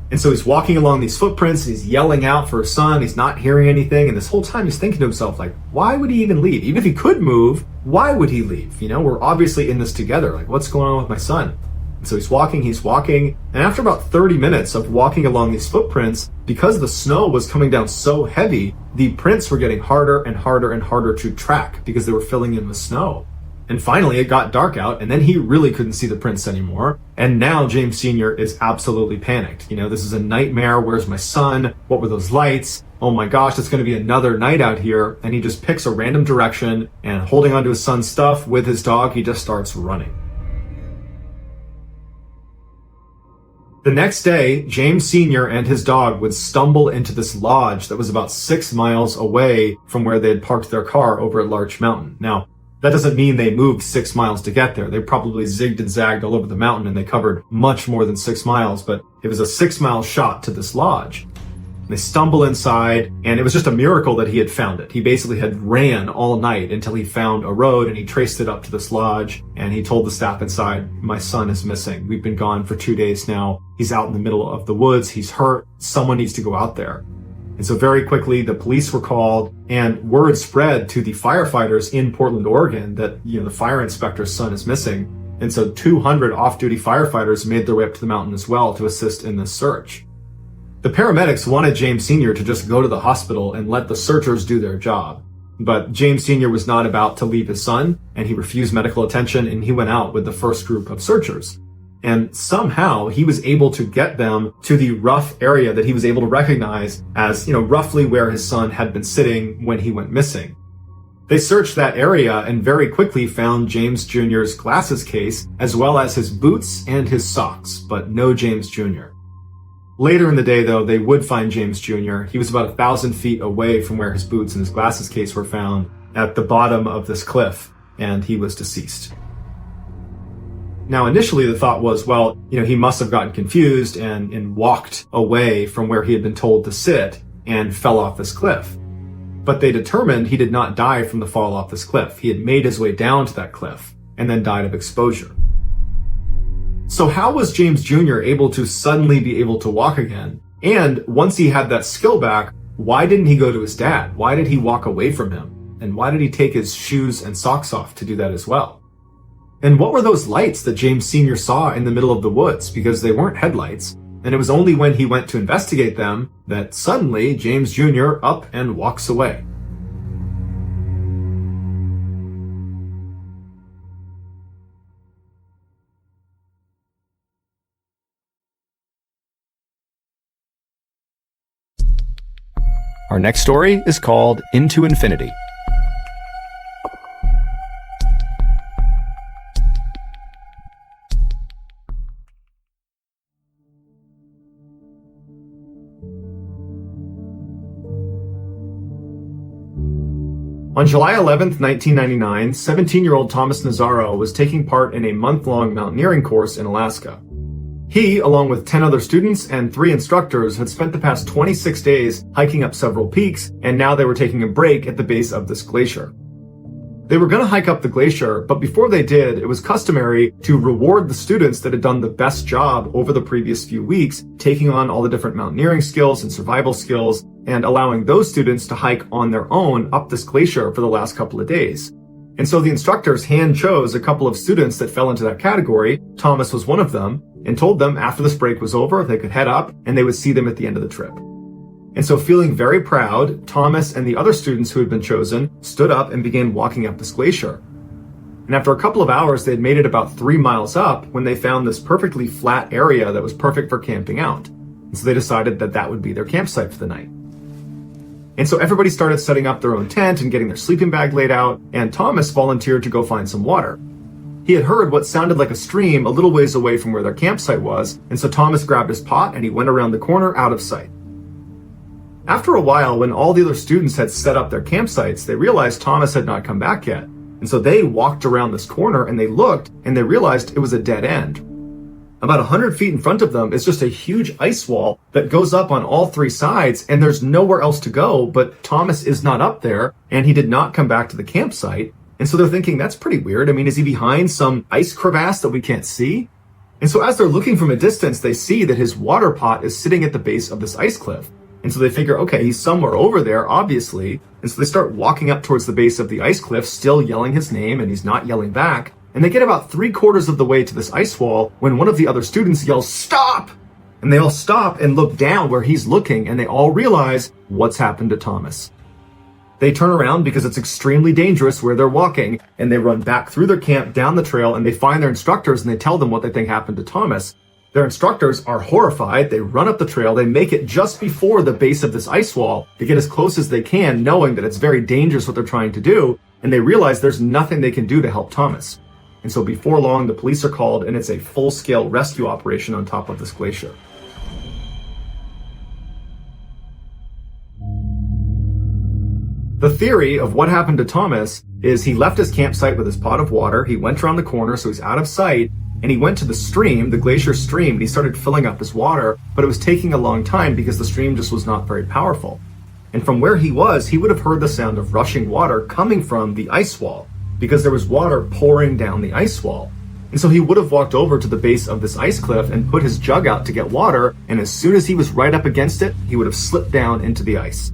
And so he's walking along these footprints, and he's yelling out for his son, he's not hearing anything, and this whole time he's thinking to himself, like, why would he even leave? Even if he could move, why would he leave? You know, we're obviously in this together, like, what's going on with my son? And so he's walking, and after about 30 minutes of walking along these footprints, because the snow was coming down so heavy, the prints were getting harder and harder and harder to track because they were filling in with snow. And finally, it got dark out, and then he really couldn't see the prints anymore. And now James Sr. is absolutely panicked. You know, this is a nightmare. Where's my son? What were those lights? Oh my gosh, it's going to be another night out here. And he just picks a random direction, and holding onto his son's stuff with his dog, he just starts running. The next day, James Sr. and his dog would stumble into this lodge that was about 6 miles away from where they had parked their car over at Larch Mountain. Now, that doesn't mean they moved 6 miles to get there. They probably zigged and zagged all over the mountain, and they covered much more than 6 miles, but it was a 6-mile shot to this lodge. And they stumble inside, and it was just a miracle that he had found it. He basically had ran all night until he found a road, and he traced it up to this lodge, and he told the staff inside, my son is missing. We've been gone for 2 days now. He's out in the middle of the woods. He's hurt. Someone needs to go out there. And so very quickly, the police were called, and word spread to the firefighters in Portland, Oregon that, you know, the fire inspector's son is missing. And so 200 off-duty firefighters made their way up to the mountain as well to assist in this search. The paramedics wanted James Sr. to just go to the hospital and let the searchers do their job. But James Sr. was not about to leave his son, and he refused medical attention, and he went out with the first group of searchers. And somehow he was able to get them to the rough area that he was able to recognize as, you know, roughly where his son had been sitting when he went missing. They searched that area and very quickly found James Jr.'s glasses case, as well as his boots and his socks, but no James Jr. Later in the day, though, they would find James Jr. He was about 1,000 feet away from where his boots and his glasses case were found at the bottom of this cliff, and he was deceased. Now, initially, the thought was, well, you know, he must have gotten confused and walked away from where he had been told to sit and fell off this cliff. But they determined he did not die from the fall off this cliff. He had made his way down to that cliff and then died of exposure. So how was James Jr. able to suddenly be able to walk again? And once he had that skill back, why didn't he go to his dad? Why did he walk away from him? And why did he take his shoes and socks off to do that as well? And what were those lights that James Sr. saw in the middle of the woods? Because they weren't headlights. And it was only when he went to investigate them that suddenly James Jr. up and walks away. Our next story is called Into Infinity. On July 11th, 1999, 17-year-old Thomas Nazaro was taking part in a month-long mountaineering course in Alaska. He, along with 10 other students and 3 instructors, had spent the past 26 days hiking up several peaks, and now they were taking a break at the base of this glacier. They were going to hike up the glacier, but before they did, it was customary to reward the students that had done the best job over the previous few weeks, taking on all the different mountaineering skills and survival skills, and allowing those students to hike on their own up this glacier for the last couple of days. And so the instructors hand chose a couple of students that fell into that category. Thomas was one of them, and told them after this break was over, they could head up and they would see them at the end of the trip. And so feeling very proud, Thomas and the other students who had been chosen stood up and began walking up this glacier. And after a couple of hours, they had made it about 3 miles up when they found this perfectly flat area that was perfect for camping out. And so they decided that that would be their campsite for the night. And so everybody started setting up their own tent and getting their sleeping bag laid out, and Thomas volunteered to go find some water. he had heard what sounded like a stream a little ways away from where their campsite was, and so Thomas grabbed his pot and he went around the corner out of sight. After a while, when all the other students had set up their campsites, they realized Thomas had not come back yet. And so they walked around this corner and they looked and they realized it was a dead end. About 100 feet in front of them is just a huge ice wall that goes up on all three sides, and there's nowhere else to go, but Thomas is not up there and he did not come back to the campsite. And so they're thinking, that's pretty weird. I mean, is he behind some ice crevasse that we can't see? And so as they're looking from a distance, they see that his water pot is sitting at the base of this ice cliff. And so they figure, okay, he's somewhere over there, obviously. And so they start walking up towards the base of the ice cliff, still yelling his name, and he's not yelling back. And they get about 3/4 of the way to this ice wall when one of the other students yells, "Stop!" And they all stop and look down where he's looking, and they all realize what's happened to Thomas. They turn around because it's extremely dangerous where they're walking, and they run back through their camp down the trail, and they find their instructors, and they tell them what they think happened to Thomas. Their instructors are horrified. They run up the trail. They make it just before the base of this ice wall to get as close as they can, knowing that it's very dangerous what they're trying to do, and they realize there's nothing they can do to help Thomas. And so before long, the police are called, and it's a full-scale rescue operation on top of this glacier. The theory of what happened to Thomas is he left his campsite with his pot of water, he went around the corner so he's out of sight, and he went to the stream, the glacier stream, and he started filling up his water, but it was taking a long time because the stream just was not very powerful. And from where he was, he would have heard the sound of rushing water coming from the ice wall, because there was water pouring down the ice wall. And so he would have walked over to the base of this ice cliff and put his jug out to get water, and as soon as he was right up against it, he would have slipped down into the ice.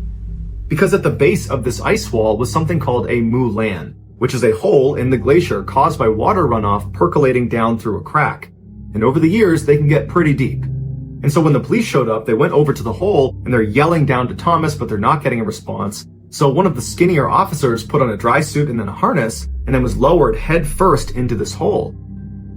Because at the base of this ice wall was something called a moulin, which is a hole in the glacier caused by water runoff percolating down through a crack. And over the years, they can get pretty deep. And so when the police showed up, they went over to the hole and they're yelling down to Thomas, but they're not getting a response. So one of the skinnier officers put on a dry suit and then a harness and then was lowered head first into this hole.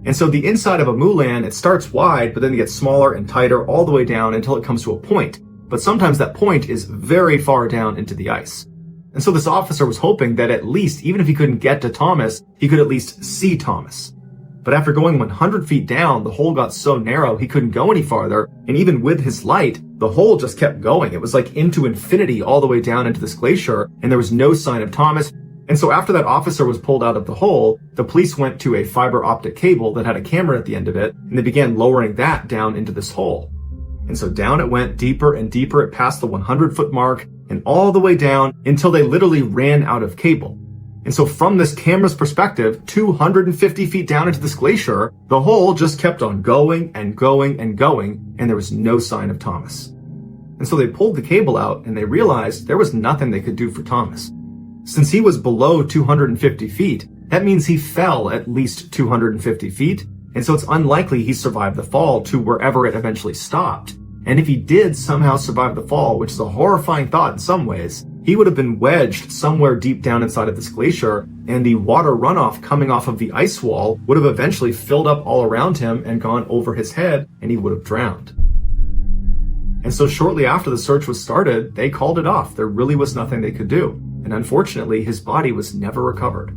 And so the inside of a moulin, it starts wide, but then it gets smaller and tighter all the way down until it comes to a point. But sometimes that point is very far down into the ice. And so this officer was hoping that at least, even if he couldn't get to Thomas, he could at least see Thomas. But after going 100 feet down, the hole got so narrow he couldn't go any farther, and even with his light, the hole just kept going. It was like into infinity all the way down into this glacier, and there was no sign of Thomas. And so after that officer was pulled out of the hole, the police went to a fiber optic cable that had a camera at the end of it, and they began lowering that down into this hole. And so down it went, deeper and deeper. It passed the 100-foot mark and all the way down until they literally ran out of cable. And so from this camera's perspective, 250 feet down into this glacier, the hole just kept on going and going and going, and there was no sign of Thomas. And so they pulled the cable out and they realized there was nothing they could do for Thomas. Since he was below 250 feet, that means he fell at least 250 feet. And so it's unlikely he survived the fall to wherever it eventually stopped. And if he did somehow survive the fall, which is a horrifying thought in some ways, he would have been wedged somewhere deep down inside of this glacier, and the water runoff coming off of the ice wall would have eventually filled up all around him and gone over his head, and he would have drowned. And so shortly after the search was started, they called it off. There really was nothing they could do. And unfortunately, his body was never recovered.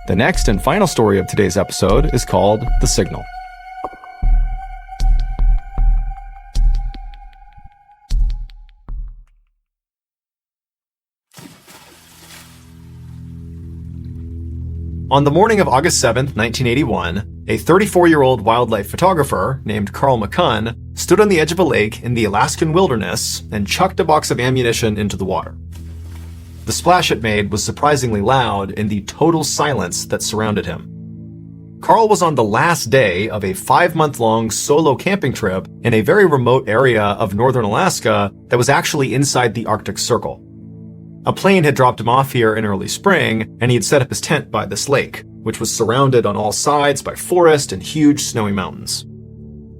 The next and final story of today's episode is called The Signal. On the morning of August 7th, 1981, a 34-year-old wildlife photographer named Carl McCunn stood on the edge of a lake in the Alaskan wilderness and chucked a box of ammunition into the water. The splash it made was surprisingly loud in the total silence that surrounded him. Carl was on the last day of a 5-month-long solo camping trip in a very remote area of northern Alaska that was actually inside the Arctic Circle. A plane had dropped him off here in early spring, and he had set up his tent by this lake, which was surrounded on all sides by forest and huge snowy mountains.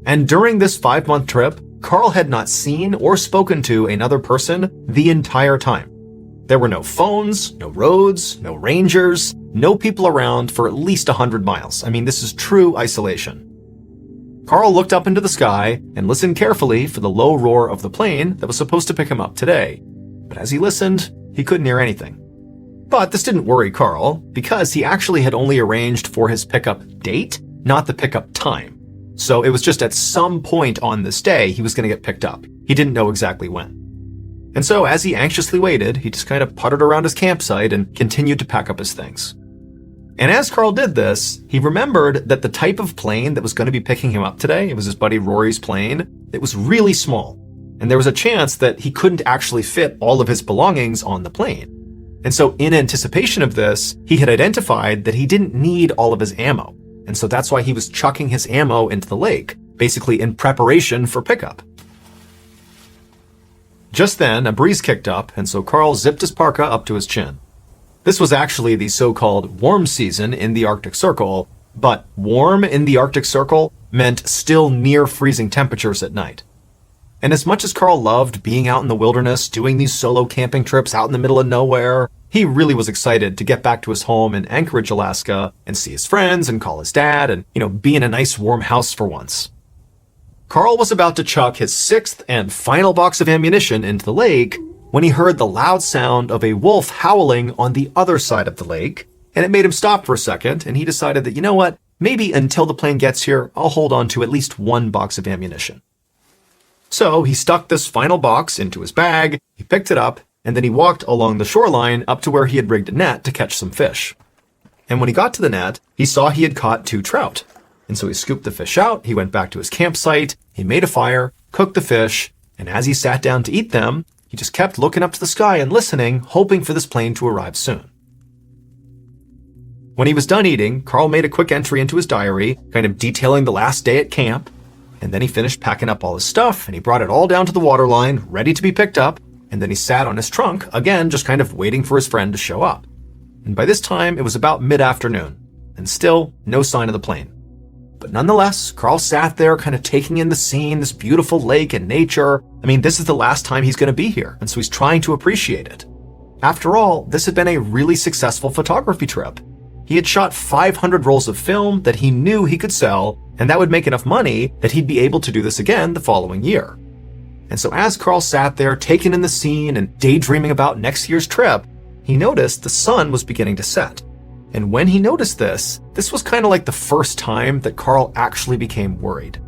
And during this 5-month trip, Carl had not seen or spoken to another person the entire time. There were no phones, no roads, no rangers, no people around for at least 100 miles. I mean, this is true isolation. Carl looked up into the sky and listened carefully for the low roar of the plane that was supposed to pick him up today. But as he listened, he couldn't hear anything. But this didn't worry Carl, because he actually had only arranged for his pickup date, not the pickup time. So it was just at some point on this day he was going to get picked up. He didn't know exactly when. And so as he anxiously waited, he just kind of puttered around his campsite and continued to pack up his things. And as Carl did this, he remembered that the type of plane that was going to be picking him up today, it was his buddy Rory's plane, it was really small. And there was a chance that he couldn't actually fit all of his belongings on the plane. And so in anticipation of this, he had identified that he didn't need all of his ammo. And so that's why he was chucking his ammo into the lake, basically in preparation for pickup. Just then, a breeze kicked up, and so Carl zipped his parka up to his chin. This was actually the so-called warm season in the Arctic Circle, but warm in the Arctic Circle meant still near freezing temperatures at night. And as much as Carl loved being out in the wilderness, doing these solo camping trips out in the middle of nowhere, he really was excited to get back to his home in Anchorage, Alaska, and see his friends and call his dad and, be in a nice warm house for once. Carl was about to chuck his sixth and final box of ammunition into the lake when he heard the loud sound of a wolf howling on the other side of the lake, and it made him stop for a second, and he decided that, maybe until the plane gets here, I'll hold on to at least one box of ammunition. So he stuck this final box into his bag, he picked it up, and then he walked along the shoreline up to where he had rigged a net to catch some fish. And when he got to the net, he saw he had caught 2 trout. And so he scooped the fish out, he went back to his campsite, he made a fire, cooked the fish, and as he sat down to eat them, he just kept looking up to the sky and listening, hoping for this plane to arrive soon. When he was done eating, Carl made a quick entry into his diary, kind of detailing the last day at camp, and then he finished packing up all his stuff, and he brought it all down to the waterline, ready to be picked up, and then he sat on his trunk, again just kind of waiting for his friend to show up. And by this time, it was about mid-afternoon, and still no sign of the plane. But nonetheless, Carl sat there kind of taking in the scene, this beautiful lake and nature. This is the last time he's going to be here, and so he's trying to appreciate it. After all, this had been a really successful photography trip. He had shot 500 rolls of film that he knew he could sell, and that would make enough money that he'd be able to do this again the following year. And so as Carl sat there taking in the scene and daydreaming about next year's trip, he noticed the sun was beginning to set. And when he noticed this was kind of like the first time that Carl actually became worried.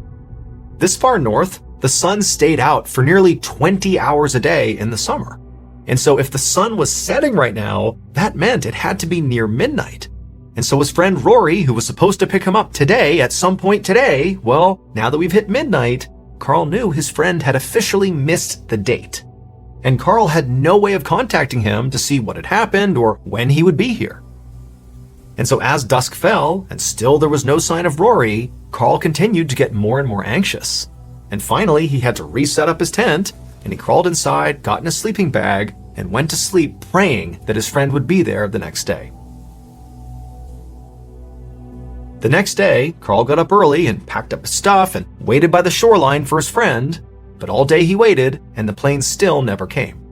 This far north, the sun stayed out for nearly 20 hours a day in the summer. And so if the sun was setting right now, that meant it had to be near midnight. And so his friend Rory, who was supposed to pick him up today at some point today, well, now that we've hit midnight, Carl knew his friend had officially missed the date. And Carl had no way of contacting him to see what had happened or when he would be here. And so as dusk fell, and still there was no sign of Rory, Carl continued to get more and more anxious. And finally, he had to reset up his tent, and he crawled inside, got in a sleeping bag, and went to sleep praying that his friend would be there the next day. The next day, Carl got up early and packed up his stuff and waited by the shoreline for his friend, but all day he waited, and the plane still never came.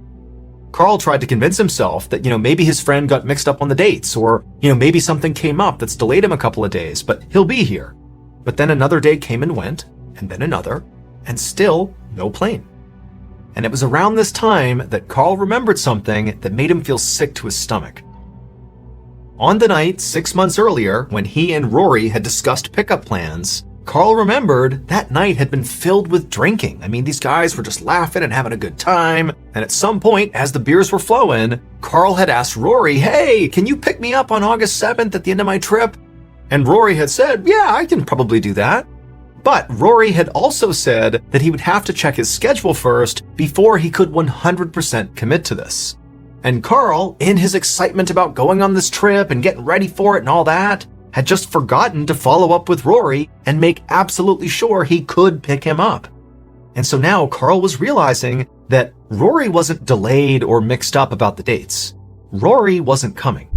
Carl tried to convince himself that, maybe his friend got mixed up on the dates, or, maybe something came up that's delayed him a couple of days, but he'll be here. But then another day came and went, and then another, and still no plane. And it was around this time that Carl remembered something that made him feel sick to his stomach. On the night 6 months earlier, when he and Rory had discussed pickup plans, Carl remembered that night had been filled with drinking. These guys were just laughing and having a good time. And at some point, as the beers were flowing, Carl had asked Rory, "Hey, can you pick me up on August 7th at the end of my trip?" And Rory had said, "Yeah, I can probably do that." But Rory had also said that he would have to check his schedule first before he could 100% commit to this. And Carl, in his excitement about going on this trip and getting ready for it and all that, had just forgotten to follow up with Rory and make absolutely sure he could pick him up. And so now Carl was realizing that Rory wasn't delayed or mixed up about the dates. Rory wasn't coming.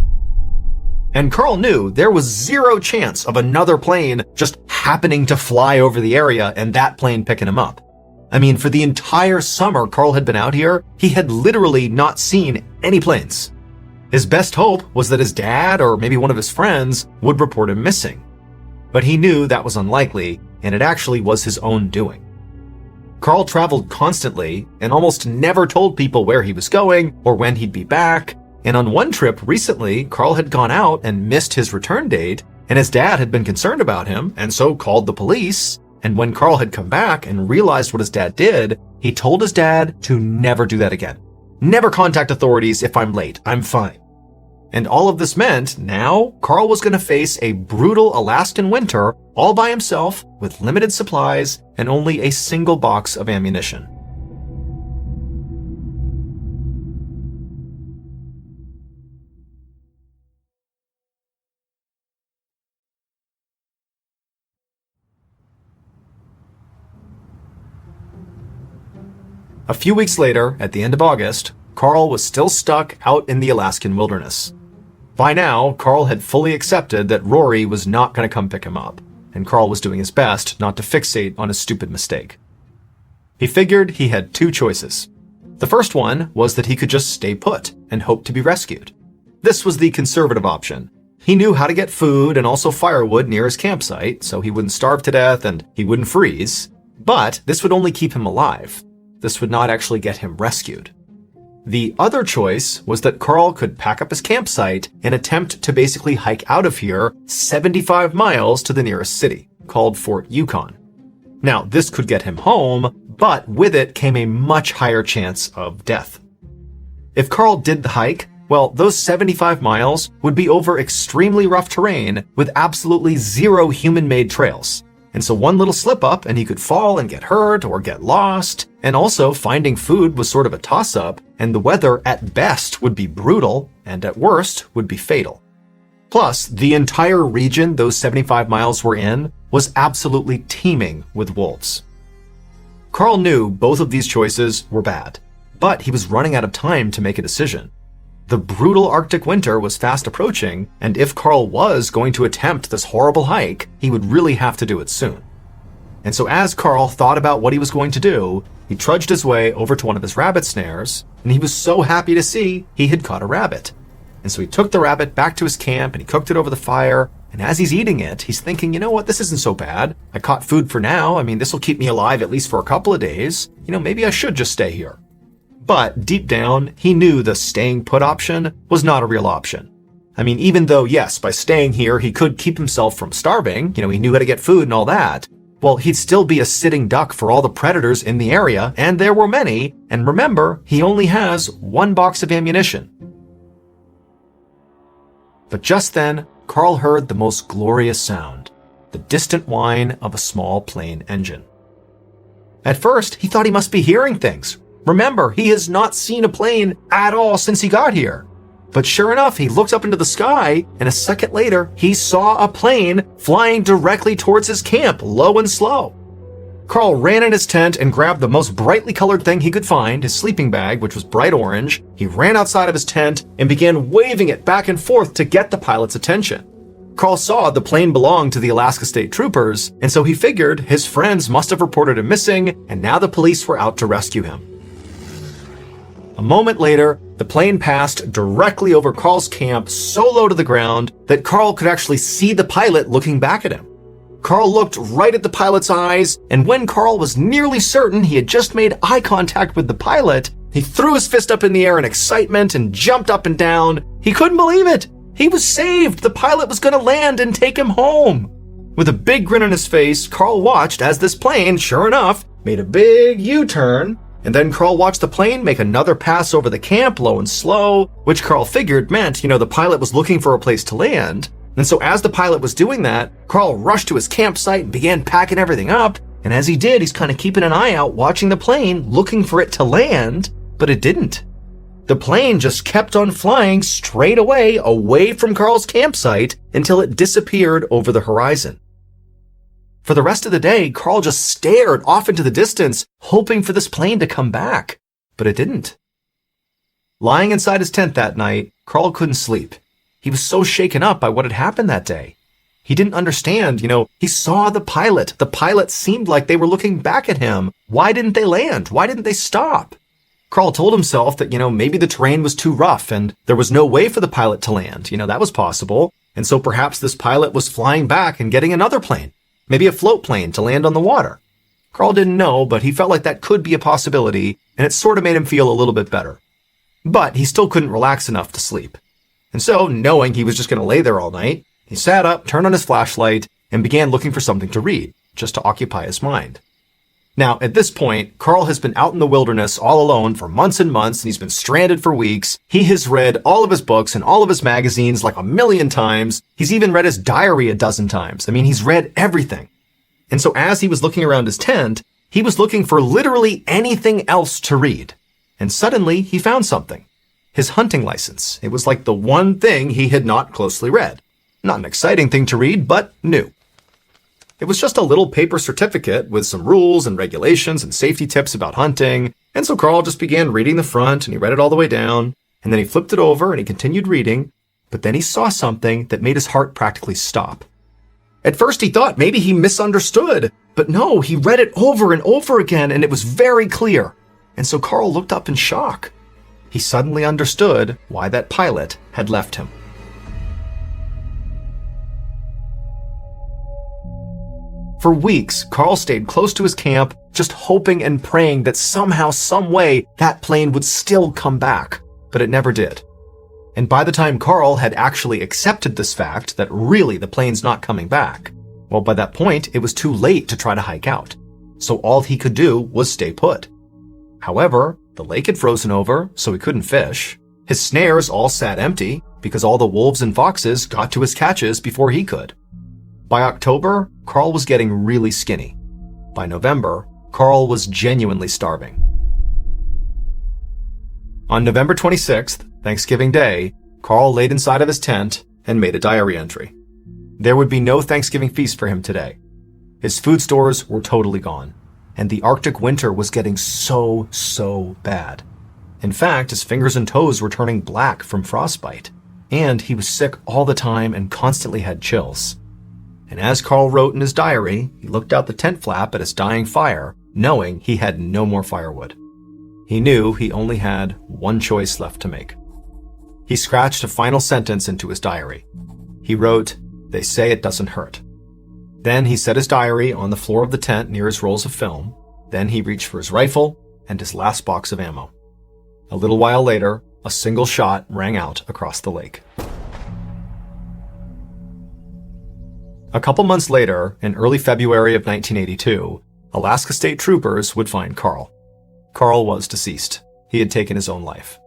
And Carl knew there was zero chance of another plane just happening to fly over the area and that plane picking him up. For the entire summer Carl had been out here, he had literally not seen any planes. His best hope was that his dad or maybe one of his friends would report him missing. But he knew that was unlikely, and it actually was his own doing. Carl traveled constantly and almost never told people where he was going or when he'd be back. And on one trip recently, Carl had gone out and missed his return date, and his dad had been concerned about him and so called the police. And when Carl had come back and realized what his dad did, he told his dad to never do that again. Never contact authorities if I'm late. I'm fine. And all of this meant now Carl was going to face a brutal Alaskan winter all by himself with limited supplies and only a single box of ammunition. A few weeks later, at the end of August, Carl was still stuck out in the Alaskan wilderness. By now, Carl had fully accepted that Rory was not going to come pick him up, and Carl was doing his best not to fixate on his stupid mistake. He figured he had two choices. The first one was that he could just stay put and hope to be rescued. This was the conservative option. He knew how to get food and also firewood near his campsite, so he wouldn't starve to death and he wouldn't freeze. But this would only keep him alive. This would not actually get him rescued. The other choice was that Carl could pack up his campsite and attempt to basically hike out of here 75 miles to the nearest city, called Fort Yukon. Now, this could get him home, but with it came a much higher chance of death. If Carl did the hike, well, those 75 miles would be over extremely rough terrain with absolutely zero human-made trails. And so one little slip up and he could fall and get hurt or get lost. And also finding food was sort of a toss-up, and the weather at best would be brutal and at worst would be fatal. Plus, the entire region those 75 miles were in was absolutely teeming with wolves. Carl knew both of these choices were bad, but he was running out of time to make a decision. The brutal Arctic winter was fast approaching, and if Carl was going to attempt this horrible hike, he would really have to do it soon. And so as Carl thought about what he was going to do, he trudged his way over to one of his rabbit snares, and he was so happy to see he had caught a rabbit. And so he took the rabbit back to his camp and he cooked it over the fire, and as he's eating it, he's thinking, you know what, this isn't so bad. I caught food for now. I mean, this will keep me alive at least for a couple of days. Maybe I should just stay here. But deep down, he knew the staying put option was not a real option. I mean, even though, yes, by staying here, he could keep himself from starving, he knew how to get food and all that, well, he'd still be a sitting duck for all the predators in the area, and there were many, and remember, he only has one box of ammunition. But just then, Carl heard the most glorious sound, the distant whine of a small plane engine. At first, he thought he must be hearing things. Remember, he has not seen a plane at all since he got here. But sure enough, he looked up into the sky, and a second later, he saw a plane flying directly towards his camp, low and slow. Carl ran in his tent and grabbed the most brightly colored thing he could find, his sleeping bag, which was bright orange. He ran outside of his tent and began waving it back and forth to get the pilot's attention. Carl saw the plane belonged to the Alaska State Troopers, and so he figured his friends must have reported him missing, and now the police were out to rescue him. A moment later, the plane passed directly over Carl's camp so low to the ground that Carl could actually see the pilot looking back at him. Carl looked right at the pilot's eyes, and when Carl was nearly certain he had just made eye contact with the pilot, he threw his fist up in the air in excitement and jumped up and down. He couldn't believe it. He was saved. The pilot was going to land and take him home. With a big grin on his face, Carl watched as this plane, sure enough, made a big U-turn. And then Carl watched the plane make another pass over the camp, low and slow, which Carl figured meant, the pilot was looking for a place to land. And so as the pilot was doing that, Carl rushed to his campsite and began packing everything up. And as he did, he's kind of keeping an eye out, watching the plane, looking for it to land, but it didn't. The plane just kept on flying straight away from Carl's campsite until it disappeared over the horizon. For the rest of the day, Carl just stared off into the distance, hoping for this plane to come back, but it didn't. Lying inside his tent that night, Carl couldn't sleep. He was so shaken up by what had happened that day. He didn't understand, he saw the pilot. The pilot seemed like they were looking back at him. Why didn't they land? Why didn't they stop? Carl told himself that, maybe the terrain was too rough and there was no way for the pilot to land. That was possible. And so perhaps this pilot was flying back and getting another plane. Maybe a float plane to land on the water. Carl didn't know, but he felt like that could be a possibility, and it sort of made him feel a little bit better. But he still couldn't relax enough to sleep. And so, knowing he was just going to lay there all night, he sat up, turned on his flashlight, and began looking for something to read, just to occupy his mind. Now, at this point, Carl has been out in the wilderness all alone for months and months, and he's been stranded for weeks. He has read all of his books and all of his magazines like 1,000,000 times. He's even read his diary 12 times. I mean, he's read everything. And so as he was looking around his tent, he was looking for literally anything else to read. And suddenly, he found something. His hunting license. It was like the one thing he had not closely read. Not an exciting thing to read, but new. It was just a little paper certificate with some rules and regulations and safety tips about hunting. And so Carl just began reading the front, and he read it all the way down. And then he flipped it over and he continued reading. But then he saw something that made his heart practically stop. At first he thought maybe he misunderstood. But no, he read it over and over again, and it was very clear. And so Carl looked up in shock. He suddenly understood why that pilot had left him. For weeks, Carl stayed close to his camp, just hoping and praying that somehow, some way, that plane would still come back. But it never did. And by the time Carl had actually accepted this fact that really the plane's not coming back, well, by that point, it was too late to try to hike out. So all he could do was stay put. However, the lake had frozen over, so he couldn't fish. His snares all sat empty because all the wolves and foxes got to his catches before he could. By October, Carl was getting really skinny. By November, Carl was genuinely starving. On November 26th, Thanksgiving Day, Carl laid inside of his tent and made a diary entry. There would be no Thanksgiving feast for him today. His food stores were totally gone, and the Arctic winter was getting so bad. In fact, his fingers and toes were turning black from frostbite, and he was sick all the time and constantly had chills. And as Carl wrote in his diary, he looked out the tent flap at his dying fire, knowing he had no more firewood. He knew he only had one choice left to make. He scratched a final sentence into his diary. He wrote, "They say it doesn't hurt." Then he set his diary on the floor of the tent near his rolls of film. Then he reached for his rifle and his last box of ammo. A little while later, a single shot rang out across the lake. A couple months later, in early February of 1982, Alaska State Troopers would find Carl. Carl was deceased. He had taken his own life.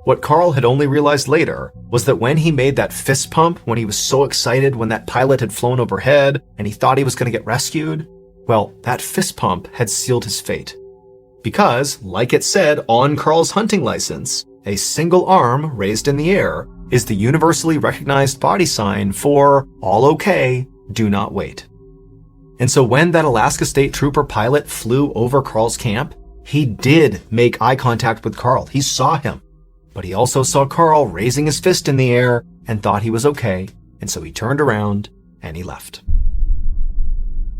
What Carl had only realized later was that when he made that fist pump, when he was so excited when that pilot had flown overhead and he thought he was going to get rescued, well, that fist pump had sealed his fate. Because, like it said on Carl's hunting license, a single arm raised in the air is the universally recognized body sign for all okay, do not wait. And so when that Alaska State Trooper pilot flew over Carl's camp, he did make eye contact with Carl. He saw him. But he also saw Carl raising his fist in the air and thought he was okay, and so he turned around and he left.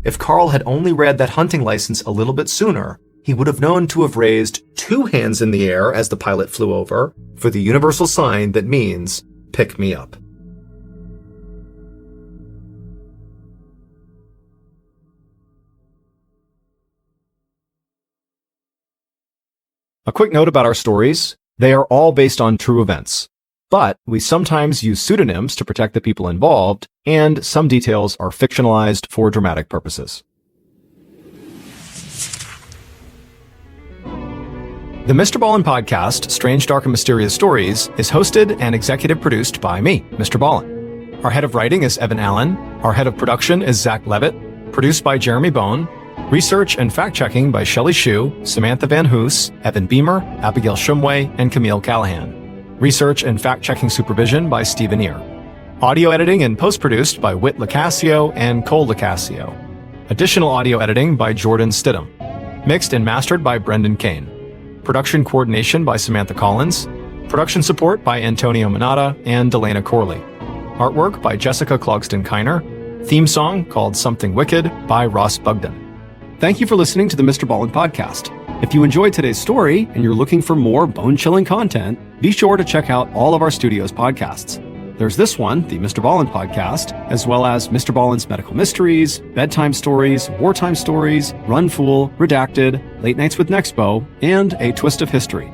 If Carl had only read that hunting license a little bit sooner, he would have known to have raised 2 hands in the air as the pilot flew over for the universal sign that means, pick me up. A quick note about our stories. They are all based on true events, but we sometimes use pseudonyms to protect the people involved, and some details are fictionalized for dramatic purposes. The MrBallen Podcast, Strange, Dark, and Mysterious Stories, is hosted and executive produced by me, Mr. Ballen. Our head of writing is Evan Allen. Our head of production is Zach Levitt. Produced by Jeremy Bone. Research and fact-checking by Shelley Shue, Samantha Van Hoos, Evan Beamer, Abigail Shumway, and Camille Callahan. Research and fact-checking supervision by Stephen Ear. Audio editing and post-produced by Whit Lacasio and Cole Lacasio. Additional audio editing by Jordan Stidham. Mixed and mastered by Brendan Kane. Production coordination by Samantha Collins. Production support by Antonio Manata and Delana Corley. Artwork by Jessica Clogston-Kiner. Theme song called Something Wicked by Ross Bugden. Thank you for listening to the MrBallen Podcast. If you enjoyed today's story and you're looking for more bone-chilling content, be sure to check out all of our studio's podcasts. There's this one, the MrBallen Podcast, as well as MrBallen's Medical Mysteries, Bedtime Stories, Wartime Stories, Run Fool, Redacted, Late Nights with Nexpo, and A Twist of History.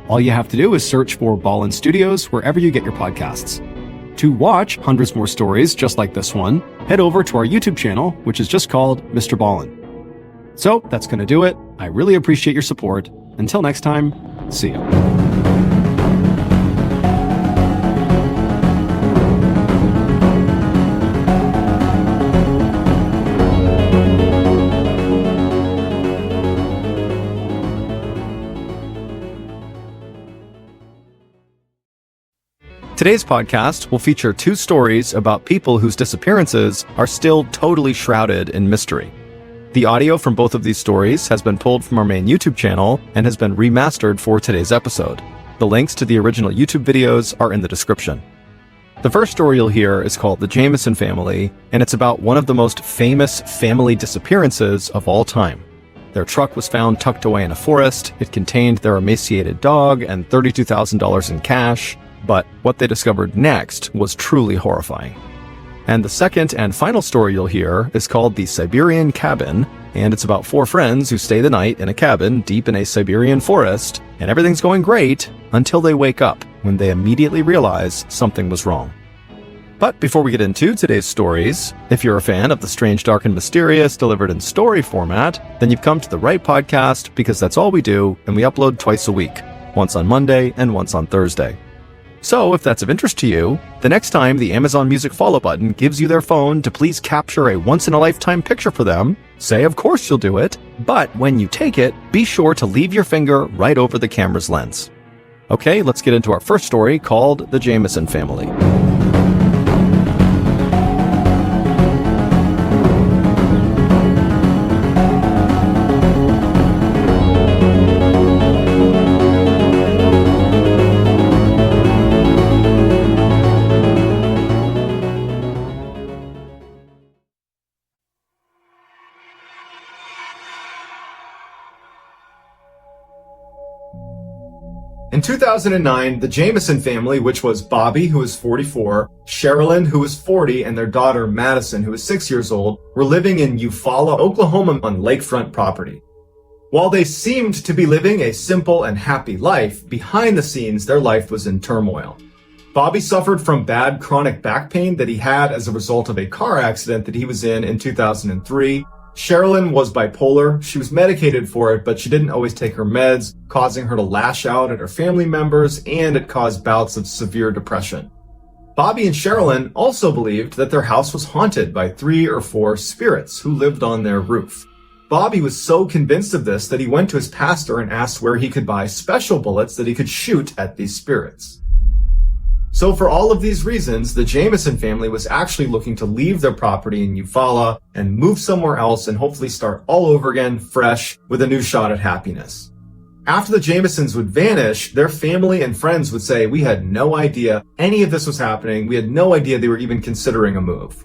All you have to do is search for Ballen Studios wherever you get your podcasts. To watch hundreds more stories just like this one, head over to our YouTube channel, which is just called Mr. Ballen. So that's going to do it. I really appreciate your support. Until next time, see ya. Today's podcast will feature 2 stories about people whose disappearances are still totally shrouded in mystery. The audio from both of these stories has been pulled from our main YouTube channel and has been remastered for today's episode. The links to the original YouTube videos are in the description. The first story you'll hear is called The Jameson Family, and it's about one of the most famous family disappearances of all time. Their truck was found tucked away in a forest. It contained their emaciated dog and $32,000 in cash. But what they discovered next was truly horrifying. And the second and final story you'll hear is called The Siberian Cabin, and it's about 4 friends who stay the night in a cabin deep in a Siberian forest, and everything's going great until they wake up when they immediately realize something was wrong. But before we get into today's stories, if you're a fan of the strange, dark, and mysterious delivered in story format, then you've come to the right podcast, because that's all we do, and we upload twice a week, once on Monday and once on Thursday. So, if that's of interest to you, the next time the Amazon Music follow button gives you their phone to please capture a once-in-a-lifetime picture for them, say of course you'll do it, but when you take it, be sure to leave your finger right over the camera's lens. Okay, let's get into our first story called The Jameson Family. In 2009, the Jameson family, which was Bobby, who was 44, Sherilyn, who was 40, and their daughter Madison, who was 6 years old, were living in Eufaula, Oklahoma on lakefront property. While they seemed to be living a simple and happy life, behind the scenes their life was in turmoil. Bobby suffered from bad chronic back pain that he had as a result of a car accident that he was in 2003. Sherilyn was bipolar. She was medicated for it, but she didn't always take her meds, causing her to lash out at her family members, and it caused bouts of severe depression. Bobby and Sherilyn also believed that their house was haunted by 3 or 4 spirits who lived on their roof. Bobby was so convinced of this that he went to his pastor and asked where he could buy special bullets that he could shoot at these spirits. So for all of these reasons, the Jameson family was actually looking to leave their property in Eufaula and move somewhere else and hopefully start all over again, fresh, with a new shot at happiness. After the Jamesons would vanish, their family and friends would say, "We had no idea any of this was happening. We had no idea they were even considering a move."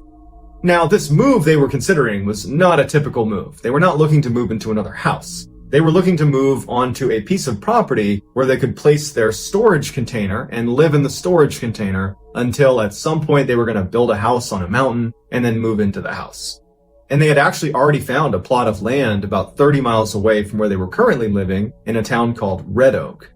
Now, this move they were considering was not a typical move. They were not looking to move into another house. They were looking to move onto a piece of property where they could place their storage container and live in the storage container until at some point they were going to build a house on a mountain and then move into the house. And they had actually already found a plot of land about 30 miles away from where they were currently living in a town called Red Oak.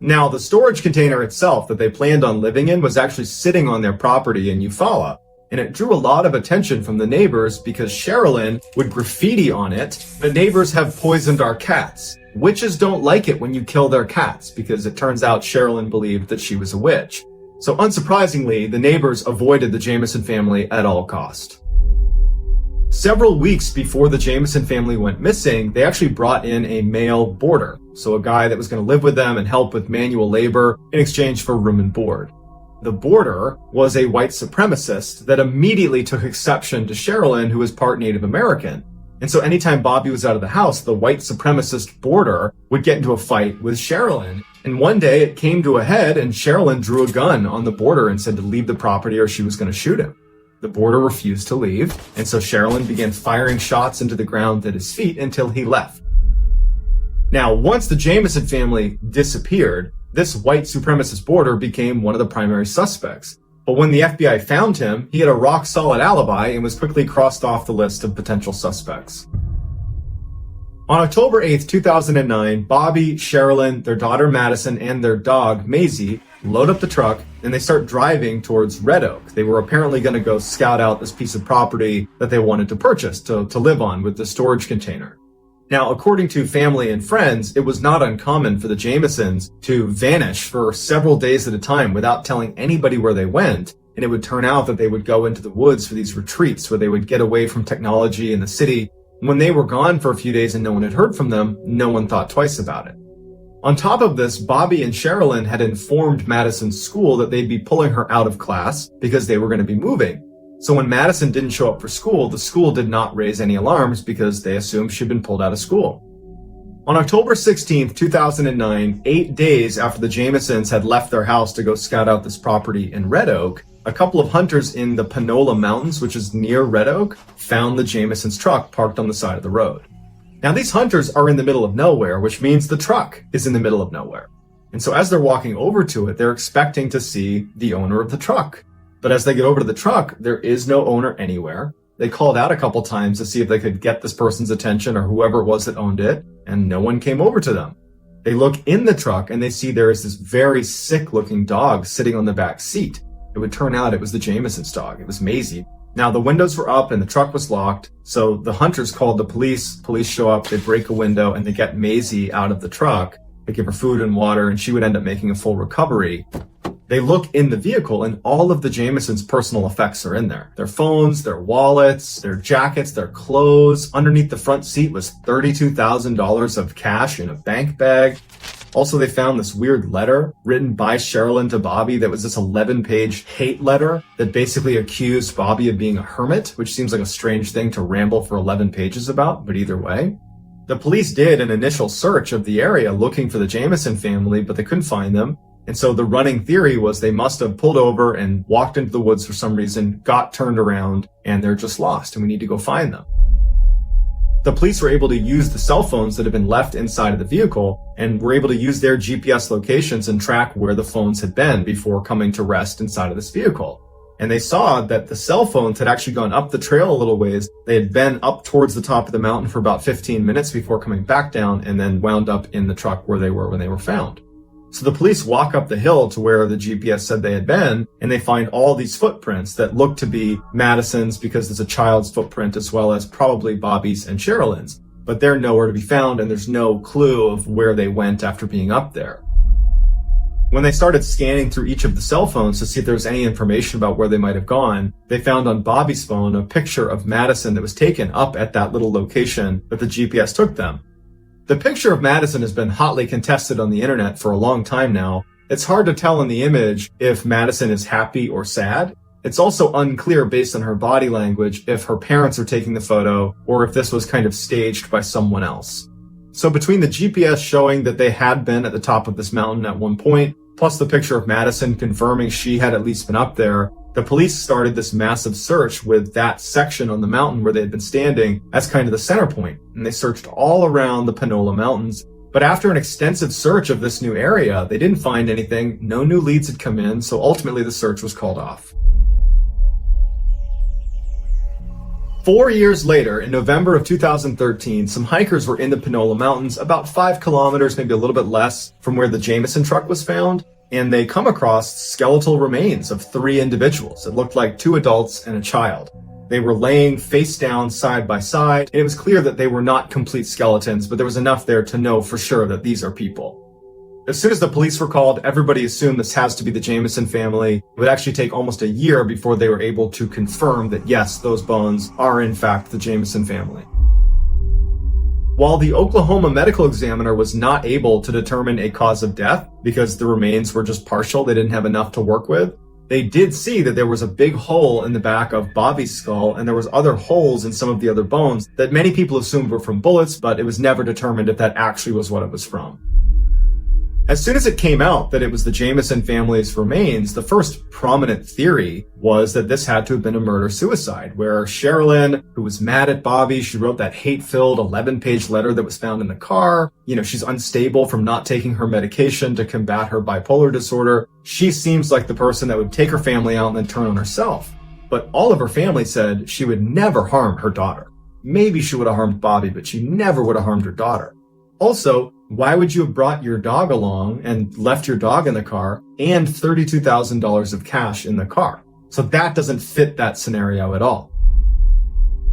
Now, the storage container itself that they planned on living in was actually sitting on their property in Eufaula. And it drew a lot of attention from the neighbors because Sherilyn would graffiti on it, "The neighbors have poisoned our cats. Witches don't like it when you kill their cats," because it turns out Sherilyn believed that she was a witch. So unsurprisingly, the neighbors avoided the Jameson family at all cost. Several weeks before the Jameson family went missing, they actually brought in a male boarder, so a guy that was going to live with them and help with manual labor in exchange for room and board. The boarder was a white supremacist that immediately took exception to Sherilyn, who was part Native American. And so anytime Bobby was out of the house, the white supremacist boarder would get into a fight with Sherilyn. And one day it came to a head and Sherilyn drew a gun on the boarder and said to leave the property or she was going to shoot him. The boarder refused to leave, and so Sherilyn began firing shots into the ground at his feet until he left. Now, once the Jameson family disappeared, this white supremacist boarder became one of the primary suspects. But when the FBI found him, he had a rock-solid alibi and was quickly crossed off the list of potential suspects. On October 8th, 2009, Bobby, Sherilyn, their daughter Madison, and their dog Maisie load up the truck and they start driving towards Red Oak. They were apparently going to go scout out this piece of property that they wanted to purchase to live on with the storage container. Now, according to family and friends, it was not uncommon for the Jamesons to vanish for several days at a time without telling anybody where they went. And it would turn out that they would go into the woods for these retreats where they would get away from technology in the city. When they were gone for a few days and no one had heard from them, no one thought twice about it. On top of this, Bobby and Sherilyn had informed Madison's school that they'd be pulling her out of class because they were going to be moving. So when Madison didn't show up for school, the school did not raise any alarms because they assumed she'd been pulled out of school. On October 16th, 2009, 8 days after the Jamesons had left their house to go scout out this property in Red Oak, a couple of hunters in the Panola Mountains, which is near Red Oak, found the Jamesons' truck parked on the side of the road. Now, these hunters are in the middle of nowhere, which means the truck is in the middle of nowhere. And so as they're walking over to it, they're expecting to see the owner of the truck. But as they get over to the truck, there is no owner anywhere. They called out a couple times to see if they could get this person's attention or whoever it was that owned it, and no one came over to them. They look in the truck and they see there is this very sick-looking dog sitting on the back seat. It would turn out it was the Jamesons' dog. It was Maisie. Now, the windows were up and the truck was locked, so the hunters called the police. Police show up, they break a window, and they get Maisie out of the truck. They give her food and water, and she would end up making a full recovery. They look in the vehicle, and all of the Jamesons' personal effects are in there. Their phones, their wallets, their jackets, their clothes. Underneath the front seat was $32,000 of cash in a bank bag. Also, they found this weird letter written by Sherilyn to Bobby that was this 11-page hate letter that basically accused Bobby of being a hermit, which seems like a strange thing to ramble for 11 pages about, but either way. The police did an initial search of the area looking for the Jameson family, but they couldn't find them. And so the running theory was they must have pulled over and walked into the woods for some reason, got turned around, and they're just lost, and we need to go find them. The police were able to use the cell phones that had been left inside of the vehicle and were able to use their GPS locations and track where the phones had been before coming to rest inside of this vehicle. And they saw that the cell phones had actually gone up the trail a little ways. They had been up towards the top of the mountain for about 15 minutes before coming back down and then wound up in the truck where they were when they were found. So the police walk up the hill to where the GPS said they had been, and they find all these footprints that look to be Madison's because there's a child's footprint as well as probably Bobby's and Sherilyn's. But they're nowhere to be found, and there's no clue of where they went after being up there. When they started scanning through each of the cell phones to see if there was any information about where they might have gone, they found on Bobby's phone a picture of Madison that was taken up at that little location that the GPS took them. The picture of Madison has been hotly contested on the internet for a long time now. It's hard to tell in the image if Madison is happy or sad. It's also unclear based on her body language if her parents are taking the photo or if this was kind of staged by someone else. So between the GPS showing that they had been at the top of this mountain at one point, plus the picture of Madison confirming she had at least been up there, the police started this massive search with that section on the mountain where they had been standing as kind of the center point. And they searched all around the Panola Mountains. But after an extensive search of this new area, they didn't find anything. No new leads had come in, so ultimately the search was called off. 4 years later, in November of 2013, some hikers were in the Panola Mountains, about 5 kilometers, maybe a little bit less, from where the Jameson truck was found. And they come across skeletal remains of 3 individuals. It looked like 2 adults and a child. They were laying face down side by side, and it was clear that they were not complete skeletons, but there was enough there to know for sure that these are people. As soon as the police were called, everybody assumed this has to be the Jameson family. It would actually take almost a year before they were able to confirm that yes, those bones are in fact the Jameson family. While the Oklahoma medical examiner was not able to determine a cause of death because the remains were just partial, they didn't have enough to work with, they did see that there was a big hole in the back of Bobby's skull and there was other holes in some of the other bones that many people assumed were from bullets, but it was never determined if that actually was what it was from. As soon as it came out that it was the Jameson family's remains, the first prominent theory was that this had to have been a murder-suicide, where Sherilyn, who was mad at Bobby, she wrote that hate-filled 11-page letter that was found in the car. She's unstable from not taking her medication to combat her bipolar disorder. She seems like the person that would take her family out and then turn on herself. But all of her family said she would never harm her daughter. Maybe she would have harmed Bobby, but she never would have harmed her daughter. Also, why would you have brought your dog along and left your dog in the car and $32,000 of cash in the car? So that doesn't fit that scenario at all.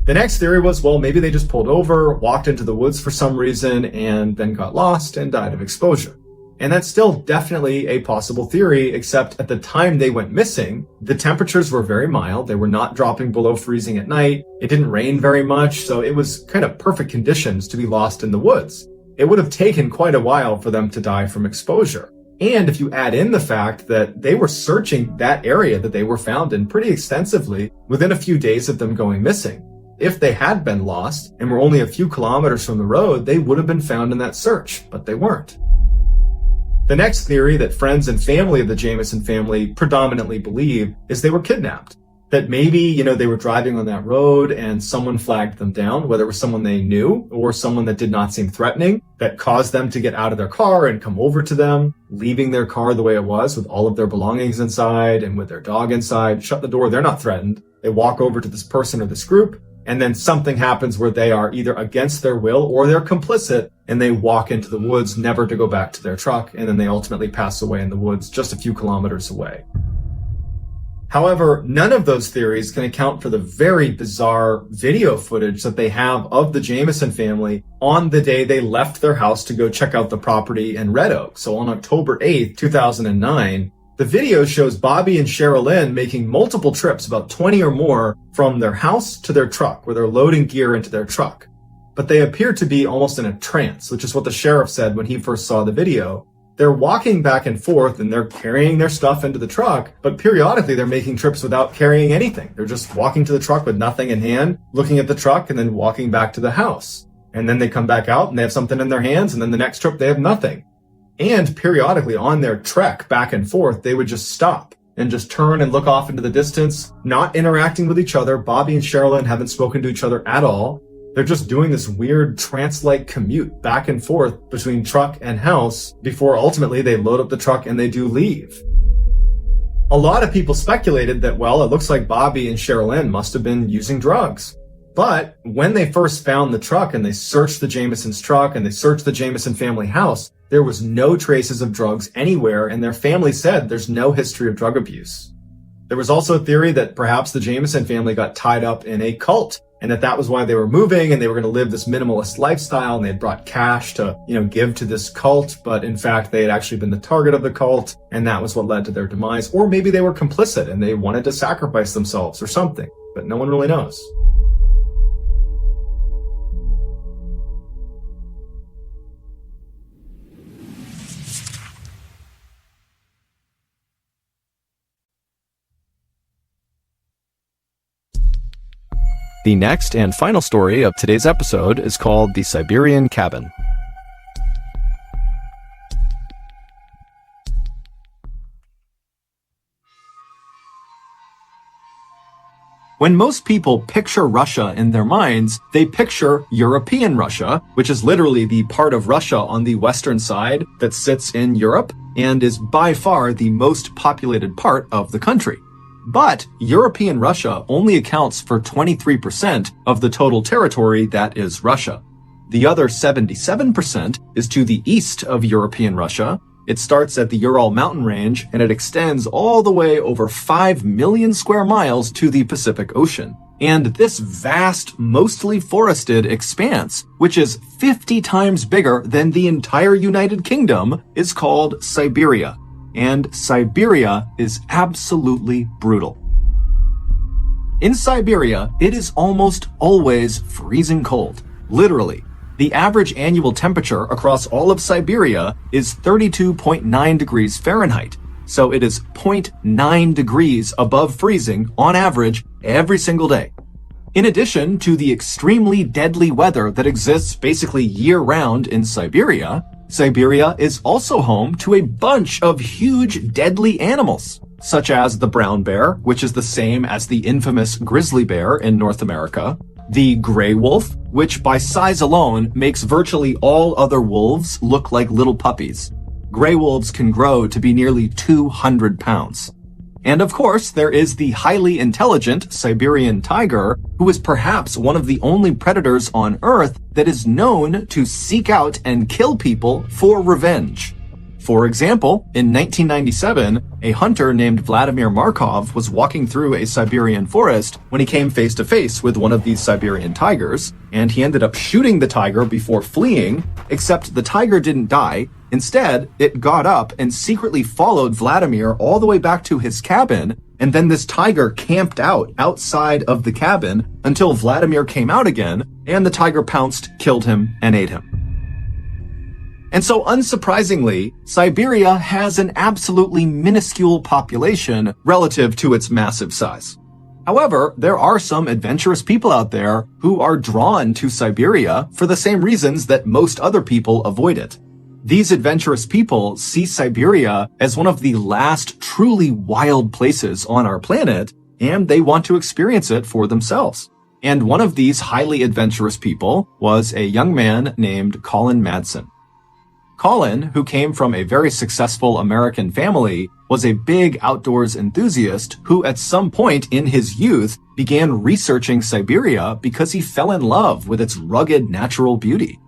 The next theory was, well, maybe they just pulled over, walked into the woods for some reason, and then got lost and died of exposure. And that's still definitely a possible theory, except at the time they went missing, the temperatures were very mild. They were not dropping below freezing at night. It didn't rain very much, so it was kind of perfect conditions to be lost in the woods. It would have taken quite a while for them to die from exposure. And if you add in the fact that they were searching that area that they were found in pretty extensively within a few days of them going missing. If they had been lost and were only a few kilometers from the road, they would have been found in that search, but they weren't. The next theory that friends and family of the Jameson family predominantly believe is they were kidnapped. That maybe, they were driving on that road and someone flagged them down, whether it was someone they knew or someone that did not seem threatening, that caused them to get out of their car and come over to them, leaving their car the way it was with all of their belongings inside and with their dog inside, shut the door, they're not threatened. They walk over to this person or this group, and then something happens where they are either against their will or they're complicit, and they walk into the woods never to go back to their truck, and then they ultimately pass away in the woods just a few kilometers away. However, none of those theories can account for the very bizarre video footage that they have of the Jameson family on the day they left their house to go check out the property in Red Oak. So on October 8th, 2009, the video shows Bobby and Sherilyn making multiple trips, about 20 or more, from their house to their truck, where they're loading gear into their truck. But they appear to be almost in a trance, which is what the sheriff said when he first saw the video. They're walking back and forth and they're carrying their stuff into the truck, but periodically they're making trips without carrying anything. They're just walking to the truck with nothing in hand, looking at the truck, and then walking back to the house. And then they come back out and they have something in their hands, and then the next trip they have nothing. And periodically on their trek back and forth, they would just stop and just turn and look off into the distance, not interacting with each other. Bobby and Sherilyn haven't spoken to each other at all. They're just doing this weird trance-like commute back and forth between truck and house before ultimately they load up the truck and they do leave. A lot of people speculated that, well, it looks like Bobby and Sherilyn must have been using drugs. But when they first found the truck and they searched the Jameson's truck and they searched the Jameson family house, there was no traces of drugs anywhere, and their family said there's no history of drug abuse. There was also a theory that perhaps the Jameson family got tied up in a cult, and that was why they were moving and they were going to live this minimalist lifestyle, and they had brought cash to, give to this cult, but in fact they had actually been the target of the cult, and that was what led to their demise. Or maybe they were complicit and they wanted to sacrifice themselves or something, but no one really knows. The next and final story of today's episode is called The Siberian Cabin. When most people picture Russia in their minds, they picture European Russia, which is literally the part of Russia on the western side that sits in Europe and is by far the most populated part of the country. But European Russia only accounts for 23% of the total territory that is Russia. The other 77% is to the east of European Russia. It starts at the Ural mountain range and it extends all the way over 5 million square miles to the Pacific Ocean. And this vast, mostly forested expanse, which is 50 times bigger than the entire United Kingdom, is called Siberia. And Siberia is absolutely brutal. In Siberia, it is almost always freezing cold. Literally. The average annual temperature across all of Siberia is 32.9 degrees Fahrenheit. So it is 0.9 degrees above freezing on average every single day. In addition to the extremely deadly weather that exists basically year-round in Siberia, Siberia is also home to a bunch of huge deadly animals, such as the brown bear, which is the same as the infamous grizzly bear in North America, the gray wolf, which by size alone makes virtually all other wolves look like little puppies. Gray wolves can grow to be nearly 200 pounds. And of course, there is the highly intelligent Siberian tiger, who is perhaps one of the only predators on Earth that is known to seek out and kill people for revenge. For example, in 1997, a hunter named Vladimir Markov was walking through a Siberian forest when he came face to face with one of these Siberian tigers, and he ended up shooting the tiger before fleeing, except the tiger didn't die. Instead, it got up and secretly followed Vladimir all the way back to his cabin, and then this tiger camped out outside of the cabin until Vladimir came out again, and the tiger pounced, killed him, and ate him. And so, unsurprisingly, Siberia has an absolutely minuscule population relative to its massive size. However, there are some adventurous people out there who are drawn to Siberia for the same reasons that most other people avoid it. These adventurous people see Siberia as one of the last truly wild places on our planet, and they want to experience it for themselves. And one of these highly adventurous people was a young man named Colin Madsen. Colin, who came from a very successful American family, was a big outdoors enthusiast who at some point in his youth began researching Siberia because he fell in love with its rugged natural beauty.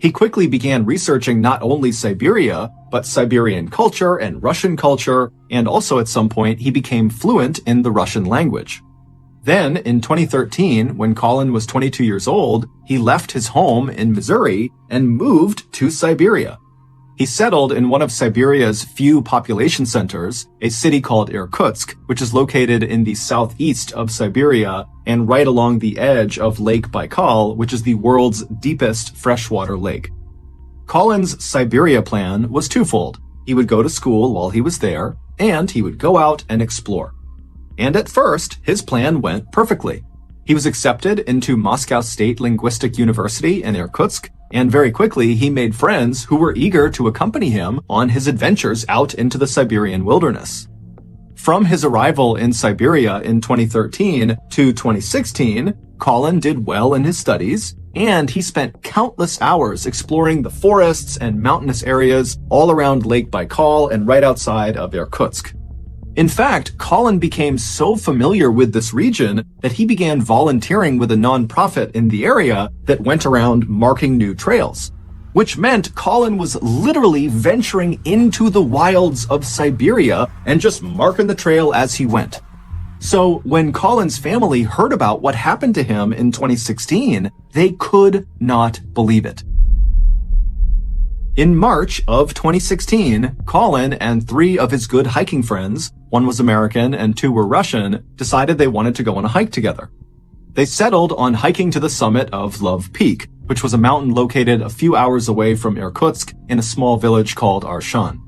He quickly began researching not only Siberia, but Siberian culture and Russian culture, and also at some point he became fluent in the Russian language. Then, in 2013, when Colin was 22 years old, he left his home in Missouri and moved to Siberia. He settled in one of Siberia's few population centers, a city called Irkutsk, which is located in the southeast of Siberia and right along the edge of Lake Baikal, which is the world's deepest freshwater lake. Colin's Siberia plan was twofold. He would go to school while he was there, and he would go out and explore. And at first, his plan went perfectly. He was accepted into Moscow State Linguistic University in Irkutsk, and very quickly he made friends who were eager to accompany him on his adventures out into the Siberian wilderness. From his arrival in Siberia in 2013 to 2016, Colin did well in his studies, and he spent countless hours exploring the forests and mountainous areas all around Lake Baikal and right outside of Irkutsk. In fact, Colin became so familiar with this region that he began volunteering with a nonprofit in the area that went around marking new trails, which meant Colin was literally venturing into the wilds of Siberia and just marking the trail as he went. So when Colin's family heard about what happened to him in 2016, they could not believe it. In March of 2016, Colin and 3 of his good hiking friends, one was American and 2 were Russian, decided they wanted to go on a hike together. They settled on hiking to the summit of Love Peak, which was a mountain located a few hours away from Irkutsk in a small village called Arshan.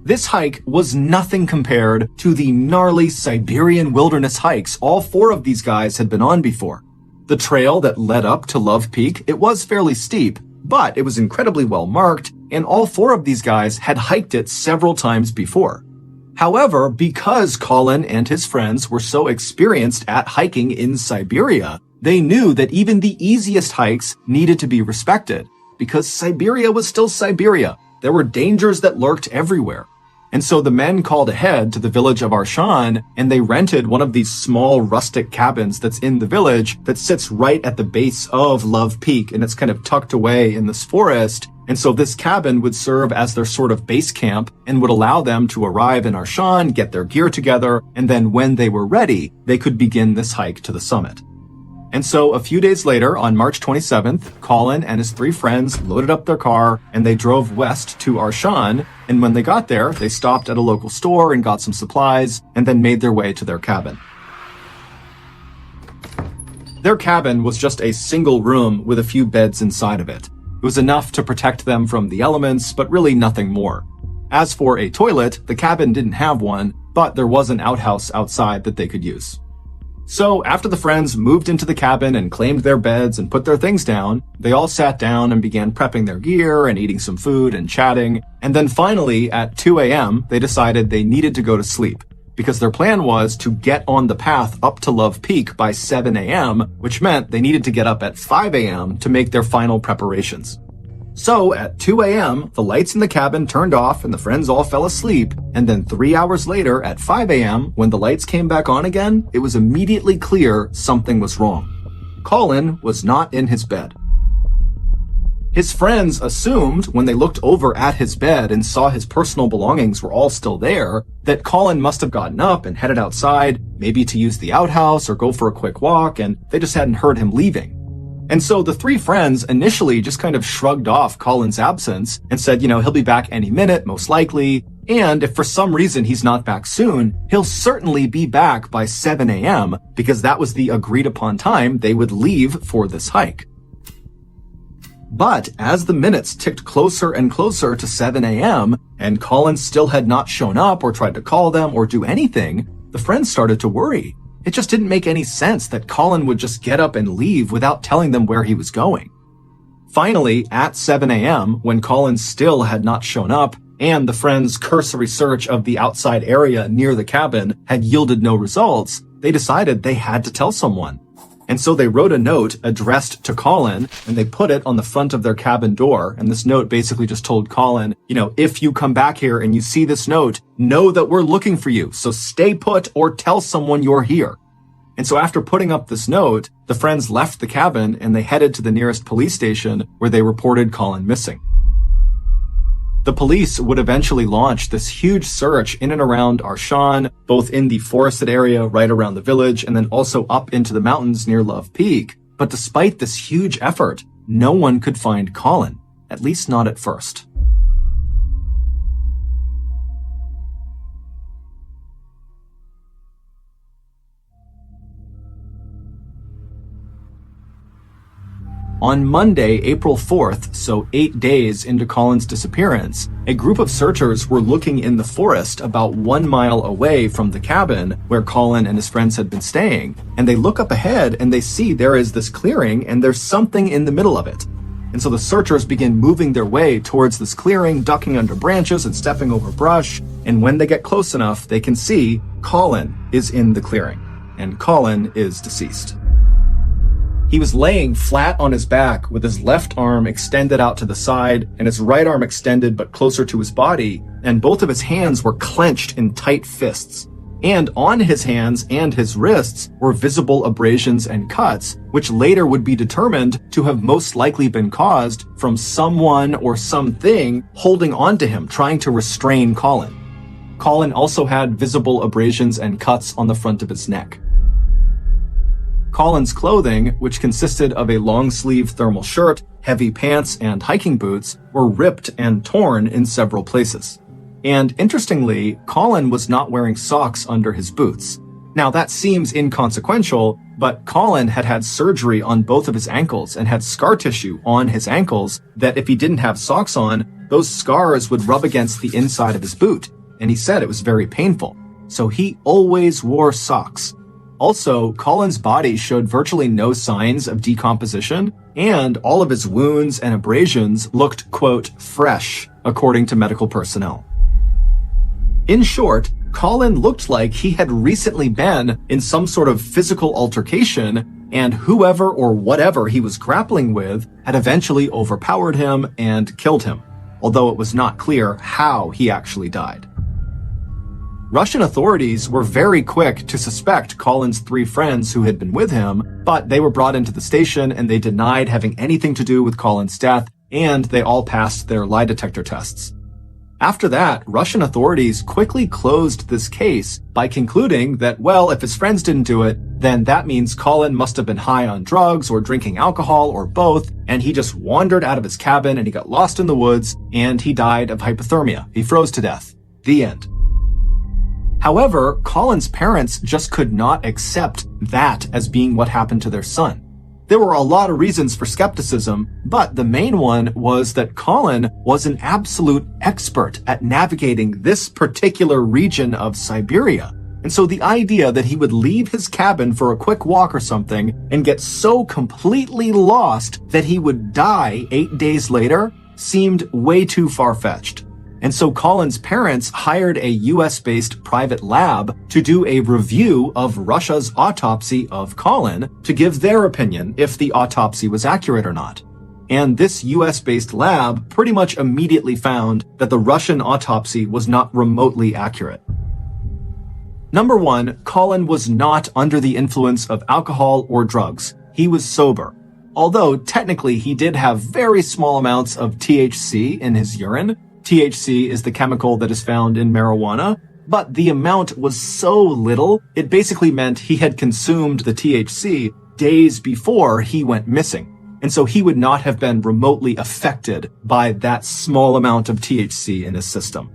This hike was nothing compared to the gnarly Siberian wilderness hikes all 4 of these guys had been on before. The trail that led up to Love Peak, it was fairly steep, but it was incredibly well marked, and all 4 of these guys had hiked it several times before. However, because Colin and his friends were so experienced at hiking in Siberia, they knew that even the easiest hikes needed to be respected, because Siberia was still Siberia. There were dangers that lurked everywhere. And so the men called ahead to the village of Arshan, and they rented one of these small rustic cabins that's in the village that sits right at the base of Love Peak, and it's kind of tucked away in this forest. And so this cabin would serve as their sort of base camp and would allow them to arrive in Arshan, get their gear together, and then when they were ready, they could begin this hike to the summit. And so a few days later, on March 27th, Colin and his 3 friends loaded up their car and they drove west to Arshan. And when they got there, they stopped at a local store and got some supplies and then made their way to their cabin. Their cabin was just a single room with a few beds inside of it. It was enough to protect them from the elements, but really nothing more. As for a toilet, the cabin didn't have one, but there was an outhouse outside that they could use. So after the friends moved into the cabin and claimed their beds and put their things down, they all sat down and began prepping their gear and eating some food and chatting. And then finally, at 2 a.m., they decided they needed to go to sleep because their plan was to get on the path up to Love Peak by 7 a.m., which meant they needed to get up at 5 a.m. to make their final preparations. So at 2 a.m., the lights in the cabin turned off and the friends all fell asleep. And then 3 hours later at 5 a.m., when the lights came back on again, it was immediately clear something was wrong. Colin was not in his bed. His friends assumed when they looked over at his bed and saw his personal belongings were all still there, that Colin must have gotten up and headed outside, maybe to use the outhouse or go for a quick walk, and they just hadn't heard him leaving. And so the three friends initially just kind of shrugged off Colin's absence and said, he'll be back any minute, most likely. And if for some reason he's not back soon, he'll certainly be back by 7 a.m. because that was the agreed upon time they would leave for this hike. But as the minutes ticked closer and closer to 7 a.m. and Colin still had not shown up or tried to call them or do anything, the friends started to worry. It just didn't make any sense that Colin would just get up and leave without telling them where he was going. Finally, at 7 a.m., when Colin still had not shown up, and the friends' cursory search of the outside area near the cabin had yielded no results, they decided they had to tell someone. And so they wrote a note addressed to Colin, and they put it on the front of their cabin door. And this note basically just told Colin, if you come back here and you see this note, know that we're looking for you. So stay put or tell someone you're here. And so after putting up this note, the friends left the cabin and they headed to the nearest police station where they reported Colin missing. The police would eventually launch this huge search in and around Arshan, both in the forested area right around the village and then also up into the mountains near Love Peak. But despite this huge effort, no one could find Colin, at least not at first. On Monday, April 4th, so 8 days into Colin's disappearance, a group of searchers were looking in the forest about 1 mile away from the cabin where Colin and his friends had been staying, and they look up ahead and they see there is this clearing and there's something in the middle of it. And so the searchers begin moving their way towards this clearing, ducking under branches and stepping over brush, and when they get close enough, they can see Colin is in the clearing, and Colin is deceased. He was laying flat on his back with his left arm extended out to the side and his right arm extended but closer to his body, and both of his hands were clenched in tight fists. And on his hands and his wrists were visible abrasions and cuts, which later would be determined to have most likely been caused from someone or something holding onto him, trying to restrain Colin. Colin also had visible abrasions and cuts on the front of his neck. Colin's clothing, which consisted of a long-sleeve thermal shirt, heavy pants, and hiking boots, were ripped and torn in several places. And interestingly, Colin was not wearing socks under his boots. Now that seems inconsequential, but Colin had had surgery on both of his ankles and had scar tissue on his ankles that if he didn't have socks on, those scars would rub against the inside of his boot, and he said it was very painful. So he always wore socks. Also, Colin's body showed virtually no signs of decomposition, and all of his wounds and abrasions looked, quote, fresh, according to medical personnel. In short, Colin looked like he had recently been in some sort of physical altercation, and whoever or whatever he was grappling with had eventually overpowered him and killed him, although it was not clear how he actually died. Russian authorities were very quick to suspect Colin's three friends who had been with him, but they were brought into the station and they denied having anything to do with Colin's death, and they all passed their lie detector tests. After that, Russian authorities quickly closed this case by concluding that, well, if his friends didn't do it, then that means Colin must have been high on drugs or drinking alcohol or both, and he just wandered out of his cabin and he got lost in the woods and he died of hypothermia. He froze to death. The end. However, Colin's parents just could not accept that as being what happened to their son. There were a lot of reasons for skepticism, but the main one was that Colin was an absolute expert at navigating this particular region of Siberia. And so the idea that he would leave his cabin for a quick walk or something and get so completely lost that he would die 8 days later seemed way too far-fetched. And so Colin's parents hired a US-based private lab to do a review of Russia's autopsy of Colin to give their opinion if the autopsy was accurate or not. And this US-based lab pretty much immediately found that the Russian autopsy was not remotely accurate. Number one, Colin was not under the influence of alcohol or drugs. He was sober. Although technically he did have very small amounts of THC in his urine. THC is the chemical that is found in marijuana, but the amount was so little, it basically meant he had consumed the THC days before he went missing. And so he would not have been remotely affected by that small amount of THC in his system.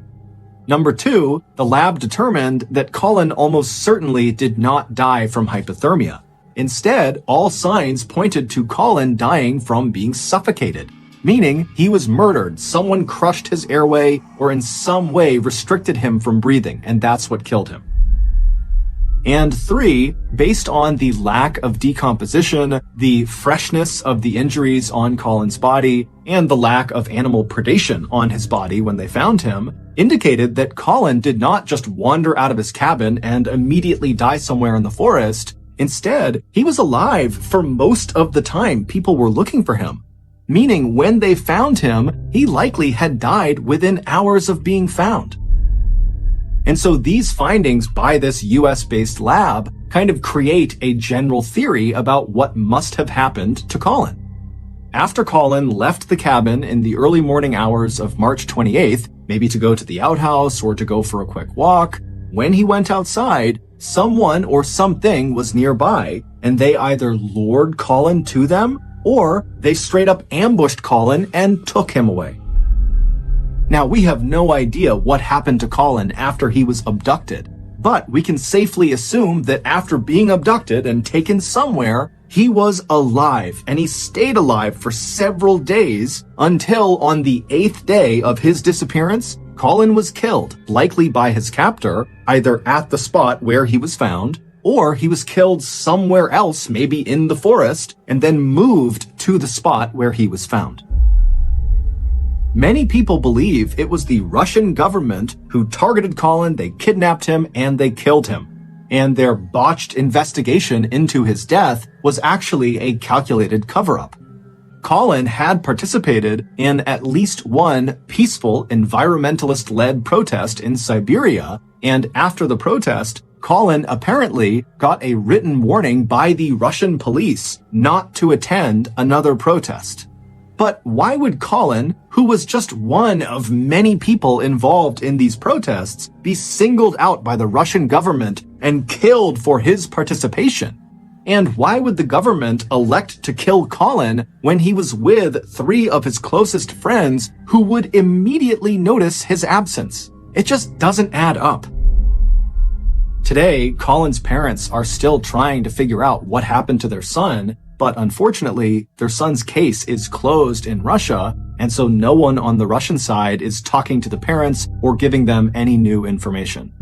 Number two, the lab determined that Colin almost certainly did not die from hypothermia. Instead, all signs pointed to Colin dying from being suffocated, meaning he was murdered, someone crushed his airway, or in some way restricted him from breathing, and that's what killed him. And three, based on the lack of decomposition, the freshness of the injuries on Colin's body, and the lack of animal predation on his body when they found him, indicated that Colin did not just wander out of his cabin and immediately die somewhere in the forest. Instead, he was alive for most of the time people were looking for him. Meaning when they found him, he likely had died within hours of being found. And so these findings by this US-based lab kind of create a general theory about what must have happened to Colin. After Colin left the cabin in the early morning hours of March 28th, maybe to go to the outhouse or to go for a quick walk, when he went outside, someone or something was nearby, and they either lured Colin to them or they straight up ambushed Colin and took him away. Now, we have no idea what happened to Colin after he was abducted, but we can safely assume that after being abducted and taken somewhere, he was alive, and he stayed alive for several days until on the 8th day of his disappearance, Colin was killed, likely by his captor, either at the spot where he was found, or he was killed somewhere else, maybe in the forest, and then moved to the spot where he was found. Many people believe it was the Russian government who targeted Colin, they kidnapped him, and they killed him. And their botched investigation into his death was actually a calculated cover-up. Colin had participated in at least one peaceful environmentalist-led protest in Siberia, and after the protest, Colin apparently got a written warning by the Russian police not to attend another protest. But why would Colin, who was just one of many people involved in these protests, be singled out by the Russian government and killed for his participation? And why would the government elect to kill Colin when he was with 3 of his closest friends who would immediately notice his absence? It just doesn't add up. Today, Colin's parents are still trying to figure out what happened to their son, but unfortunately, their son's case is closed in Russia, and so no one on the Russian side is talking to the parents or giving them any new information.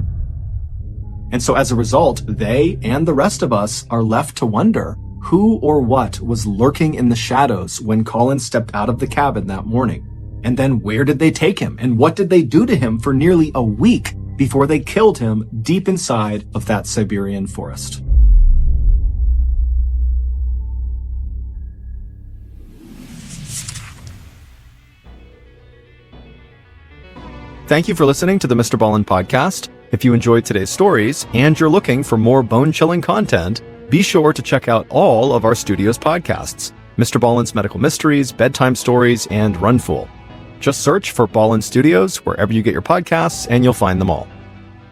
And so as a result, they and the rest of us are left to wonder who or what was lurking in the shadows when Colin stepped out of the cabin that morning. And then where did they take him? And what did they do to him for nearly a week before they killed him deep inside of that Siberian forest? Thank you for listening to the MrBallen Podcast. If you enjoyed today's stories and you're looking for more bone-chilling content, be sure to check out all of our studio's podcasts, MrBallen's Medical Mysteries, Bedtime Stories, and Run Fool. Just search for Ballen Studios wherever you get your podcasts and you'll find them all.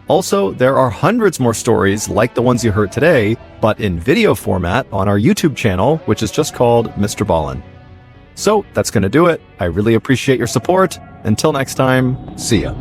Also, there are hundreds more stories like the ones you heard today, but in video format on our YouTube channel, which is just called MrBallen. So that's going to do it. I really appreciate your support. Until next time, see ya.